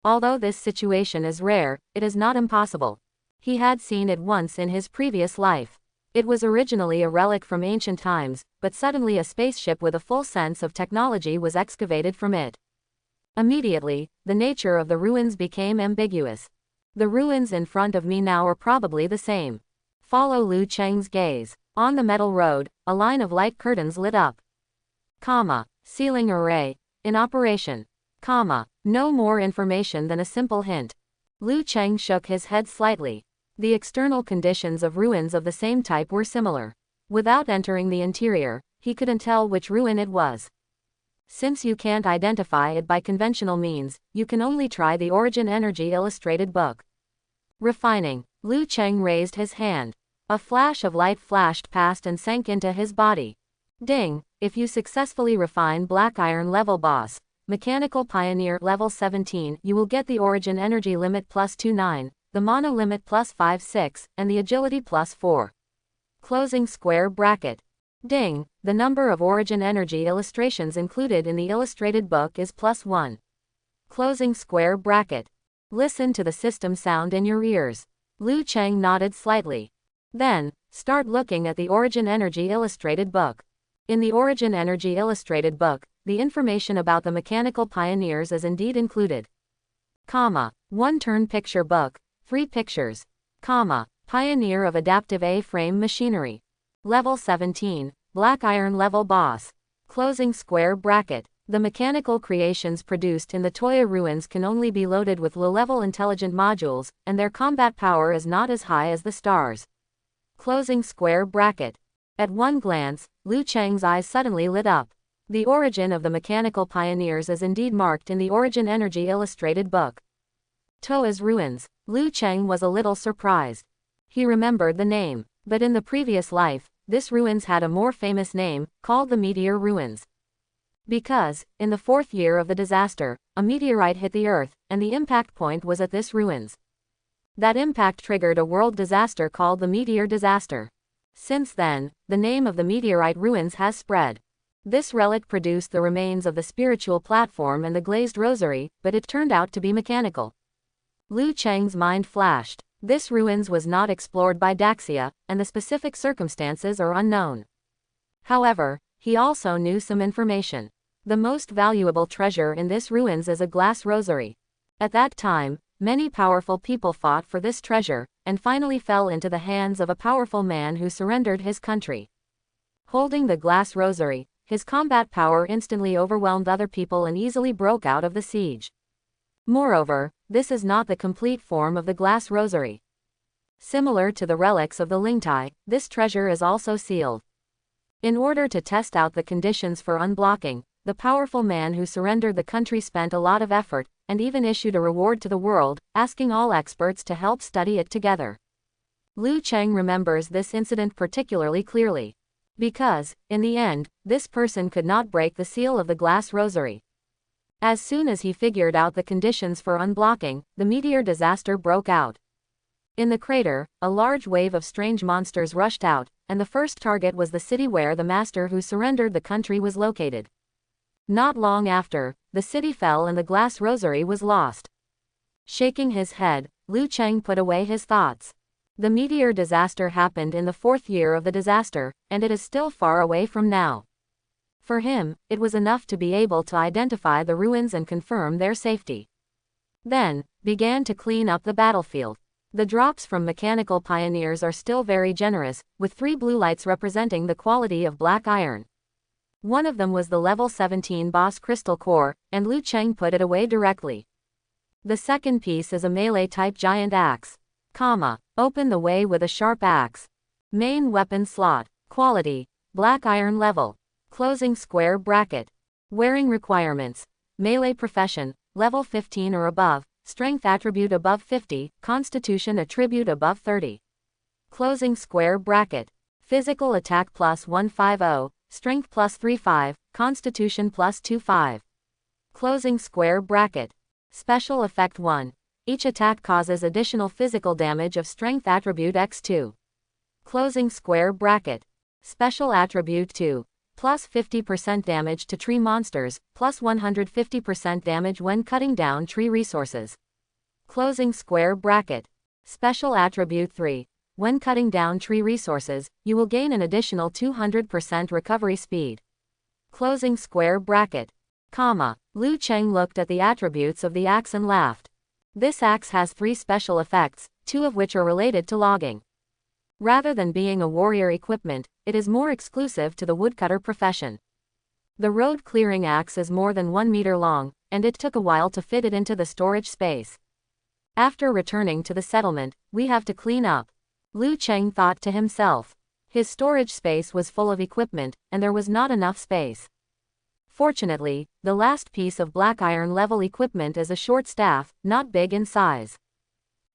Speaker 1: Although this situation is rare, it is not impossible. He had seen it once in his previous life. It was originally a relic from ancient times, but suddenly a spaceship with a full sense of technology was excavated from it. Immediately, the nature of the ruins became ambiguous. The ruins in front of me now are probably the same. Follow Liu Cheng's gaze. On the metal road, a line of light curtains lit up. Ceiling array. In operation. No more information than a simple hint. Liu Cheng shook his head slightly. The external conditions of ruins of the same type were similar. Without entering the interior, he couldn't tell which ruin it was. Since you can't identify it by conventional means, you can only try the Origin Energy illustrated book. Refining. Liu Cheng raised his hand. A flash of light flashed past and sank into his body. Ding, if you successfully refine Black Iron level boss, Mechanical Pioneer level 17, you will get the Origin Energy limit plus 29, the Mono limit plus 5-6, and the Agility plus 4. Closing square bracket. Ding, the number of Origin Energy illustrations included in the illustrated book is plus 1. Closing square bracket. Listen to the system sound in your ears. Liu Cheng nodded slightly. Then, start looking at the Origin Energy illustrated book. In the Origin Energy illustrated book, the information about the mechanical pioneers is indeed included. 1 turn picture book, 3 pictures. Pioneer of adaptive A-frame machinery. Level 17, Black Iron level boss. Closing square bracket. The mechanical creations produced in the Toya ruins can only be loaded with low-level intelligent modules, and their combat power is not as high as the stars. Closing square bracket. At one glance, Liu Cheng's eyes suddenly lit up. The origin of the mechanical pioneers is indeed marked in the Origin Energy illustrated book. Toa's ruins. Liu Cheng was a little surprised. He remembered the name, but in the previous life, this ruins had a more famous name, called the Meteor Ruins. Because, in the 4th year of the disaster, a meteorite hit the Earth, and the impact point was at this ruins. That impact triggered a world disaster called the Meteor Disaster. Since then, the name of the meteorite ruins has spread. This relic produced the remains of the spiritual platform and the glazed rosary, but it turned out to be mechanical. Liu Cheng's mind flashed. This ruins was not explored by Daxia, and the specific circumstances are unknown. However, he also knew some information. The most valuable treasure in this ruins is a glass rosary. At that time, many powerful people fought for this treasure, and finally fell into the hands of a powerful man who surrendered his country. Holding the glass rosary, his combat power instantly overwhelmed other people and easily broke out of the siege. Moreover, this is not the complete form of the glass rosary. Similar to the relics of the Lingtai, this treasure is also sealed. In order to test out the conditions for unblocking, the powerful man who surrendered the country spent a lot of effort, and even issued a reward to the world, asking all experts to help study it together. Liu Cheng remembers this incident particularly clearly. Because, in the end, this person could not break the seal of the glass rosary. As soon as he figured out the conditions for unblocking, the meteor disaster broke out. In the crater, a large wave of strange monsters rushed out, and the first target was the city where the master who surrendered the country was located. Not long after, the city fell and the glass rosary was lost. Shaking his head, Liu Cheng put away his thoughts. The meteor disaster happened in the 4th year of the disaster, and it is still far away from now. For him, it was enough to be able to identify the ruins and confirm their safety. Then, began to clean up the battlefield. The drops from mechanical pioneers are still very generous, with 3 blue lights representing the quality of black iron. One of them was the level 17 boss crystal core, and Liu Cheng put it away directly. The second piece is a melee-type giant axe. Open the way with a sharp axe. Main weapon slot. Quality: black iron level. Closing square bracket. Wearing requirements: melee profession, level 15 or above, strength attribute above 50, constitution attribute above 30. Closing square bracket. Physical attack plus 150, strength plus 35, constitution plus 25. Closing square bracket. Special effect 1. Each attack causes additional physical damage of strength attribute x2. Closing square bracket. Special attribute 2. Plus 50% damage to tree monsters, plus 150% damage when cutting down tree resources. Closing square bracket. Special attribute 3. When cutting down tree resources, you will gain an additional 200% recovery speed. Closing square bracket. Liu Cheng looked at the attributes of the axe and laughed. This axe has 3 special effects, 2 of which are related to logging. Rather than being a warrior equipment, it is more exclusive to the woodcutter profession. The road clearing axe is more than 1 meter long, and it took a while to fit it into the storage space. After returning to the settlement, we have to clean up. Liu Cheng thought to himself. His storage space was full of equipment, and there was not enough space. Fortunately, the last piece of black iron level equipment is a short staff, not big in size.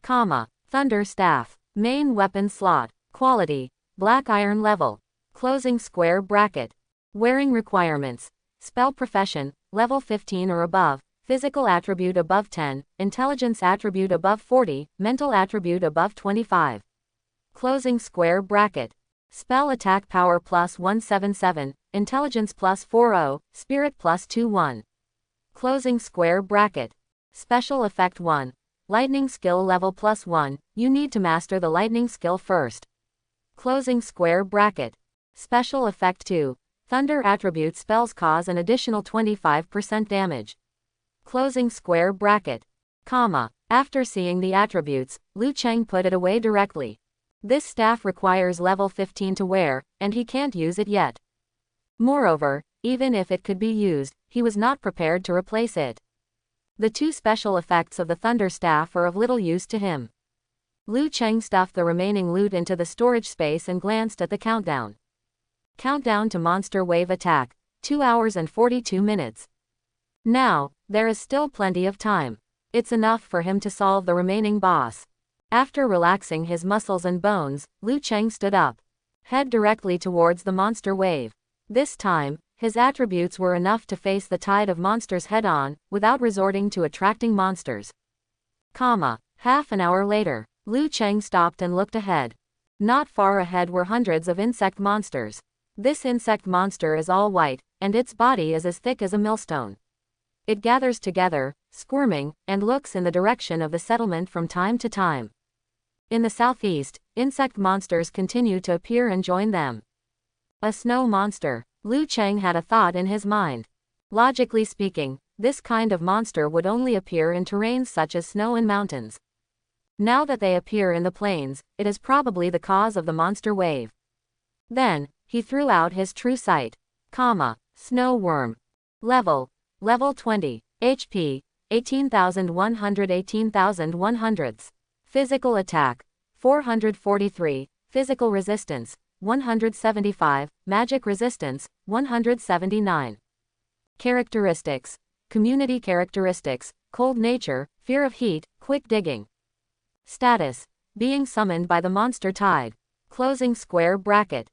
Speaker 1: Thunder staff. Main weapon slot. Quality: black iron level. Closing square bracket. Wearing requirements: spell profession, level 15 or above, physical attribute above 10, intelligence attribute above 40, mental attribute above 25. Closing square bracket. Spell attack power plus 177, intelligence plus 40, spirit plus 21. Closing square bracket. Special effect 1. Lightning skill level plus 1, you need to master the lightning skill first. Closing square bracket. Special effect 2. Thunder attribute spells cause an additional 25% damage. Closing square bracket. After seeing the attributes, Liu Cheng put it away directly. This staff requires level 15 to wear, and he can't use it yet. Moreover, even if it could be used, he was not prepared to replace it. The 2 special effects of the Thunder Staff are of little use to him. Liu Cheng stuffed the remaining loot into the storage space and glanced at the countdown. Countdown to monster wave attack, 2 hours and 42 minutes. Now, there is still plenty of time. It's enough for him to solve the remaining boss. After relaxing his muscles and bones, Liu Cheng stood up. Head directly towards the monster wave. This time, his attributes were enough to face the tide of monsters head-on, without resorting to attracting monsters. Half an hour later, Liu Cheng stopped and looked ahead. Not far ahead were hundreds of insect monsters. This insect monster is all white, and its body is as thick as a millstone. It gathers together, squirming, and looks in the direction of the settlement from time to time. In the southeast, insect monsters continue to appear and join them. A snow monster. Liu Cheng had a thought in his mind. Logically speaking, this kind of monster would only appear in terrains such as snow and mountains. Now that they appear in the plains, it is probably the cause of the monster wave. Then, he threw out his true sight. Snow worm. Level 20. HP, 18,100. Physical attack, 443. Physical resistance, 175. Magic resistance, 179. Characteristics. Community characteristics, cold nature, fear of heat, quick digging. Status, being summoned by the monster tide. Closing square bracket,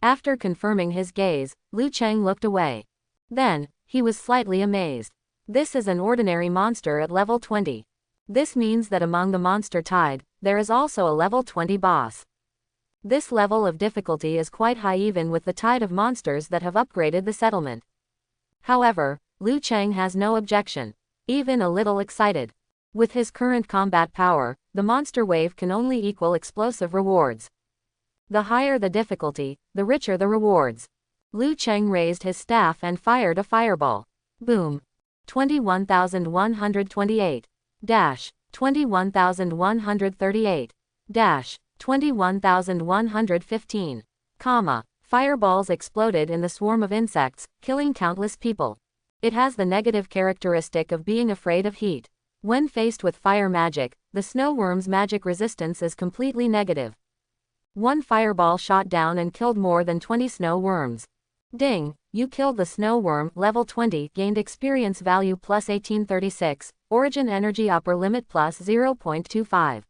Speaker 1: After confirming his gaze, Liu Cheng looked away. Then, he was slightly amazed. This is an ordinary monster at level 20. This means that among the monster tide, there is also a level 20 boss. This level of difficulty is quite high even with the tide of monsters that have upgraded the settlement. However, Liu Cheng has no objection. Even a little excited. With his current combat power, the monster wave can only equal explosive rewards. The higher the difficulty, the richer the rewards. Liu Cheng raised his staff and fired a fireball. Boom. 21,128. 21,138. 21,115. Fireballs exploded in the swarm of insects, killing countless people. It has the negative characteristic of being afraid of heat. When faced with fire magic, the snow worm's magic resistance is completely negative. One fireball shot down and killed more than 20 snow worms. Ding, you killed the snow worm, level 20, gained experience value plus 1836, origin energy upper limit plus 0.25.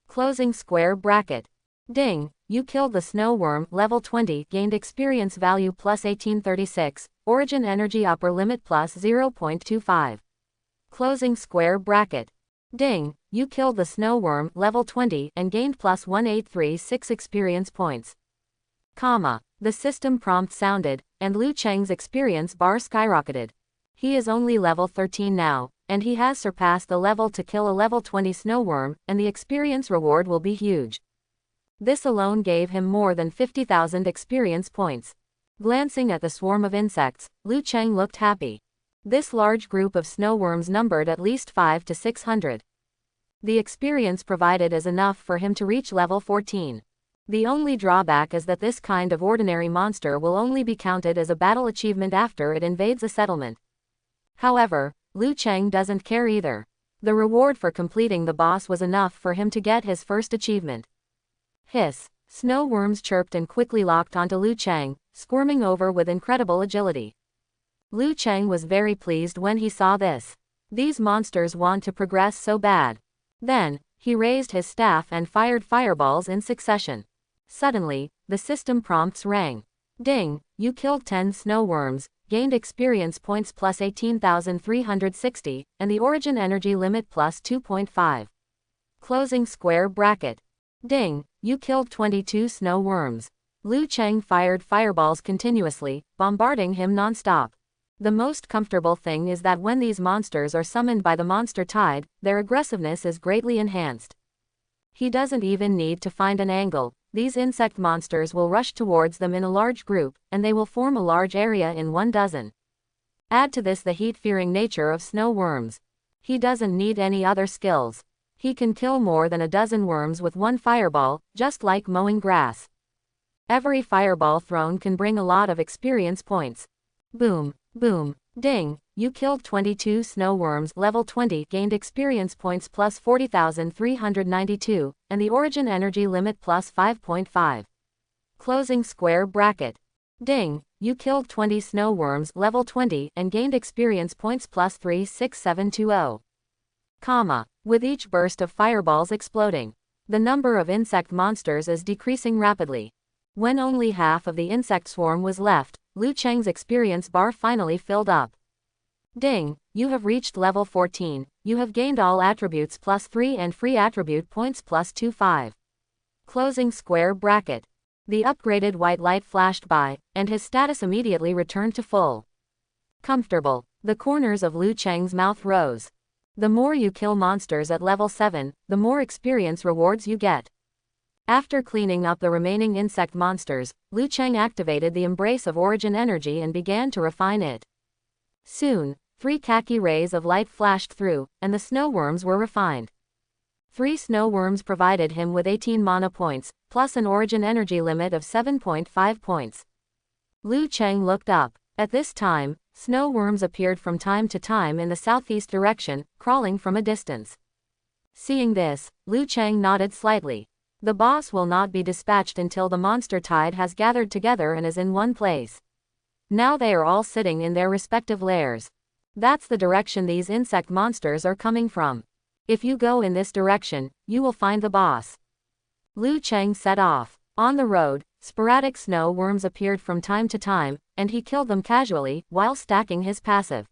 Speaker 1: Closing square bracket. Ding, you killed the snow worm, level 20, gained experience value plus 1836, origin energy upper limit plus 0.25. Closing square bracket. Ding, you killed the snow worm, level 20, and gained plus 1836 experience points. The system prompt sounded, and Liu Cheng's experience bar skyrocketed. He is only level 13 now, and he has surpassed the level to kill a level 20 snow worm, and the experience reward will be huge. This alone gave him more than 50,000 experience points. Glancing at the swarm of insects, Liu Cheng looked happy. This large group of snow worms numbered at least 500 to 600. The experience provided is enough for him to reach level 14. The only drawback is that this kind of ordinary monster will only be counted as a battle achievement after it invades a settlement. However, Liu Cheng doesn't care either. The reward for completing the boss was enough for him to get his first achievement. Hiss! Snow worms chirped and quickly locked onto Liu Cheng, squirming over with incredible agility. Liu Cheng was very pleased when he saw this. These monsters want to progress so bad. Then, he raised his staff and fired fireballs in succession. Suddenly, the system prompts rang. Ding, you killed 10 snow worms, gained experience points plus 18,360, and the origin energy limit plus 2.5. Closing square bracket. Ding, you killed 22 snow worms. Liu Cheng fired fireballs continuously, bombarding him non-stop. The most comfortable thing is that when these monsters are summoned by the monster tide, their aggressiveness is greatly enhanced. He doesn't even need to find an angle. These insect monsters will rush towards them in a large group, and they will form a large area in 1 dozen. Add to this the heat-fearing nature of snow worms. He doesn't need any other skills. He can kill more than a dozen worms with one fireball, just like mowing grass. Every fireball thrown can bring a lot of experience points. Boom, boom, ding, you killed 22 snow worms, level 20, gained experience points plus 40,392, and the origin energy limit plus 5.5. Closing square bracket. Ding, you killed 20 snow worms, level 20, and gained experience points plus 36720. with each burst of fireballs exploding. The number of insect monsters is decreasing rapidly. When only half of the insect swarm was left, Liu Cheng's experience bar finally filled up. Ding, you have reached level 14, you have gained all attributes +3 and free attribute points +25. Closing square bracket. The upgraded white light flashed by, and his status immediately returned to full. Comfortable. The corners of Liu Cheng's mouth rose. The more you kill monsters at level 7, the more experience rewards you get. After cleaning up the remaining insect monsters, Liu Cheng activated the Embrace of Origin energy and began to refine it. Soon, 3 khaki rays of light flashed through, and the snow worms were refined. 3 snow worms provided him with 18 mana points, plus an origin energy limit of 7.5 points. Liu Cheng looked up. At this time, snow worms appeared from time to time in the southeast direction, crawling from a distance. Seeing this, Liu Cheng nodded slightly. The boss will not be dispatched until the monster tide has gathered together and is in one place. Now they are all sitting in their respective lairs. That's the direction these insect monsters are coming from. If you go in this direction, you will find the boss. Liu Cheng set off. On the road, sporadic snow worms appeared from time to time, and he killed them casually, while stacking his passive.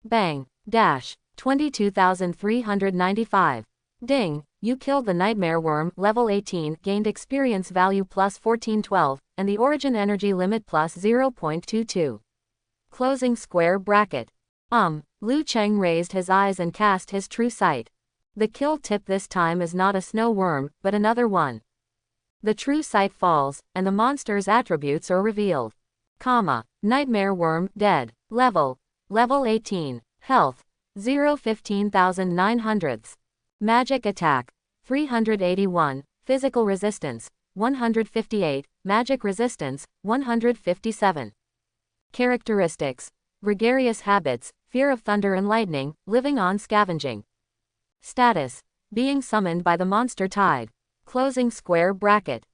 Speaker 1: Bang! Dash! 22,395. Ding! You killed the nightmare worm, level 18, gained experience value plus 1412, and the origin energy limit plus 0.22. Closing square bracket. Liu Cheng raised his eyes and cast his true sight. The kill tip this time is not a snow worm, but another one. The true sight falls, and the monster's attributes are revealed. Nightmare worm, dead. Level 18. Health 15,900. Magic attack 381. Physical resistance 158. Magic resistance 157. Characteristics: gregarious habits, fear of thunder and lightning, living on scavenging. Status: being summoned by the monster tide. Closing square bracket.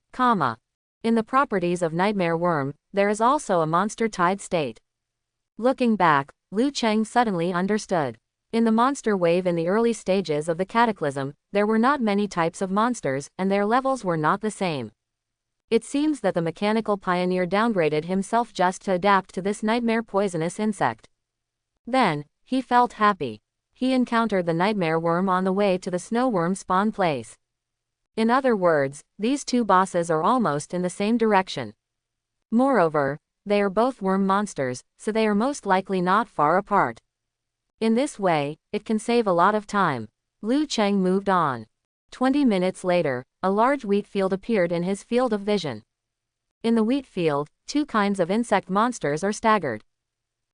Speaker 1: In the properties of nightmare worm, there is also a monster tide state. Looking back, Liu Cheng suddenly understood. In the monster wave in the early stages of the cataclysm, there were not many types of monsters, and their levels were not the same. It seems that the mechanical pioneer downgraded himself just to adapt to this nightmare poisonous insect. Then, he felt happy. He encountered the nightmare worm on the way to the snow worm spawn place. In other words, these two bosses are almost in the same direction. Moreover, they are both worm monsters, so they are most likely not far apart. In this way, it can save a lot of time. Liu Cheng moved on. 20 minutes later, a large wheat field appeared in his field of vision. In the wheat field, 2 kinds of insect monsters are staggered.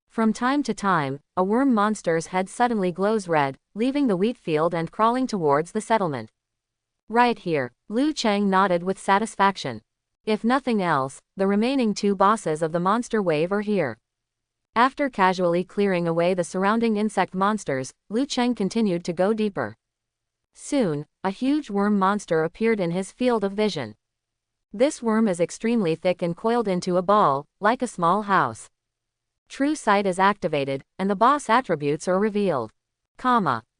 Speaker 1: From time to time, a worm monster's head suddenly glows red, leaving the wheat field and crawling towards the settlement. Right here, Liu Cheng nodded with satisfaction. If nothing else, the remaining 2 bosses of the monster wave are here. After casually clearing away the surrounding insect monsters, Liu Cheng continued to go deeper. Soon, a huge worm monster appeared in his field of vision. This worm is extremely thick and coiled into a ball, like a small house. True sight is activated, and the boss attributes are revealed.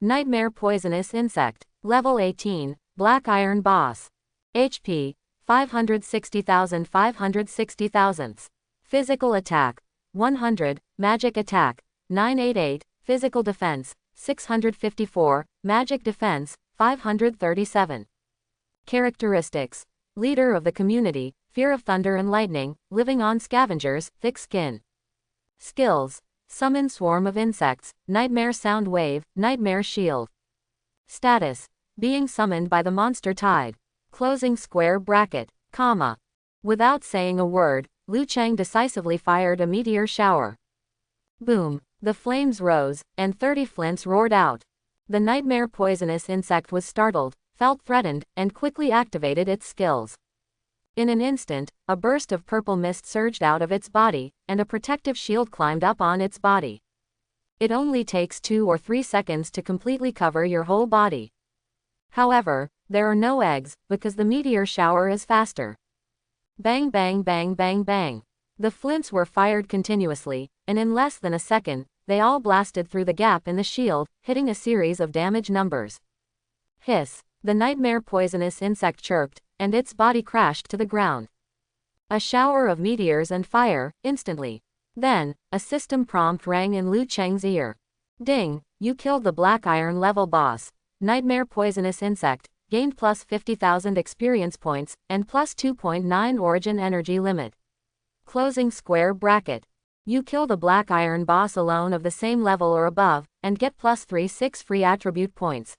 Speaker 1: Nightmare poisonous insect. Level 18, Black Iron Boss. HP, 560,560,000. Physical attack, 100, magic attack, 988, physical defense, 654, magic defense, 537. Characteristics: leader of the community, fear of thunder and lightning, living on scavengers, thick skin. Skills: summon swarm of insects, nightmare sound wave, nightmare shield. Status: being summoned by the monster tide. Closing square bracket. Without saying a word, Liu Cheng decisively fired a meteor shower. Boom! The flames rose, and 30 flints roared out. The nightmare poisonous insect was startled, felt threatened, and quickly activated its skills. In an instant, a burst of purple mist surged out of its body, and a protective shield climbed up on its body. It only takes 2 or 3 seconds to completely cover your whole body. However, there are no eggs, because the meteor shower is faster. Bang bang bang bang bang. The flints were fired continuously, and in less than a second, they all blasted through the gap in the shield, hitting a series of damage numbers. Hiss! The nightmare poisonous insect chirped, and its body crashed to the ground. A shower of meteors and fire, instantly. Then, a system prompt rang in Liu Cheng's ear. Ding! You killed the Black Iron level boss. Nightmare poisonous insect, gained plus 50,000 experience points, and plus 2.9 origin energy limit. Closing square bracket. You kill the Black Iron boss alone of the same level or above, and get plus 3/6 free attribute points.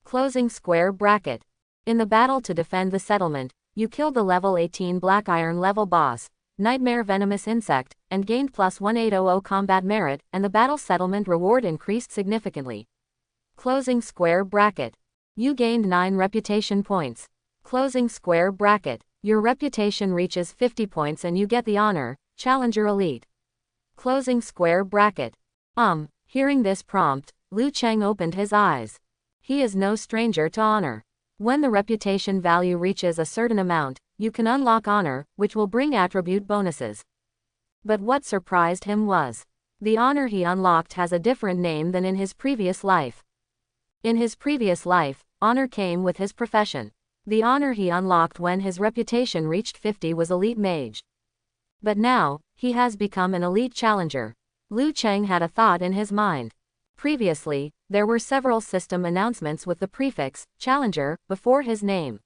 Speaker 1: Closing square bracket. In the battle to defend the settlement, you killed the level 18 Black Iron level boss, Nightmare Venomous Insect, and gained plus 1800 combat merit, and the battle settlement reward increased significantly. Closing square bracket. You gained 9 reputation points. Closing square bracket. Your reputation reaches 50 points and you get the honor, Challenger Elite. Closing square bracket. Hearing this prompt, Liu Cheng opened his eyes. He is no stranger to honor. When the reputation value reaches a certain amount, you can unlock honor, which will bring attribute bonuses. But what surprised him was, the honor he unlocked has a different name than in his previous life. In his previous life, honor came with his profession. The honor he unlocked when his reputation reached 50 was Elite Mage. But now, he has become an elite challenger. Liu Cheng had a thought in his mind. Previously, there were several system announcements with the prefix, Challenger, before his name.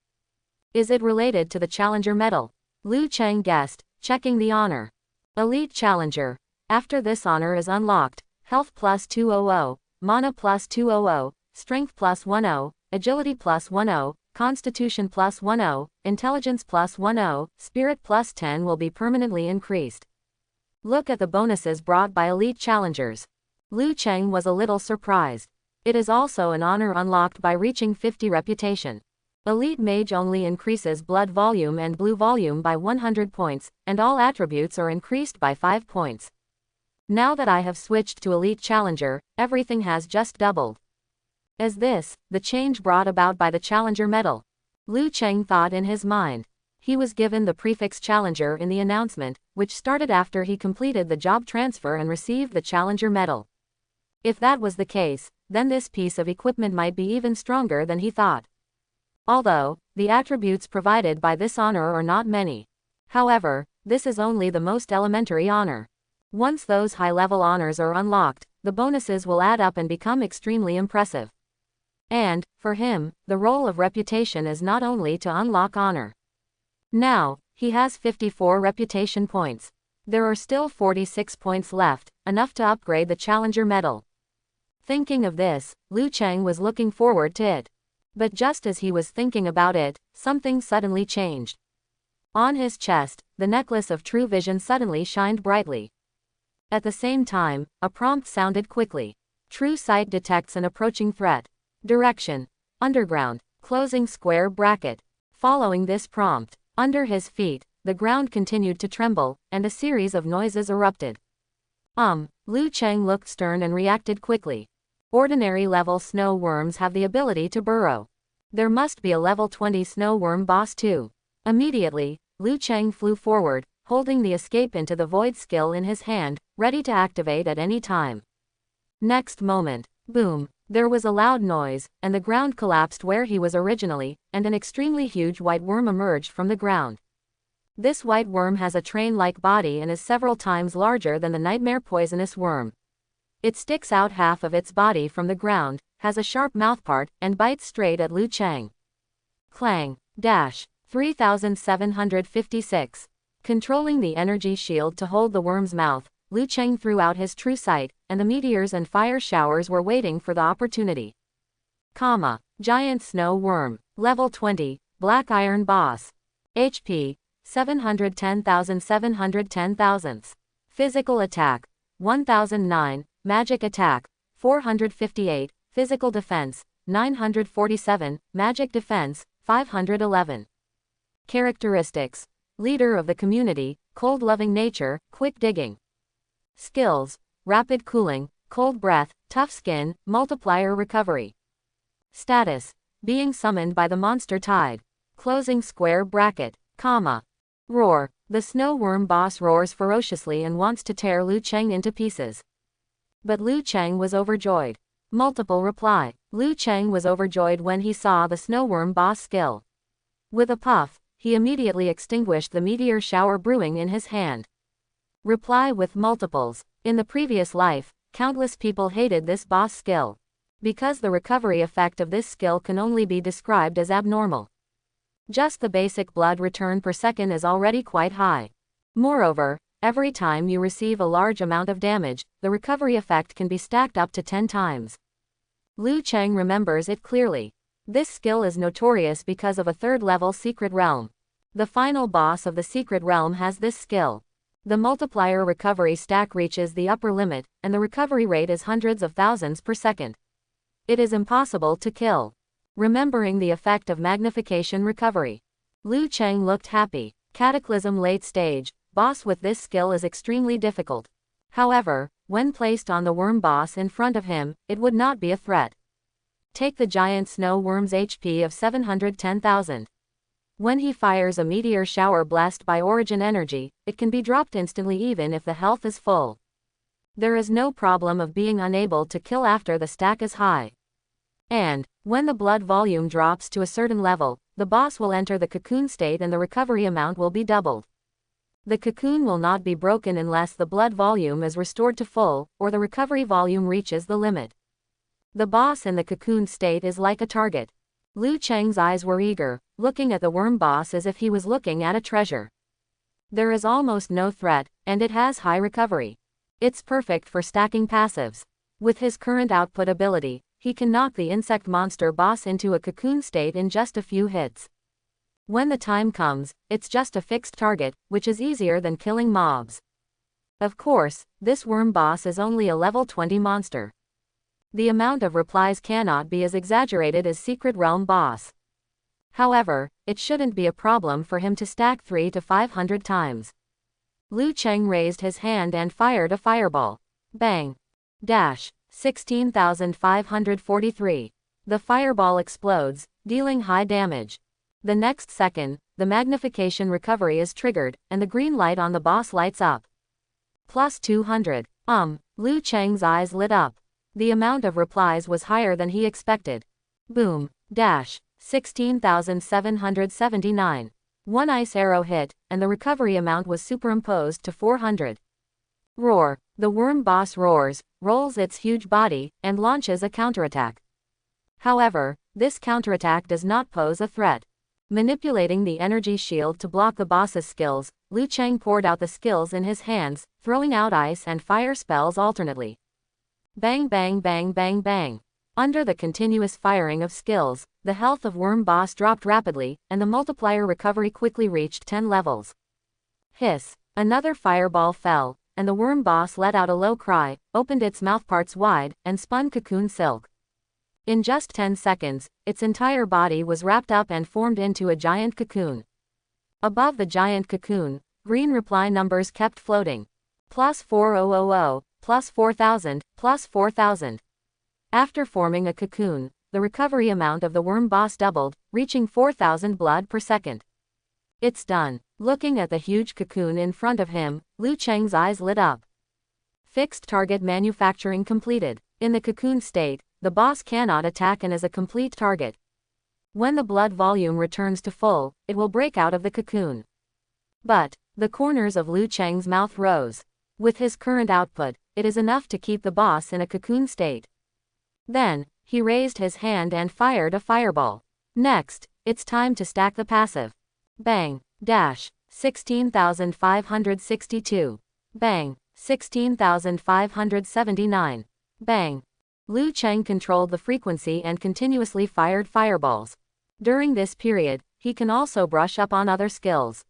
Speaker 1: Is it related to the Challenger medal? Liu Cheng guessed, checking the honor. Elite Challenger. After this honor is unlocked, Health plus 200, Mana plus 200, Strength plus 10, Agility plus 10, Constitution plus 10, Intelligence plus 10, Spirit plus 10 will be permanently increased. Look at the bonuses brought by elite challengers. Liu Cheng was a little surprised. It is also an honor unlocked by reaching 50 reputation. Elite Mage only increases blood volume and blue volume by 100 points, and all attributes are increased by 5 points. Now that I have switched to Elite Challenger, everything has just doubled. Is this the change brought about by the Challenger medal? Liu Cheng thought in his mind. He was given the prefix Challenger in the announcement, which started after he completed the job transfer and received the Challenger medal. If that was the case, then this piece of equipment might be even stronger than he thought. Although, the attributes provided by this honor are not many. However, this is only the most elementary honor. Once those high-level honors are unlocked, the bonuses will add up and become extremely impressive. And, for him, the role of reputation is not only to unlock honor. Now, he has 54 reputation points. There are still 46 points left, enough to upgrade the Challenger medal. Thinking of this, Liu Cheng was looking forward to it. But just as he was thinking about it, something suddenly changed. On his chest, the necklace of true vision suddenly shined brightly. At the same time, a prompt sounded quickly. True sight detects an approaching threat. Direction: underground, closing square bracket. Following this prompt, under his feet, the ground continued to tremble, and a series of noises erupted. Liu Cheng looked stern and reacted quickly. Ordinary level snow worms have the ability to burrow. There must be a level 20 snow worm boss too. Immediately, Liu Cheng flew forward, holding the escape into the void skill in his hand, ready to activate at any time. Next moment, boom, there was a loud noise, and the ground collapsed where he was originally, and an extremely huge white worm emerged from the ground. This white worm has a train-like body and is several times larger than the nightmare poisonous worm. It sticks out half of its body from the ground, has a sharp mouthpart, and bites straight at Liu Cheng. Clang! Dash! 3756. Controlling the energy shield to hold the worm's mouth, Liu Cheng threw out his true sight, and the meteors and fire showers were waiting for the opportunity. Giant snow worm. Level 20, Black Iron boss. HP: 710,710,000. Physical attack: 1009, magic attack: 458, physical defense: 947, magic defense: 511. Characteristics: leader of the community, cold-loving nature, quick digging. Skills: rapid cooling, cold breath, tough skin, multiplier recovery. Status: being summoned by the monster tide. Closing square bracket, roar. The snow worm boss roars ferociously and wants to tear Liu Cheng into pieces. But Liu Cheng was overjoyed. Multiple reply. Liu Cheng was overjoyed when he saw the snowworm boss skill. With a puff, he immediately extinguished the meteor shower brewing in his hand. Reply with multiples. In the previous life, countless people hated this boss skill. Because the recovery effect of this skill can only be described as abnormal. Just the basic blood return per second is already quite high. Moreover, every time you receive a large amount of damage, the recovery effect can be stacked up to 10 times. Liu Cheng remembers it clearly. This skill is notorious because of a third-level secret realm. The final boss of the secret realm has this skill. The multiplier recovery stack reaches the upper limit, and the recovery rate is hundreds of thousands per second. It is impossible to kill. Remembering the effect of magnification recovery, Liu Cheng looked happy. Cataclysm late stage, boss with this skill is extremely difficult. However, when placed on the worm boss in front of him, it would not be a threat. Take the giant snow worm's HP of 710,000. When he fires a meteor shower blessed by origin energy, it can be dropped instantly even if the health is full. There is no problem of being unable to kill after the stack is high. And, when the blood volume drops to a certain level, the boss will enter the cocoon state and the recovery amount will be doubled. The cocoon will not be broken unless the blood volume is restored to full, or the recovery volume reaches the limit. The boss in the cocoon state is like a target. Liu Cheng's eyes were eager, looking at the worm boss as if he was looking at a treasure. There is almost no threat, and it has high recovery. It's perfect for stacking passives. With his current output ability, he can knock the insect monster boss into a cocoon state in just a few hits. When the time comes, it's just a fixed target, which is easier than killing mobs. Of course, this worm boss is only a level 20 monster. The amount of replies cannot be as exaggerated as Secret Realm boss. However, it shouldn't be a problem for him to stack 300 to 500 times. Liu Cheng raised his hand and fired a fireball. Bang! Dash! 16,543. The fireball explodes, dealing high damage. The next second, the magnification recovery is triggered, and the green light on the boss lights up. Plus 200. Liu Cheng's eyes lit up. The amount of replies was higher than he expected. Boom! Dash! 16,779. One ice arrow hit, and the recovery amount was superimposed to 400. Roar! The worm boss roars, rolls its huge body, and launches a counterattack. However, this counterattack does not pose a threat. Manipulating the energy shield to block the boss's skills, Liu Cheng poured out the skills in his hands, throwing out ice and fire spells alternately. Bang bang bang bang bang. Under the continuous firing of skills, the health of worm boss dropped rapidly, and the multiplier recovery quickly reached 10 levels. Hiss! Another fireball fell, and the worm boss let out a low cry, opened its mouthparts wide, and spun cocoon silk. In just 10 seconds, its entire body was wrapped up and formed into a giant cocoon. Above the giant cocoon, green reply numbers kept floating. Plus 4000, plus 4000, plus 4000. After forming a cocoon, the recovery amount of the worm boss doubled, reaching 4,000 blood per second. It's done. Looking at the huge cocoon in front of him, Liu Cheng's eyes lit up. Fixed target manufacturing completed. In the cocoon state, the boss cannot attack and is a complete target. When the blood volume returns to full, it will break out of the cocoon. But, the corners of Liu Cheng's mouth rose. With his current output, it is enough to keep the boss in a cocoon state. Then, he raised his hand and fired a fireball. Next, it's time to stack the passive. Bang! Dash! 16,562. Bang! 16,579. Bang! Liu Cheng controlled the frequency and continuously fired fireballs. During this period, he can also brush up on other skills.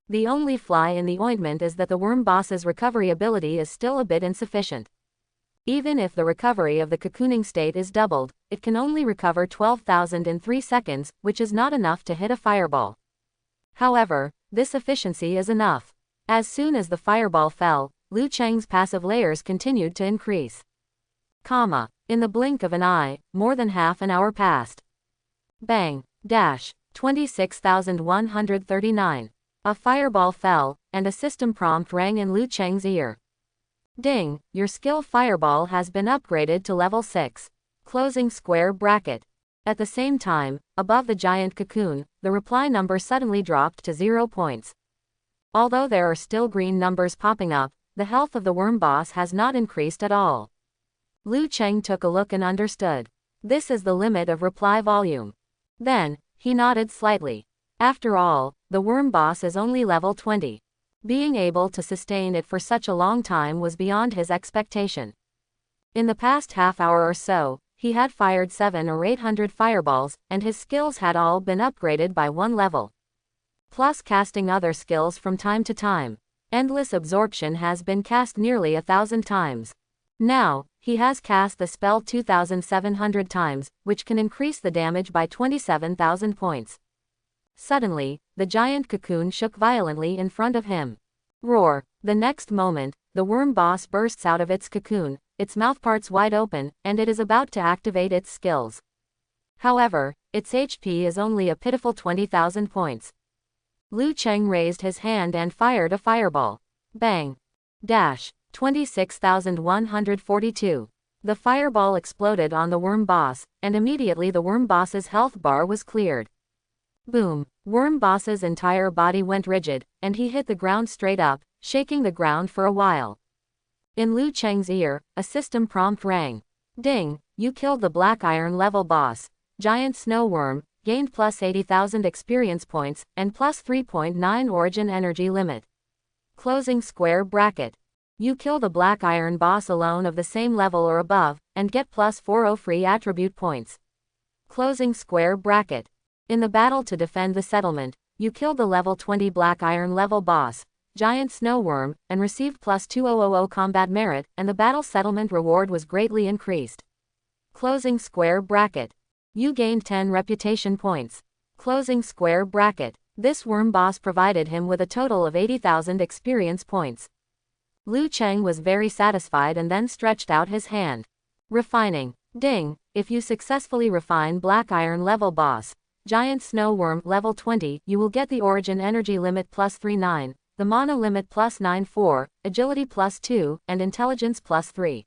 Speaker 1: The only fly in the ointment is that the worm boss's recovery ability is still a bit insufficient. Even if the recovery of the cocooning state is doubled, it can only recover 12,000 in 3 seconds, which is not enough to hit a fireball. However, this efficiency is enough. As soon as the fireball fell, Liu Cheng's passive layers continued to increase. In the blink of an eye, more than half an hour passed. Bang! Dash! 26,139. A fireball fell, and a system prompt rang in Liu Cheng's ear. Ding, your skill Fireball has been upgraded to level 6. Closing square bracket. At the same time, above the giant cocoon, the reply number suddenly dropped to 0 points. Although there are still green numbers popping up, the health of the worm boss has not increased at all. Liu Cheng took a look and understood. This is the limit of reply volume. Then, he nodded slightly. After all, the worm boss is only level 20. Being able to sustain it for such a long time was beyond his expectation. In the past half hour or so, he had fired 700 or 800 fireballs, and his skills had all been upgraded by 1 level. Plus casting other skills from time to time. Endless Absorption has been cast nearly 1,000 times. Now, he has cast the spell 2,700 times, which can increase the damage by 27,000 points. Suddenly, the giant cocoon shook violently in front of him. Roar! The next moment, the worm boss bursts out of its cocoon, its mouthparts wide open, and it is about to activate its skills. However, its HP is only a pitiful 20,000 points. Liu Cheng raised his hand and fired a fireball. Bang! Dash! 26,142. The fireball exploded on the worm boss, and immediately the worm boss's health bar was cleared. Boom! Worm boss's entire body went rigid, and he hit the ground straight up, shaking the ground for a while. In Liu Cheng's ear, a system prompt rang. Ding! You killed the black iron level boss. Giant snow worm, gained plus 80,000 experience points, and plus 3.9 origin energy limit. Closing square bracket. You kill the black iron boss alone of the same level or above, and get plus 40 free attribute points. Closing square bracket. In the battle to defend the settlement, you killed the level 20 black iron level boss, giant snow worm, and received plus 2000 combat merit, and the battle settlement reward was greatly increased. Closing square bracket. You gained 10 reputation points. Closing square bracket. This worm boss provided him with a total of 80,000 experience points. Liu Cheng was very satisfied and then stretched out his hand. Refining. Ding! If you successfully refine black iron level boss, giant snow worm level 20, you will get the origin energy limit plus 39, the mana limit plus 94, agility plus 2, and intelligence plus 3.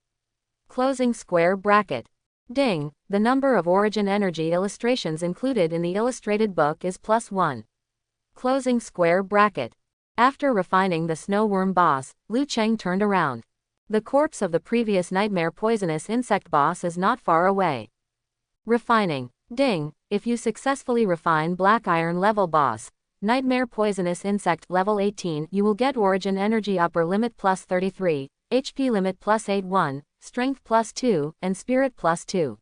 Speaker 1: Closing square bracket. Ding! The number of origin energy illustrations included in the illustrated book is plus 1. Closing square bracket. After refining the snow worm boss, Liu Cheng turned around. The corpse of the previous nightmare poisonous insect boss is not far away. Refining. Ding! If you successfully refine black iron level boss, nightmare poisonous insect level 18, you will get origin energy upper limit plus 33, HP limit plus 81, strength plus 2, and spirit plus 2.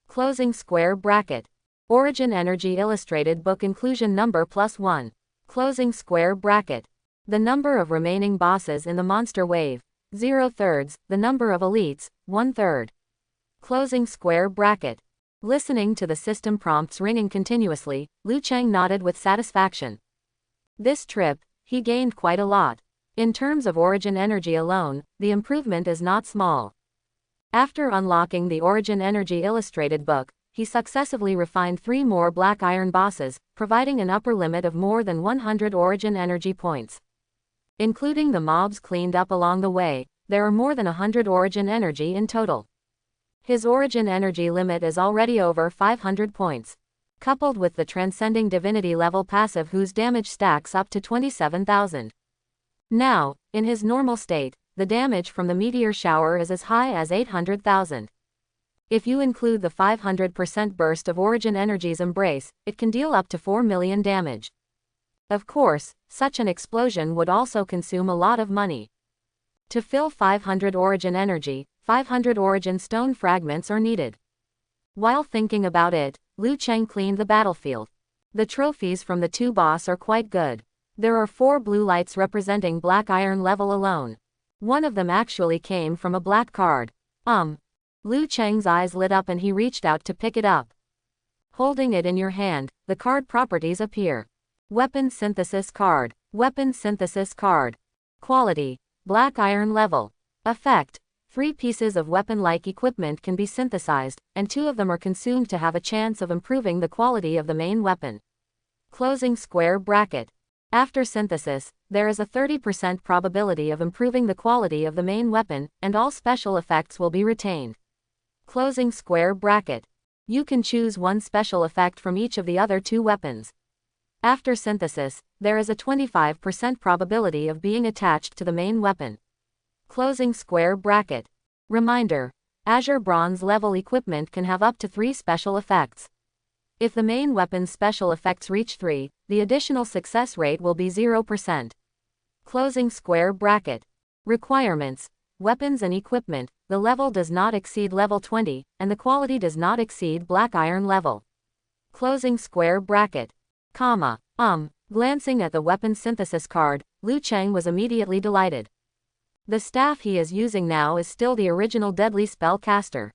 Speaker 1: Closing square bracket. Origin energy illustrated book inclusion number plus 1. Closing square bracket. The number of remaining bosses in the monster wave, 0/3, the number of elites, 1/3. Closing square bracket. Listening to the system prompts ringing continuously, Liu Cheng nodded with satisfaction. This trip, he gained quite a lot. In terms of origin energy alone, the improvement is not small. After unlocking the origin energy illustrated book, he successively refined 3 more black iron bosses, providing an upper limit of more than 100 origin energy points. Including the mobs cleaned up along the way, there are more than 100 origin energy in total. His origin energy limit is already over 500 points. Coupled with the Transcending Divinity level passive whose damage stacks up to 27,000. Now, in his normal state, the damage from the meteor shower is as high as 800,000. If you include the 500% burst of origin energy's embrace, it can deal up to 4 million damage. Of course, such an explosion would also consume a lot of money. To fill 500 origin energy, 500 origin stone fragments are needed. While thinking about it, Liu Cheng cleaned the battlefield. The trophies from the 2 boss are quite good. There are 4 blue lights representing black iron level alone. One of them actually came from a black card. Liu Cheng's eyes lit up and he reached out to pick it up. Holding it in your hand, the card properties appear. Weapon synthesis card. Weapon synthesis card. Quality. Black iron level. Effect. 3 pieces of weapon-like equipment can be synthesized, and 2 of them are consumed to have a chance of improving the quality of the main weapon. Closing square bracket. After synthesis, there is a 30% probability of improving the quality of the main weapon, and all special effects will be retained. Closing square bracket. You can choose one special effect from each of the other two weapons. After synthesis, there is a 25% probability of being attached to the main weapon. Closing square bracket. Reminder: Azure Bronze level equipment can have up to 3 special effects. If the main weapon's special effects reach 3, the additional success rate will be 0%. Closing square bracket. Requirements: weapons and equipment, the level does not exceed level 20, and the quality does not exceed black iron level. Closing square bracket. Glancing at the weapon synthesis card, Liu Cheng was immediately delighted. The staff he is using now is still the original deadly spellcaster.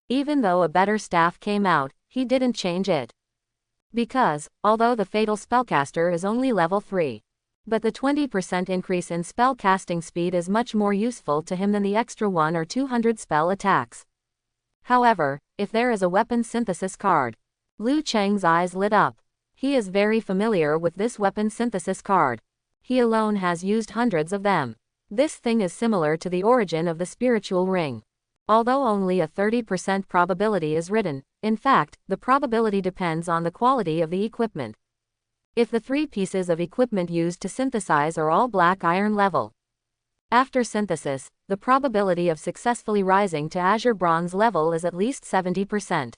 Speaker 1: Even though a better staff came out, he didn't change it. Because, although the fatal spellcaster is only level 3, but the 20% increase in spellcasting speed is much more useful to him than the extra 1 or 200 spell attacks. However, if there is a weapon synthesis card, Liu Cheng's eyes lit up. He is very familiar with this weapon synthesis card. He alone has used hundreds of them. This thing is similar to the origin of the spiritual ring. Although only a 30% probability is written, in fact, the probability depends on the quality of the equipment. If the 3 pieces of equipment used to synthesize are all black iron level, after synthesis, the probability of successfully rising to Azure Bronze level is at least 70%.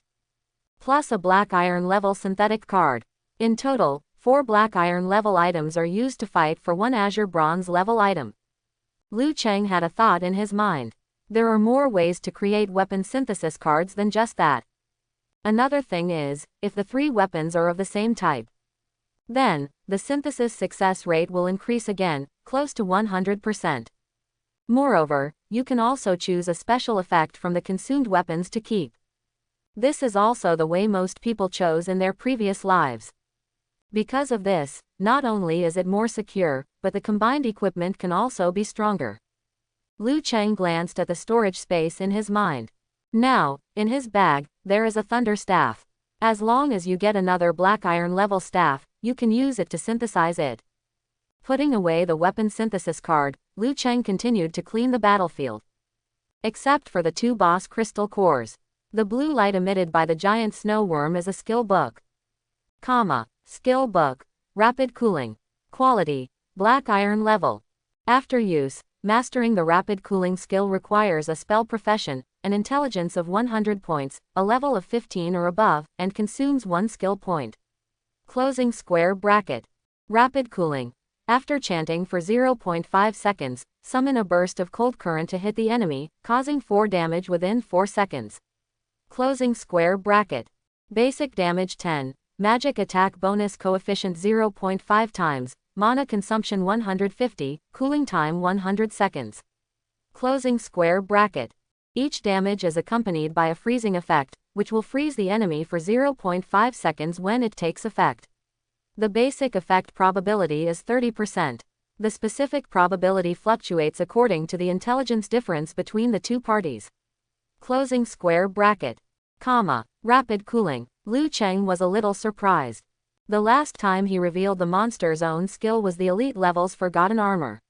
Speaker 1: Plus a black iron level synthetic card. In total, 4 black iron level items are used to fight for 1 Azure Bronze level item. Liu Cheng had a thought in his mind. There are more ways to create weapon synthesis cards than just that. Another thing is, if the 3 weapons are of the same type, then, the synthesis success rate will increase again, close to 100%. Moreover, you can also choose a special effect from the consumed weapons to keep. This is also the way most people chose in their previous lives. Because of this, not only is it more secure, but the combined equipment can also be stronger. Liu Cheng glanced at the storage space in his mind. Now, in his bag, there is a thunder staff. As long as you get another black iron level staff, you can use it to synthesize it. Putting away the weapon synthesis card, Liu Cheng continued to clean the battlefield. Except for the 2 boss crystal cores. The blue light emitted by the giant snow worm is a skill book. Skill book. Rapid cooling. Quality: black iron level. After use, mastering the rapid cooling skill requires a spell profession, an intelligence of 100 points, a level of 15 or above, and consumes 1 skill point. Closing square bracket. Rapid cooling. After chanting for 0.5 seconds, summon a burst of cold current to hit the enemy, causing 4 damage within 4 seconds. Closing square bracket. Basic damage 10. Magic attack bonus coefficient 0.5 times, mana consumption 150, cooling time 100 seconds. Closing square bracket. Each damage is accompanied by a freezing effect, which will freeze the enemy for 0.5 seconds when it takes effect. The basic effect probability is 30%. The specific probability fluctuates according to the intelligence difference between the 2 parties. Closing square bracket. Rapid cooling. Liu Cheng was a little surprised. The last time he revealed the monster's own skill was the elite level's Forgotten Armor.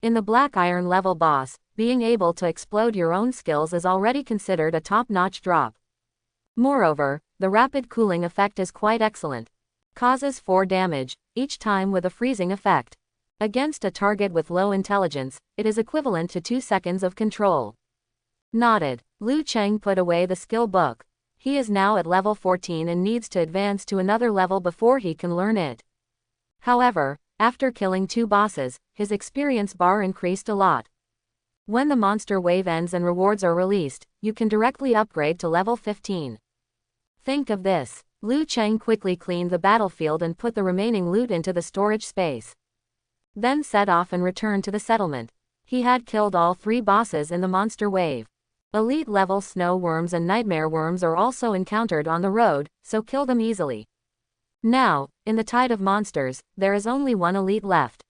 Speaker 1: In the black iron level boss, being able to explode your own skills is already considered a top-notch drop. Moreover, the rapid cooling effect is quite excellent. Causes 4 damage, each time with a freezing effect. Against a target with low intelligence, it is equivalent to 2 seconds of control. Nodded. Liu Cheng put away the skill book. He is now at level 14 and needs to advance to another level before he can learn it. However, after killing 2 bosses, his experience bar increased a lot. When the monster wave ends and rewards are released, you can directly upgrade to level 15. Think of this. Liu Cheng quickly cleaned the battlefield and put the remaining loot into the storage space. Then set off and returned to the settlement. He had killed all 3 bosses in the monster wave. Elite level snow worms and nightmare worms are also encountered on the road, so kill them easily. Now, in the tide of monsters, there is only 1 elite left.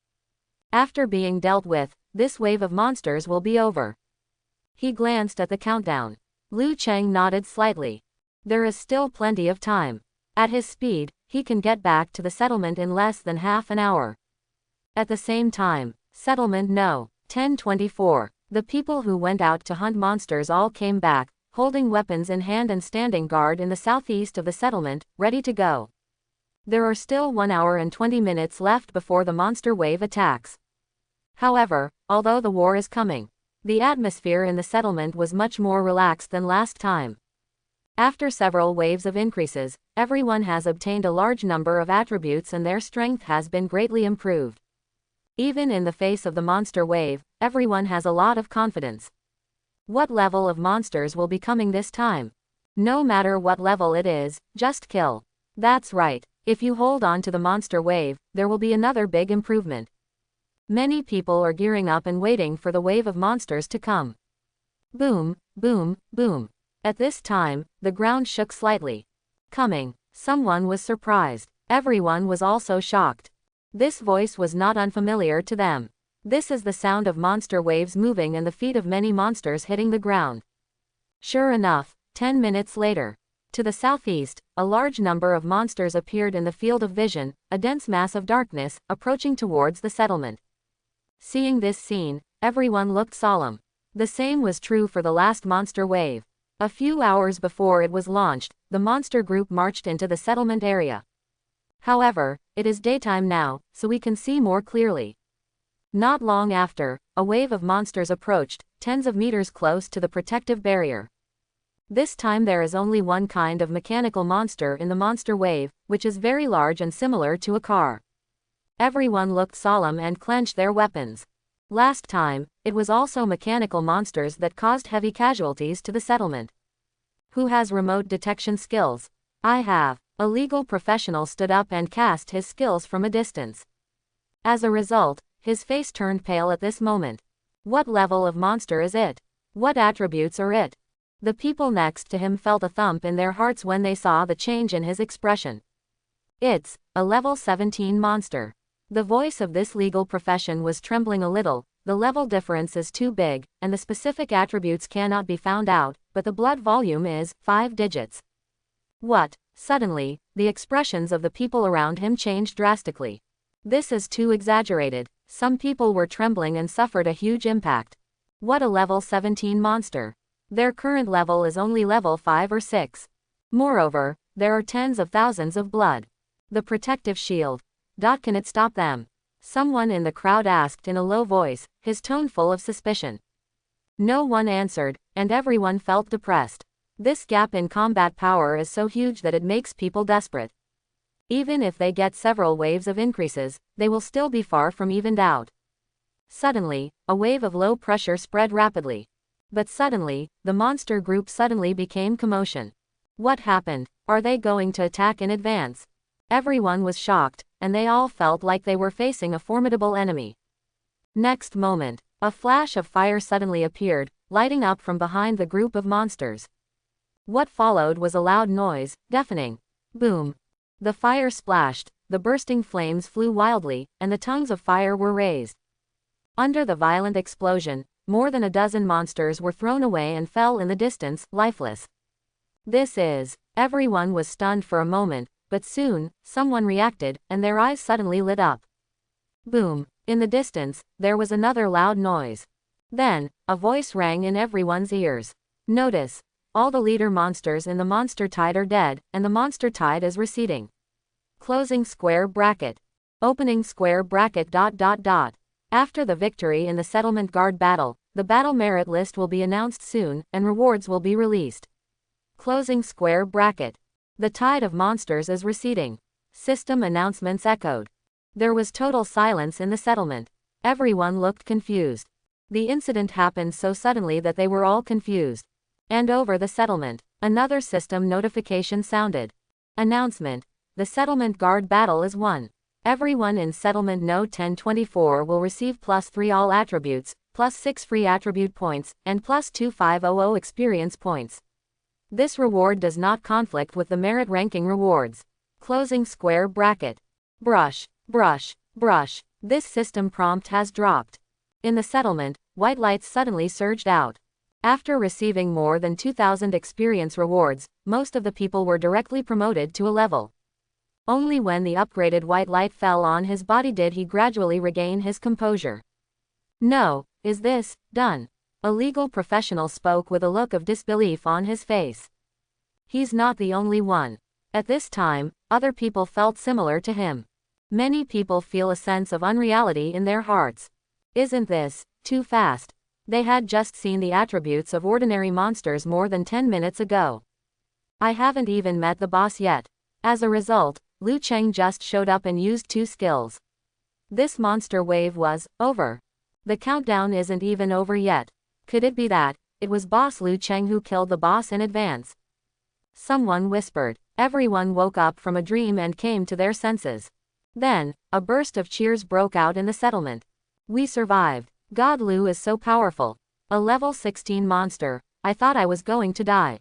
Speaker 1: After being dealt with, this wave of monsters will be over. He glanced at the countdown. Liu Cheng nodded slightly. There is still plenty of time. At his speed, he can get back to the settlement in less than half an hour. At the same time, Settlement No. 1024. The people who went out to hunt monsters all came back, holding weapons in hand and standing guard in the southeast of the settlement, ready to go. There are still 1 hour and 20 minutes left before the monster wave attacks. However, although the war is coming, the atmosphere in the settlement was much more relaxed than last time. After several waves of increases, everyone has obtained a large number of attributes and their strength has been greatly improved. Even in the face of the monster wave, everyone has a lot of confidence. What level of monsters will be coming this time? No matter what level it is, just kill. That's right, if you hold on to the monster wave, there will be another big improvement. Many people are gearing up and waiting for the wave of monsters to come. Boom, boom, boom. At this time, the ground shook slightly. Coming. Someone was surprised. Everyone was also shocked. This voice was not unfamiliar to them. This is the sound of monster waves moving and the feet of many monsters hitting the ground. Sure enough, 10 minutes later, to the southeast, a large number of monsters appeared in the field of vision, a dense mass of darkness, approaching towards the settlement. Seeing this scene, everyone looked solemn. The same was true for the last monster wave. A few hours before it was launched, the monster group marched into the settlement area. However, it is daytime now, so we can see more clearly. Not long after, a wave of monsters approached, tens of meters close to the protective barrier. This time there is only one kind of mechanical monster in the monster wave, which is very large and similar to a car. Everyone looked solemn and clenched their weapons. Last time, it was also mechanical monsters that caused heavy casualties to the settlement. Who has remote detection skills? I have. A legal professional stood up and cast his skills from a distance. As a result, his face turned pale at this moment. What level of monster is it? What attributes are it? The people next to him felt a thump in their hearts when they saw the change in his expression. It's a level 17 monster. The voice of this legal profession was trembling a little. The level difference is too big, and the specific attributes cannot be found out, but the blood volume is 5 digits. What? Suddenly, the expressions of the people around him changed drastically. This is too exaggerated. Some people were trembling and suffered a huge impact. What a level 17 monster. Their current level is only level 5 or 6. Moreover, there are tens of thousands of blood. The protective shield. Can it stop them? Someone in the crowd asked in a low voice, his tone full of suspicion. No one answered, and everyone felt depressed. This gap in combat power is so huge that it makes people desperate. Even if they get several waves of increases, they will still be far from evened out. Suddenly, a wave of low pressure spread rapidly. But suddenly, the monster group suddenly became commotion. What happened? Are they going to attack in advance? Everyone was shocked, and they all felt like they were facing a formidable enemy. Next moment, a flash of fire suddenly appeared, lighting up from behind the group of monsters. What followed was a loud noise, deafening. Boom. The fire splashed, the bursting flames flew wildly, and the tongues of fire were raised. Under the violent explosion, more than a dozen monsters were thrown away and fell in the distance, lifeless. Everyone was stunned for a moment, but soon, someone reacted, and their eyes suddenly lit up. Boom. In the distance, there was another loud noise. Then, a voice rang in everyone's ears. Notice. All the leader monsters in the monster tide are dead, and the monster tide is receding. Closing square bracket. Opening square bracket. After the victory in the settlement guard battle, the battle merit list will be announced soon, and rewards will be released. Closing square bracket. The tide of monsters is receding. System announcements echoed. There was total silence in the settlement. Everyone looked confused. The incident happened so suddenly that they were all confused. And over the settlement, another system notification sounded. Announcement. The settlement guard battle is won. Everyone in settlement No 1024 will receive +3 all attributes, +6 free attribute points, and +2500 experience points. This reward does not conflict with the merit ranking rewards. Closing square bracket. Brush, brush, brush. This system prompt has dropped. In the settlement, white lights suddenly surged out. After receiving more than 2,000 experience rewards, most of the people were directly promoted to a level. Only when the upgraded white light fell on his body did he gradually regain his composure. No, is this done? A legal professional spoke with a look of disbelief on his face. He's not the only one. At this time, other people felt similar to him. Many people feel a sense of unreality in their hearts. Isn't this too fast? They had just seen the attributes of ordinary monsters more than 10 minutes ago. I haven't even met the boss yet. As a result, Liu Cheng just showed up and used 2 skills. This monster wave was over. The countdown isn't even over yet. Could it be that it was boss Liu Cheng who killed the boss in advance? Someone whispered. Everyone woke up from a dream and came to their senses. Then, a burst of cheers broke out in the settlement. We survived. God, Liu is so powerful. A level 16 monster. I thought I was going to die.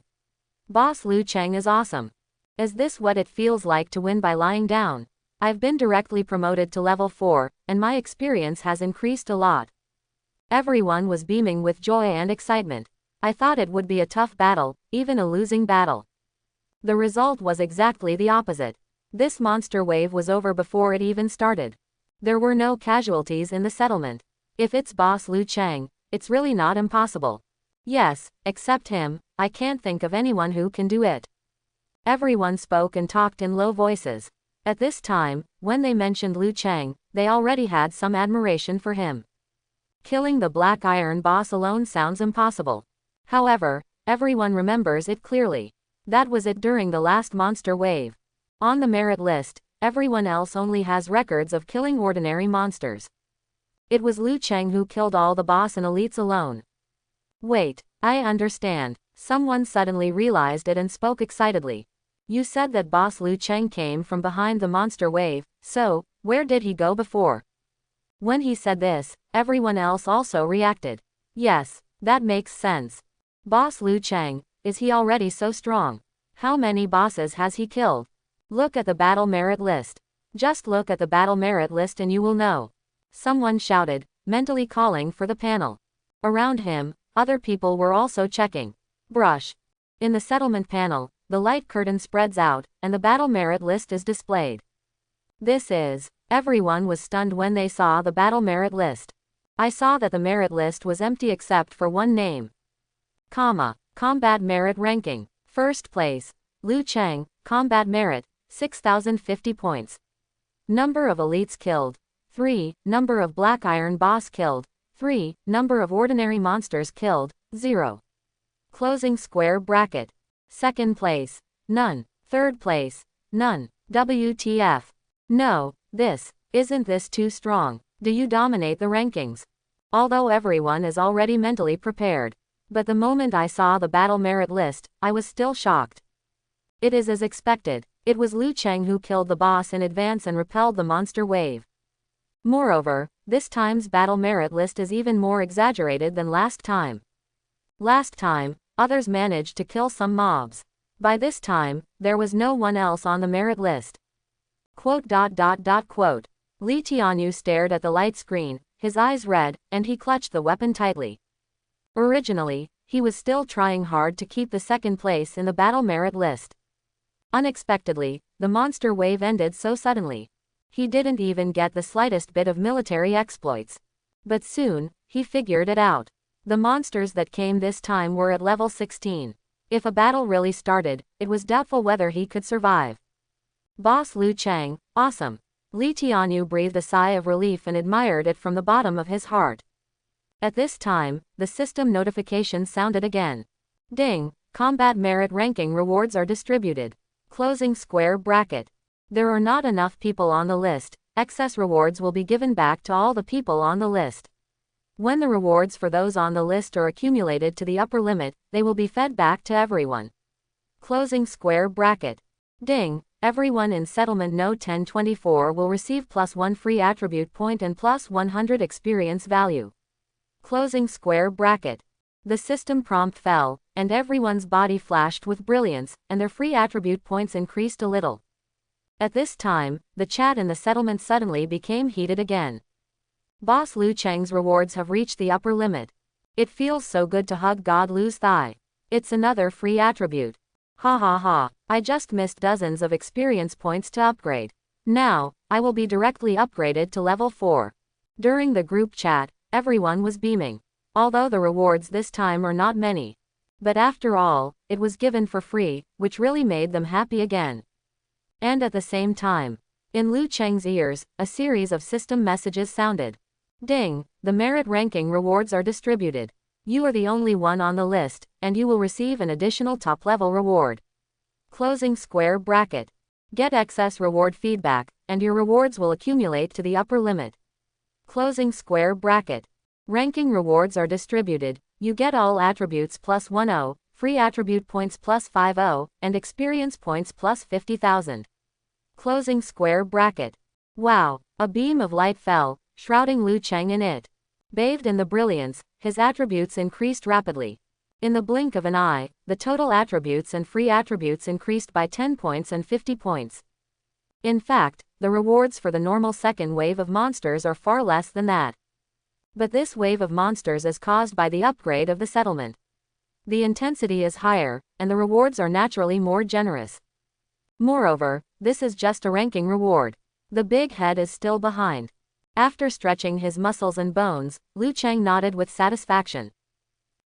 Speaker 1: Boss Liu Cheng is awesome. Is this what it feels like to win by lying down? I've been directly promoted to level 4, and my experience has increased a lot. Everyone was beaming with joy and excitement. I thought it would be a tough battle, even a losing battle. The result was exactly the opposite. This monster wave was over before it even started. There were no casualties in the settlement. If it's boss Liu Cheng, it's really not impossible. Yes, except him, I can't think of anyone who can do it. Everyone spoke and talked in low voices. At this time, when they mentioned Liu Cheng, they already had some admiration for him. Killing the Black Iron boss alone sounds impossible. However, everyone remembers it clearly. That was it during the last monster wave. On the merit list, everyone else only has records of killing ordinary monsters. It was Liu Cheng who killed all the boss and elites alone. Wait, I understand. Someone suddenly realized it and spoke excitedly. You said that boss Liu Cheng came from behind the monster wave, so, where did he go before? When he said this, everyone else also reacted. Yes, that makes sense. Boss Liu Cheng, is he already so strong? How many bosses has he killed? Look at the battle merit list. Just look at the battle merit list and you will know. Someone shouted, mentally calling for the panel. Around him, other people were also checking. Brush. In the settlement panel, the light curtain spreads out, and the battle merit list is displayed. This is. Everyone was stunned when they saw the battle merit list. I saw that the merit list was empty except for one name. Combat merit ranking. First place. Liu Cheng, combat merit, 6,050 points. Number of elites killed, 3. Number of Black Iron boss killed, 3. Number of ordinary monsters killed, 0. Closing square bracket. Second place. None. Third place. None. WTF. No, isn't this too strong? Do you dominate the rankings? Although everyone is already mentally prepared. But the moment I saw the battle merit list, I was still shocked. It is as expected. It was Liu Cheng who killed the boss in advance and repelled the monster wave. Moreover, this time's battle merit list is even more exaggerated than last time. Last time, others managed to kill some mobs. By this time, there was no one else on the merit list. Quote. Li Tianyu stared at the light screen, his eyes red, and he clutched the weapon tightly. Originally, he was still trying hard to keep the second place in the battle merit list. Unexpectedly, the monster wave ended so suddenly. He didn't even get the slightest bit of military exploits. But soon, he figured it out. The monsters that came this time were at level 16. If a battle really started, it was doubtful whether he could survive. Boss Liu Cheng, awesome. Li Tianyu breathed a sigh of relief and admired it from the bottom of his heart. At this time, the system notification sounded again. Ding, combat merit ranking rewards are distributed. Closing square bracket. There are not enough people on the list, excess rewards will be given back to all the people on the list. When the rewards for those on the list are accumulated to the upper limit, they will be fed back to everyone. Closing square bracket. Ding, everyone in settlement node 1024 will receive +1 free attribute point and +100 experience value. Closing square bracket. The system prompt fell, and everyone's body flashed with brilliance, and their free attribute points increased a little. At this time, the chat in the settlement suddenly became heated again. Boss Liu Cheng's rewards have reached the upper limit. It feels so good to hug God Liu's thigh. It's another free attribute. Ha ha ha, I just missed dozens of experience points to upgrade. Now, I will be directly upgraded to level 4. During the group chat, everyone was beaming. Although the rewards this time are not many. But after all, it was given for free, which really made them happy again. And at the same time, in Liu Cheng's ears, a series of system messages sounded. Ding, the merit ranking rewards are distributed. You are the only one on the list, and you will receive an additional top-level reward. Closing square bracket. Get excess reward feedback, and your rewards will accumulate to the upper limit. Closing square bracket. Ranking rewards are distributed. You get all attributes plus 10, free attribute points plus 50, and experience points plus 50,000. Closing square bracket. Wow, a beam of light fell, shrouding Liu Cheng in it. Bathed in the brilliance, his attributes increased rapidly. In the blink of an eye, the total attributes and free attributes increased by 10 points and 50 points. In fact, the rewards for the normal second wave of monsters are far less than that. But this wave of monsters is caused by the upgrade of the settlement. The intensity is higher, and the rewards are naturally more generous. Moreover, this is just a ranking reward. The big head is still behind. After stretching his muscles and bones, Liu Cheng nodded with satisfaction.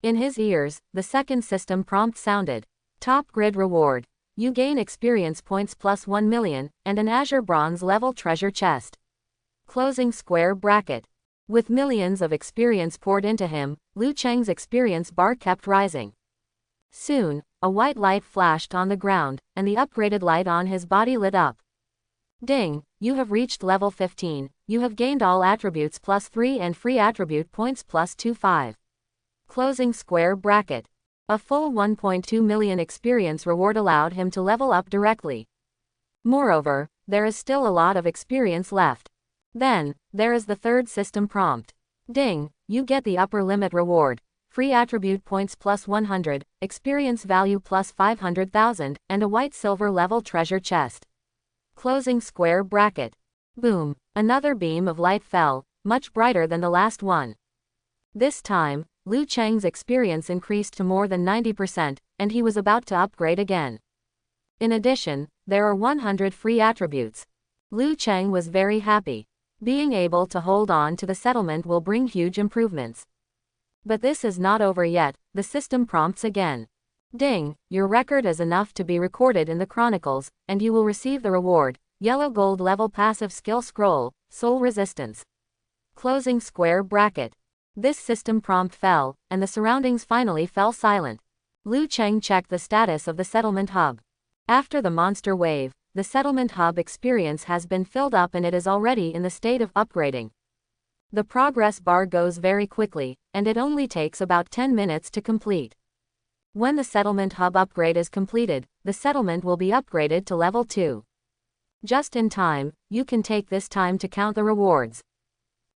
Speaker 1: In his ears, the second system prompt sounded. Top grid reward. You gain experience points plus 1 million, and an Azure Bronze level treasure chest. Closing square bracket. With millions of experience poured into him, Liu Cheng's experience bar kept rising. Soon, a white light flashed on the ground, and the upgraded light on his body lit up. Ding, you have reached level 15, you have gained all attributes plus 3 and free attribute points plus 25. Closing square bracket. A full 1.2 million experience reward allowed him to level up directly. Moreover, there is still a lot of experience left. Then, there is the third system prompt. Ding, you get the upper limit reward. Free attribute points plus 100, experience value plus 500,000, and a white silver level treasure chest. Closing square bracket. Boom, another beam of light fell, much brighter than the last one. This time, Liu Cheng's experience increased to more than 90%, and he was about to upgrade again. In addition, there are 100 free attributes. Liu Cheng was very happy. Being able to hold on to the settlement will bring huge improvements. But this is not over yet, the system prompts again. Ding, your record is enough to be recorded in the chronicles, and you will receive the reward, yellow gold level passive skill scroll, soul resistance. Closing square bracket. This system prompt fell, and the surroundings finally fell silent. Liu Cheng checked the status of the settlement hub. After the monster wave, the settlement hub experience has been filled up and it is already in the state of upgrading. The progress bar goes very quickly, and it only takes about 10 minutes to complete. When the settlement hub upgrade is completed, the settlement will be upgraded to level 2. Just in time, you can take this time to count the rewards.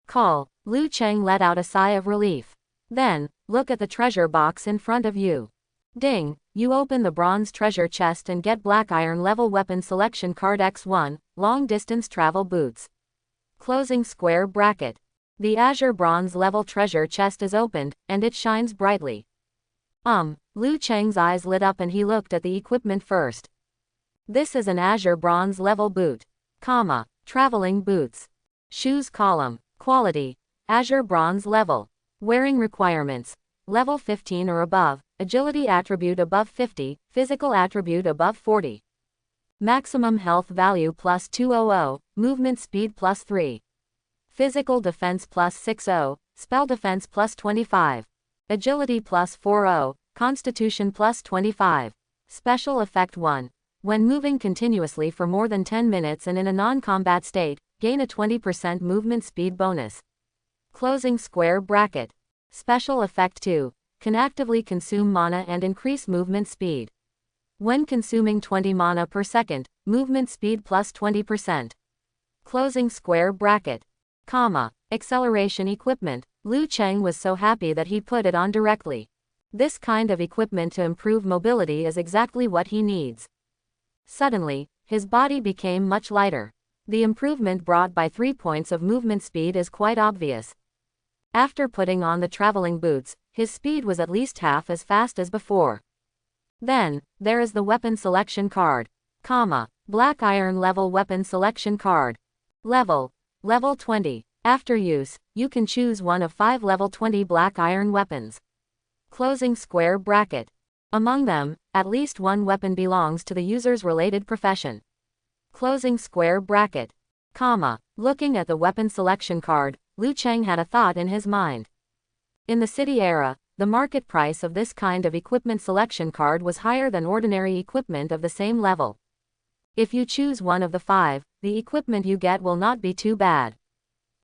Speaker 1: Call. Liu Cheng let out a sigh of relief. Then, look at the treasure box in front of you. Ding, you open the bronze treasure chest and get black iron level weapon selection card X1, long distance travel boots. Closing square bracket. The Azure Bronze level treasure chest is opened, and it shines brightly. Liu Cheng's eyes lit up and he looked at the equipment first. This is an Azure Bronze level boot. Traveling boots. Shoes column. Quality. Azure Bronze level. Wearing requirements. Level 15 or above, agility attribute above 50, physical attribute above 40. Maximum health value plus 200, movement speed plus 3. Physical defense plus 60, spell defense plus 25. Agility plus 40, constitution plus 25. Special effect 1. When moving continuously for more than 10 minutes and in a non-combat state, gain a 20% movement speed bonus. Closing square bracket. Special effect 2. Can actively consume mana and increase movement speed. When consuming 20 mana per second, movement speed plus 20%. Closing square bracket. Acceleration equipment. Liu Cheng was so happy that he put it on directly. This kind of equipment to improve mobility is exactly what he needs. Suddenly, his body became much lighter. The improvement brought by 3 points of movement speed is quite obvious. After putting on the traveling boots, his speed was at least half as fast as before. Then, there is the weapon selection card. Black iron level weapon selection card. Level 20. After use, you can choose one of 5 level 20 black iron weapons. Closing square bracket. Among them, at least one weapon belongs to the user's related profession. Closing square bracket. Looking at the weapon selection card, Liu Cheng had a thought in his mind. In the city era, the market price of this kind of equipment selection card was higher than ordinary equipment of the same level. If you choose one of the 5, the equipment you get will not be too bad.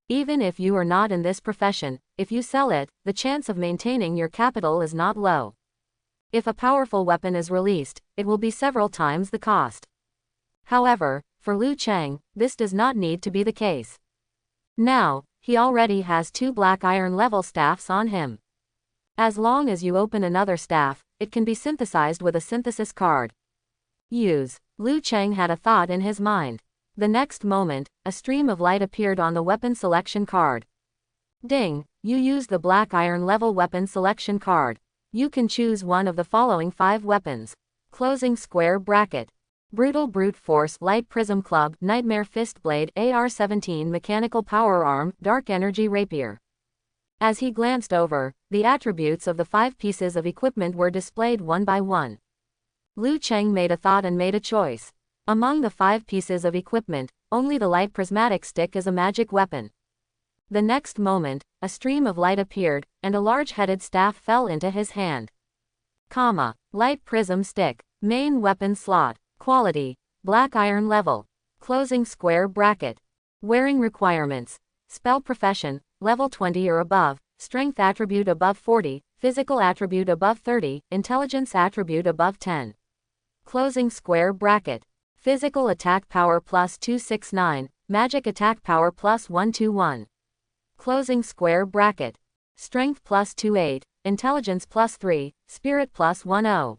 Speaker 1: Even if you are not in this profession, if you sell it, the chance of maintaining your capital is not low. If a powerful weapon is released, it will be several times the cost. However, for Liu Cheng, this does not need to be the case. Now, he already has 2 black iron level staffs on him. As long as you open another staff, it can be synthesized with a synthesis card. Use. Liu Cheng had a thought in his mind. The next moment, a stream of light appeared on the weapon selection card. Ding! You use the black iron level weapon selection card. You can choose one of the following 5 weapons. Closing square bracket. Brutal Brute Force Light Prism Club Nightmare Fist Blade AR-17 Mechanical Power Arm Dark Energy Rapier. As he glanced over, the attributes of the 5 pieces of equipment were displayed one by one. Liu Cheng made a thought and made a choice. Among the 5 pieces of equipment, only the light prismatic stick is a magic weapon. The next moment, a stream of light appeared, and a large-headed staff fell into his hand. Light prism stick. Main weapon slot. Quality. Black iron level. Closing square bracket. Wearing requirements. Spell profession, level 20 or above, strength attribute above 40, physical attribute above 30, intelligence attribute above 10. Closing square bracket. Physical attack power plus 269, magic attack power plus 121. Closing square bracket. Strength plus 28, intelligence plus 3, spirit plus 10.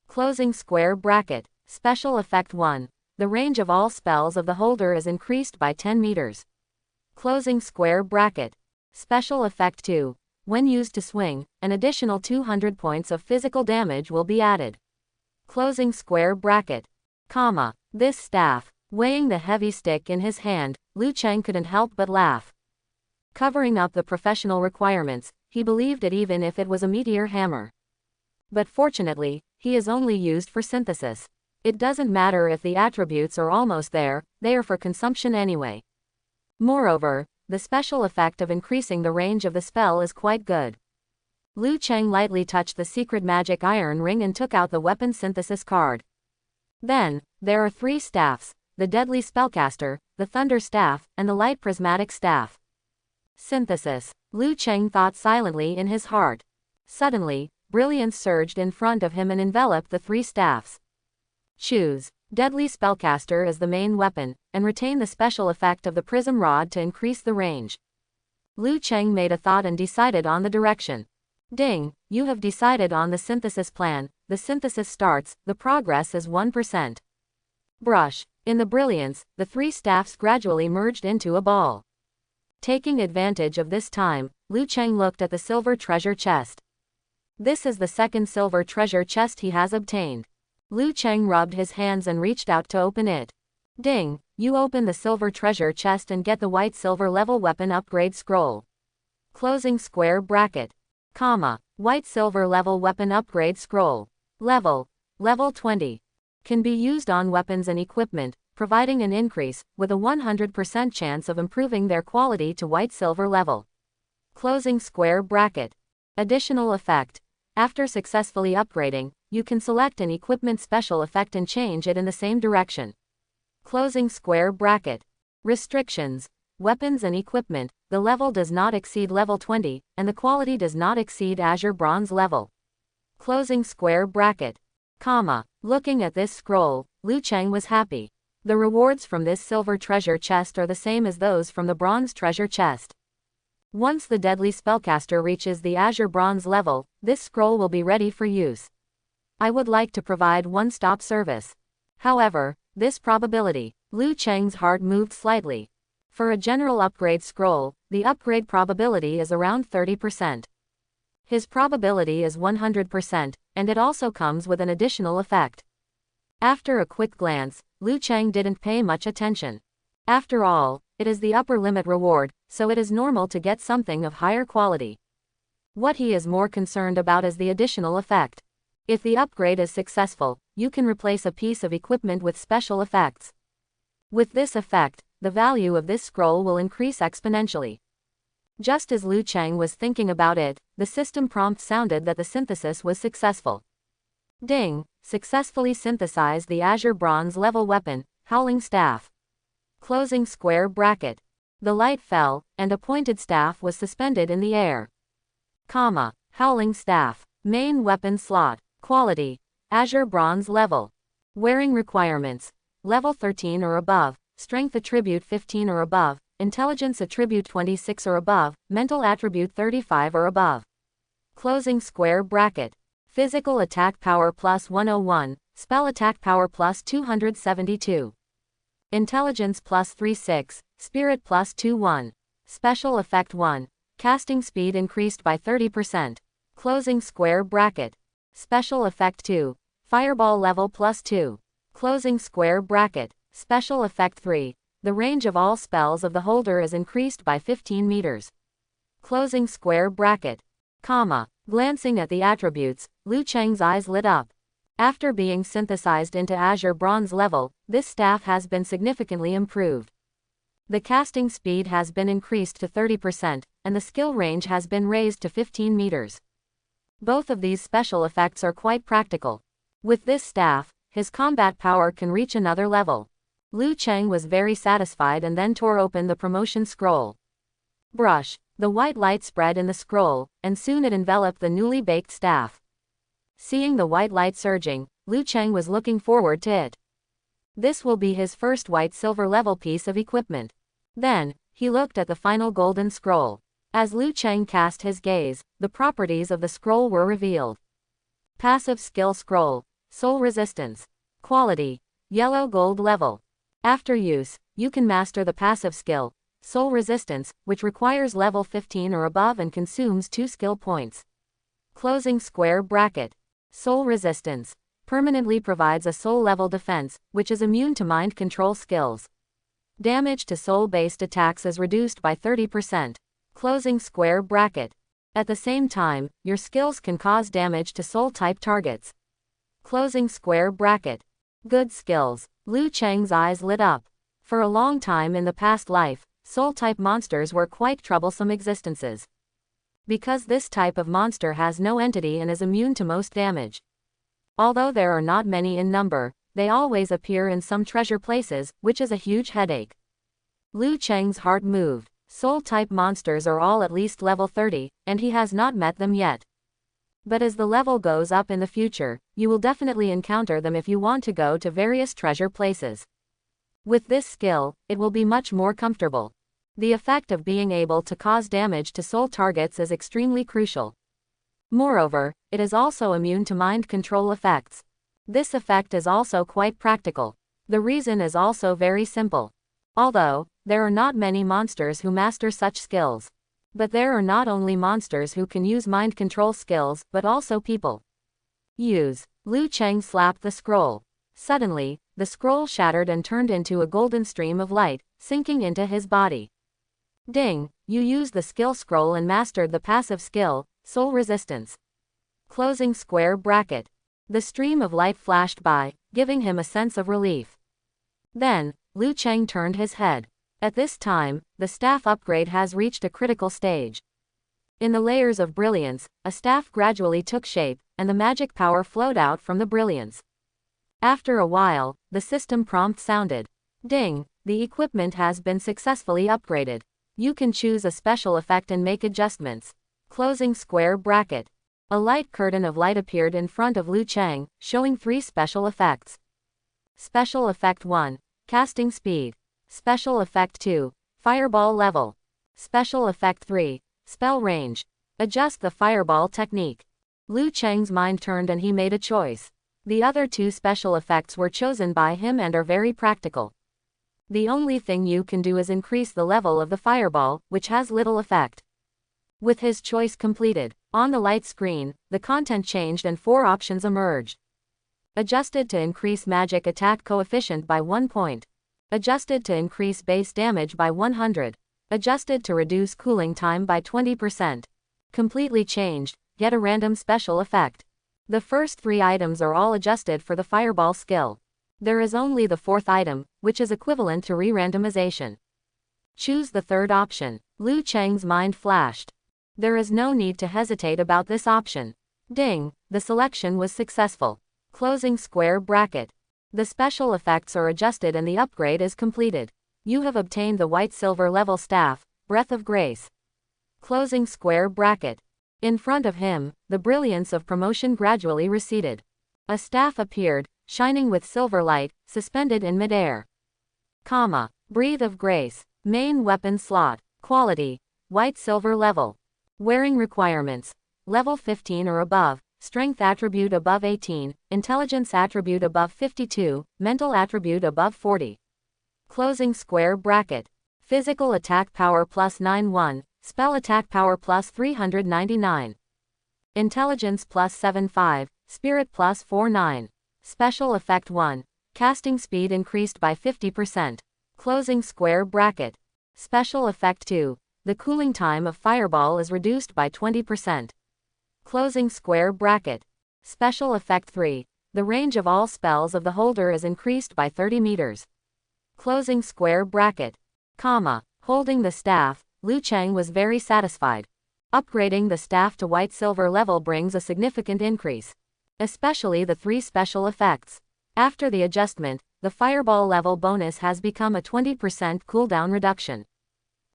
Speaker 1: Closing square bracket. Special effect 1. The range of all spells of the holder is increased by 10 meters. Closing square bracket. Special effect 2. When used to swing, an additional 200 points of physical damage will be added. Closing square bracket. This staff. Weighing the heavy stick in his hand, Liu Cheng couldn't help but laugh. Covering up the professional requirements, he believed it even if it was a meteor hammer. But fortunately, he is only used for synthesis. It doesn't matter if the attributes are almost there, they are for consumption anyway. Moreover, the special effect of increasing the range of the spell is quite good. Liu Cheng lightly touched the secret magic iron ring and took out the weapon synthesis card. Then, there are 3 staffs, the deadly spellcaster, the thunder staff, and the light prismatic staff. Synthesis. Liu Cheng thought silently in his heart. Suddenly, brilliance surged in front of him and enveloped the 3 staffs. Choose. Deadly spellcaster as the main weapon, and retain the special effect of the prism rod to increase the range. Liu Cheng made a thought and decided on the direction. Ding! You have decided on the synthesis plan. The synthesis starts, the progress is 1%. Brush. In the brilliance, the 3 staffs gradually merged into a ball. Taking advantage of this time, Liu Cheng looked at the silver treasure chest. This is the 2nd silver treasure chest he has obtained. Liu Cheng rubbed his hands and reached out to open it. Ding! You open the silver treasure chest and get the white silver level weapon upgrade scroll. Closing square bracket. White silver level weapon upgrade scroll. Level 20. Can be used on weapons and equipment, providing an increase, with a 100% chance of improving their quality to white silver level. Closing square bracket. Additional effect. After successfully upgrading, you can select an equipment special effect and change it in the same direction. Closing square bracket. Restrictions. Weapons and equipment, the level does not exceed level 20, and the quality does not exceed Azure Bronze level. Closing square bracket. Looking at this scroll, Liu Cheng was happy. The rewards from this silver treasure chest are the same as those from the bronze treasure chest. Once the deadly spellcaster reaches the Azure Bronze level, this scroll will be ready for use. I would like to provide one-stop service. However, this probability, Liu Cheng's heart moved slightly. For a general upgrade scroll, the upgrade probability is around 30%. His probability is 100%, and it also comes with an additional effect. After a quick glance, Liu Cheng didn't pay much attention. After all, it is the upper limit reward, so it is normal to get something of higher quality. What he is more concerned about is the additional effect. If the upgrade is successful, you can replace a piece of equipment with special effects. With this effect, the value of this scroll will increase exponentially. Just as Liu Cheng was thinking about it, the system prompt sounded that the synthesis was successful. Ding! Successfully synthesized the Azure Bronze level weapon, Howling Staff. Closing square bracket. The light fell, and a pointed staff was suspended in the air. Comma. Howling Staff. Main weapon slot. Quality. Azure Bronze level. Wearing requirements. Level 13 or above, Strength attribute 15 or above, Intelligence attribute 26 or above, Mental attribute 35 or above. Closing square bracket. Physical attack power plus 101, Spell attack power plus 272. Intelligence plus 36, Spirit plus 21. Special effect 1. Casting speed increased by 30%. Closing square bracket. Special effect 2. Fireball level plus 2. Closing square bracket. Special effect 3. The range of all spells of the holder is increased by 15 meters. Closing square bracket. Comma. Glancing at the attributes, Liu Cheng's eyes lit up. After being synthesized into Azure Bronze level, this staff has been significantly improved. The casting speed has been increased to 30%, and the skill range has been raised to 15 meters. Both of these special effects are quite practical. With this staff, his combat power can reach another level. Liu Cheng was very satisfied and then tore open the promotion scroll. Brush. The white light spread in the scroll, and soon it enveloped the newly baked staff. Seeing the white light surging, Liu Cheng was looking forward to it. This will be his first white-silver level piece of equipment. Then, he looked at the final golden scroll. As Liu Cheng cast his gaze, the properties of the scroll were revealed. Passive skill scroll. Soul resistance. Quality. Yellow gold level. After use, you can master the passive skill, Soul resistance, which requires level 15 or above and consumes 2 skill points. Closing square bracket. Soul resistance. Permanently provides a soul level defense, which is immune to mind control skills. Damage to soul-based attacks is reduced by 30%. Closing square bracket. At the same time, your skills can cause damage to soul-type targets. Closing square bracket. Good skills. Liu Cheng's eyes lit up. For a long time in the past life, soul-type monsters were quite troublesome existences. Because this type of monster has no entity and is immune to most damage. Although there are not many in number, they always appear in some treasure places, which is a huge headache. Liu Cheng's heart moved. Soul-type monsters are all at least level 30, and he has not met them yet. But as the level goes up in the future, you will definitely encounter them if you want to go to various treasure places. With this skill, it will be much more comfortable. The effect of being able to cause damage to soul targets is extremely crucial. Moreover, it is also immune to mind control effects. This effect is also quite practical. The reason is also very simple. Although, there are not many monsters who master such skills. But there are not only monsters who can use mind control skills, but also people. Use. Liu Cheng slapped the scroll. Suddenly, the scroll shattered and turned into a golden stream of light, sinking into his body. Ding, you used the skill scroll and mastered the passive skill, Soul Resistance. Closing square bracket. The stream of light flashed by, giving him a sense of relief. Then, Liu Cheng turned his head. At this time, the staff upgrade has reached a critical stage. In the layers of brilliance, a staff gradually took shape, and the magic power flowed out from the brilliance. After a while, the system prompt sounded. Ding, the equipment has been successfully upgraded. You can choose a special effect and make adjustments. Closing square bracket. A light curtain of light appeared in front of Liu Cheng, showing 3 special effects. Special effect 1. Casting speed. Special effect 2. Fireball level. Special effect 3. Spell range. Adjust the fireball technique. Liu Cheng's mind turned and he made a choice. The other 2 special effects were chosen by him and are very practical. The only thing you can do is increase the level of the fireball, which has little effect. With his choice completed, on the light screen, the content changed and 4 options emerged. Adjusted to increase magic attack coefficient by 1 point. Adjusted to increase base damage by 100. Adjusted to reduce cooling time by 20%. Completely changed, get a random special effect. The first 3 items are all adjusted for the fireball skill. There is only the 4th item, which is equivalent to re-randomization. Choose the 3rd option. Liu Cheng's mind flashed. There is no need to hesitate about this option. Ding, the selection was successful. Closing square bracket. The special effects are adjusted and the upgrade is completed. You have obtained the white silver level staff, Breath of Grace. Closing square bracket. In front of him, the brilliance of promotion gradually receded. A staff appeared, shining with silver light, suspended in midair. Breath of Grace. Main weapon slot. Quality. White silver level. Wearing requirements. Level 15 or above, strength attribute above 18, intelligence attribute above 52, mental attribute above 40. Closing square bracket. Physical attack power plus 91, spell attack power plus 399. Intelligence plus 75, spirit plus 49. Special effect 1. Casting speed increased by 50%. Closing square bracket. Special effect 2. The cooling time of fireball is reduced by 20%. Closing square bracket. Special effect 3. The range of all spells of the holder is increased by 30 meters. Closing square bracket. Holding the staff, Liu Cheng was very satisfied. Upgrading the staff to white silver level brings a significant increase. Especially the 3 special effects. After the adjustment, the fireball level bonus has become a 20% cooldown reduction.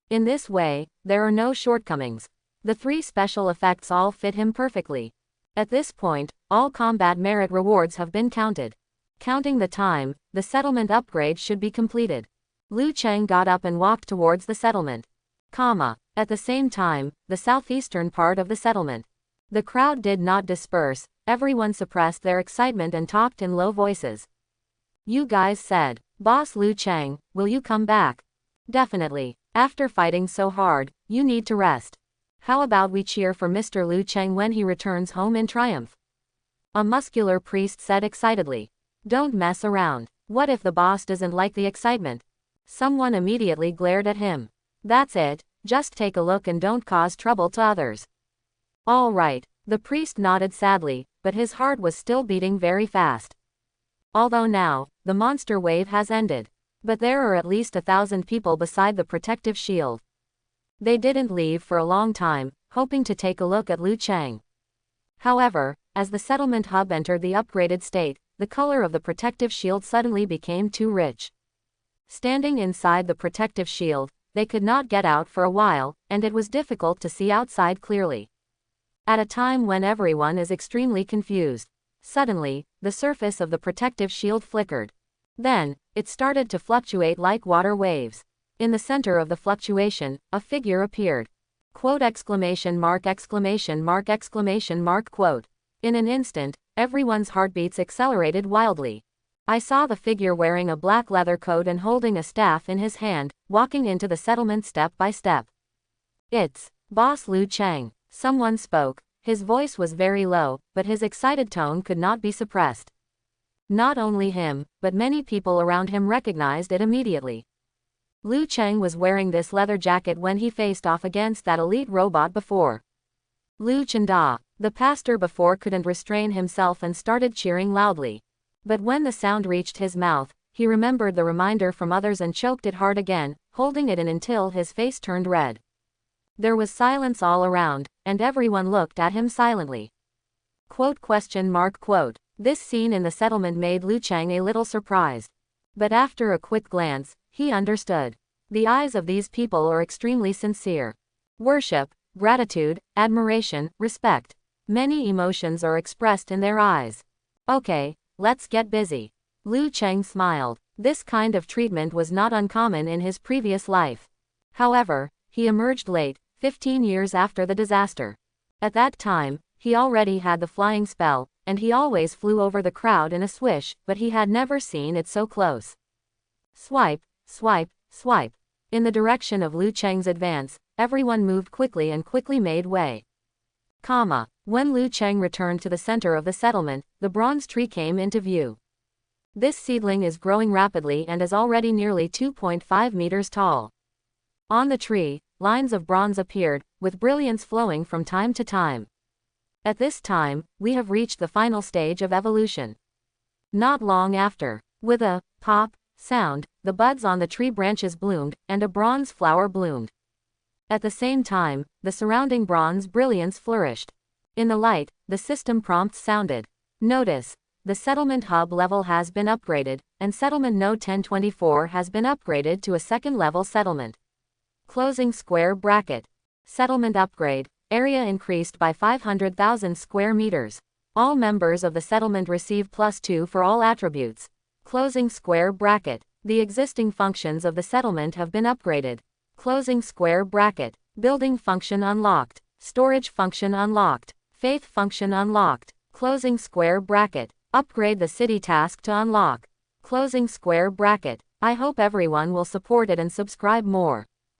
Speaker 1: In this way, there are no shortcomings. The 3 special effects all fit him perfectly. At this point, all combat merit rewards have been counted. Counting the time, the settlement upgrade should be completed. Liu Cheng got up and walked towards the settlement. At the same time, the southeastern part of the settlement. The crowd did not disperse, everyone suppressed their excitement and talked in low voices. You guys said, Boss Liu Cheng, will you come back? Definitely. After fighting so hard, you need to rest. How about we cheer for Mr. Liu Cheng when he returns home in triumph? A muscular priest said excitedly. Don't mess around. What if the boss doesn't like the excitement? Someone immediately glared at him. That's it, just take a look and don't cause trouble to others. All right, the priest nodded sadly, but his heart was still beating very fast. Although now, the monster wave has ended. But there are at least 1,000 people beside the protective shield. They didn't leave for a long time, hoping to take a look at Liu Cheng. However, as the settlement hub entered the upgraded state, the color of the protective shield suddenly became too rich. Standing inside the protective shield, they could not get out for a while, and it was difficult to see outside clearly. At a time when everyone is extremely confused, suddenly, the surface of the protective shield flickered. Then, it started to fluctuate like water waves. In the center of the fluctuation, a figure appeared. Quote exclamation mark exclamation mark exclamation mark quote. In an instant, everyone's heartbeats accelerated wildly. I saw the figure wearing a black leather coat and holding a staff in his hand, walking into the settlement step by step. It's Boss Liu Cheng. Someone spoke. His voice was very low, but his excited tone could not be suppressed. Not only him, but many people around him recognized it immediately. Liu Cheng was wearing this leather jacket when he faced off against that elite robot before. Liu Chenda, the pastor before couldn't restrain himself and started cheering loudly. But when the sound reached his mouth, he remembered the reminder from others and choked it hard again, holding it in until his face turned red. There was silence all around, and everyone looked at him silently. Quote question mark quote. This scene in the settlement made Liu Cheng a little surprised. But after a quick glance, he understood. The eyes of these people are extremely sincere. Worship, gratitude, admiration, respect. Many emotions are expressed in their eyes. Okay, let's get busy. Liu Cheng smiled. This kind of treatment was not uncommon in his previous life. However, he emerged late, 15 years after the disaster. At that time, he already had the flying spell, and he always flew over the crowd in a swish, but he had never seen it so close. Swipe, swipe, swipe. In the direction of Liu Cheng's advance, everyone moved quickly and quickly made way. When Lu Cheng returned to the center of the settlement, the bronze tree came into view. This seedling is growing rapidly and is already nearly 2.5 meters tall. On the tree, lines of bronze appeared, with brilliance flowing from time to time. At this time, we have reached the final stage of evolution. Not long after, with a pop sound, the buds on the tree branches bloomed, and a bronze flower bloomed. At the same time, the surrounding bronze brilliance flourished. In the light, the system prompts sounded. Notice, the settlement hub level has been upgraded, and settlement node 1024 has been upgraded to a second-level settlement. Closing square bracket. Settlement upgrade. Area increased by 500,000 square meters. All members of the settlement receive +2 for all attributes. Closing square bracket. The existing functions of the settlement have been upgraded. Closing square bracket. Building function unlocked. Storage function unlocked. Faith function unlocked. Closing square bracket. Upgrade the city task to unlock. Closing square bracket. I hope everyone will support it and subscribe more.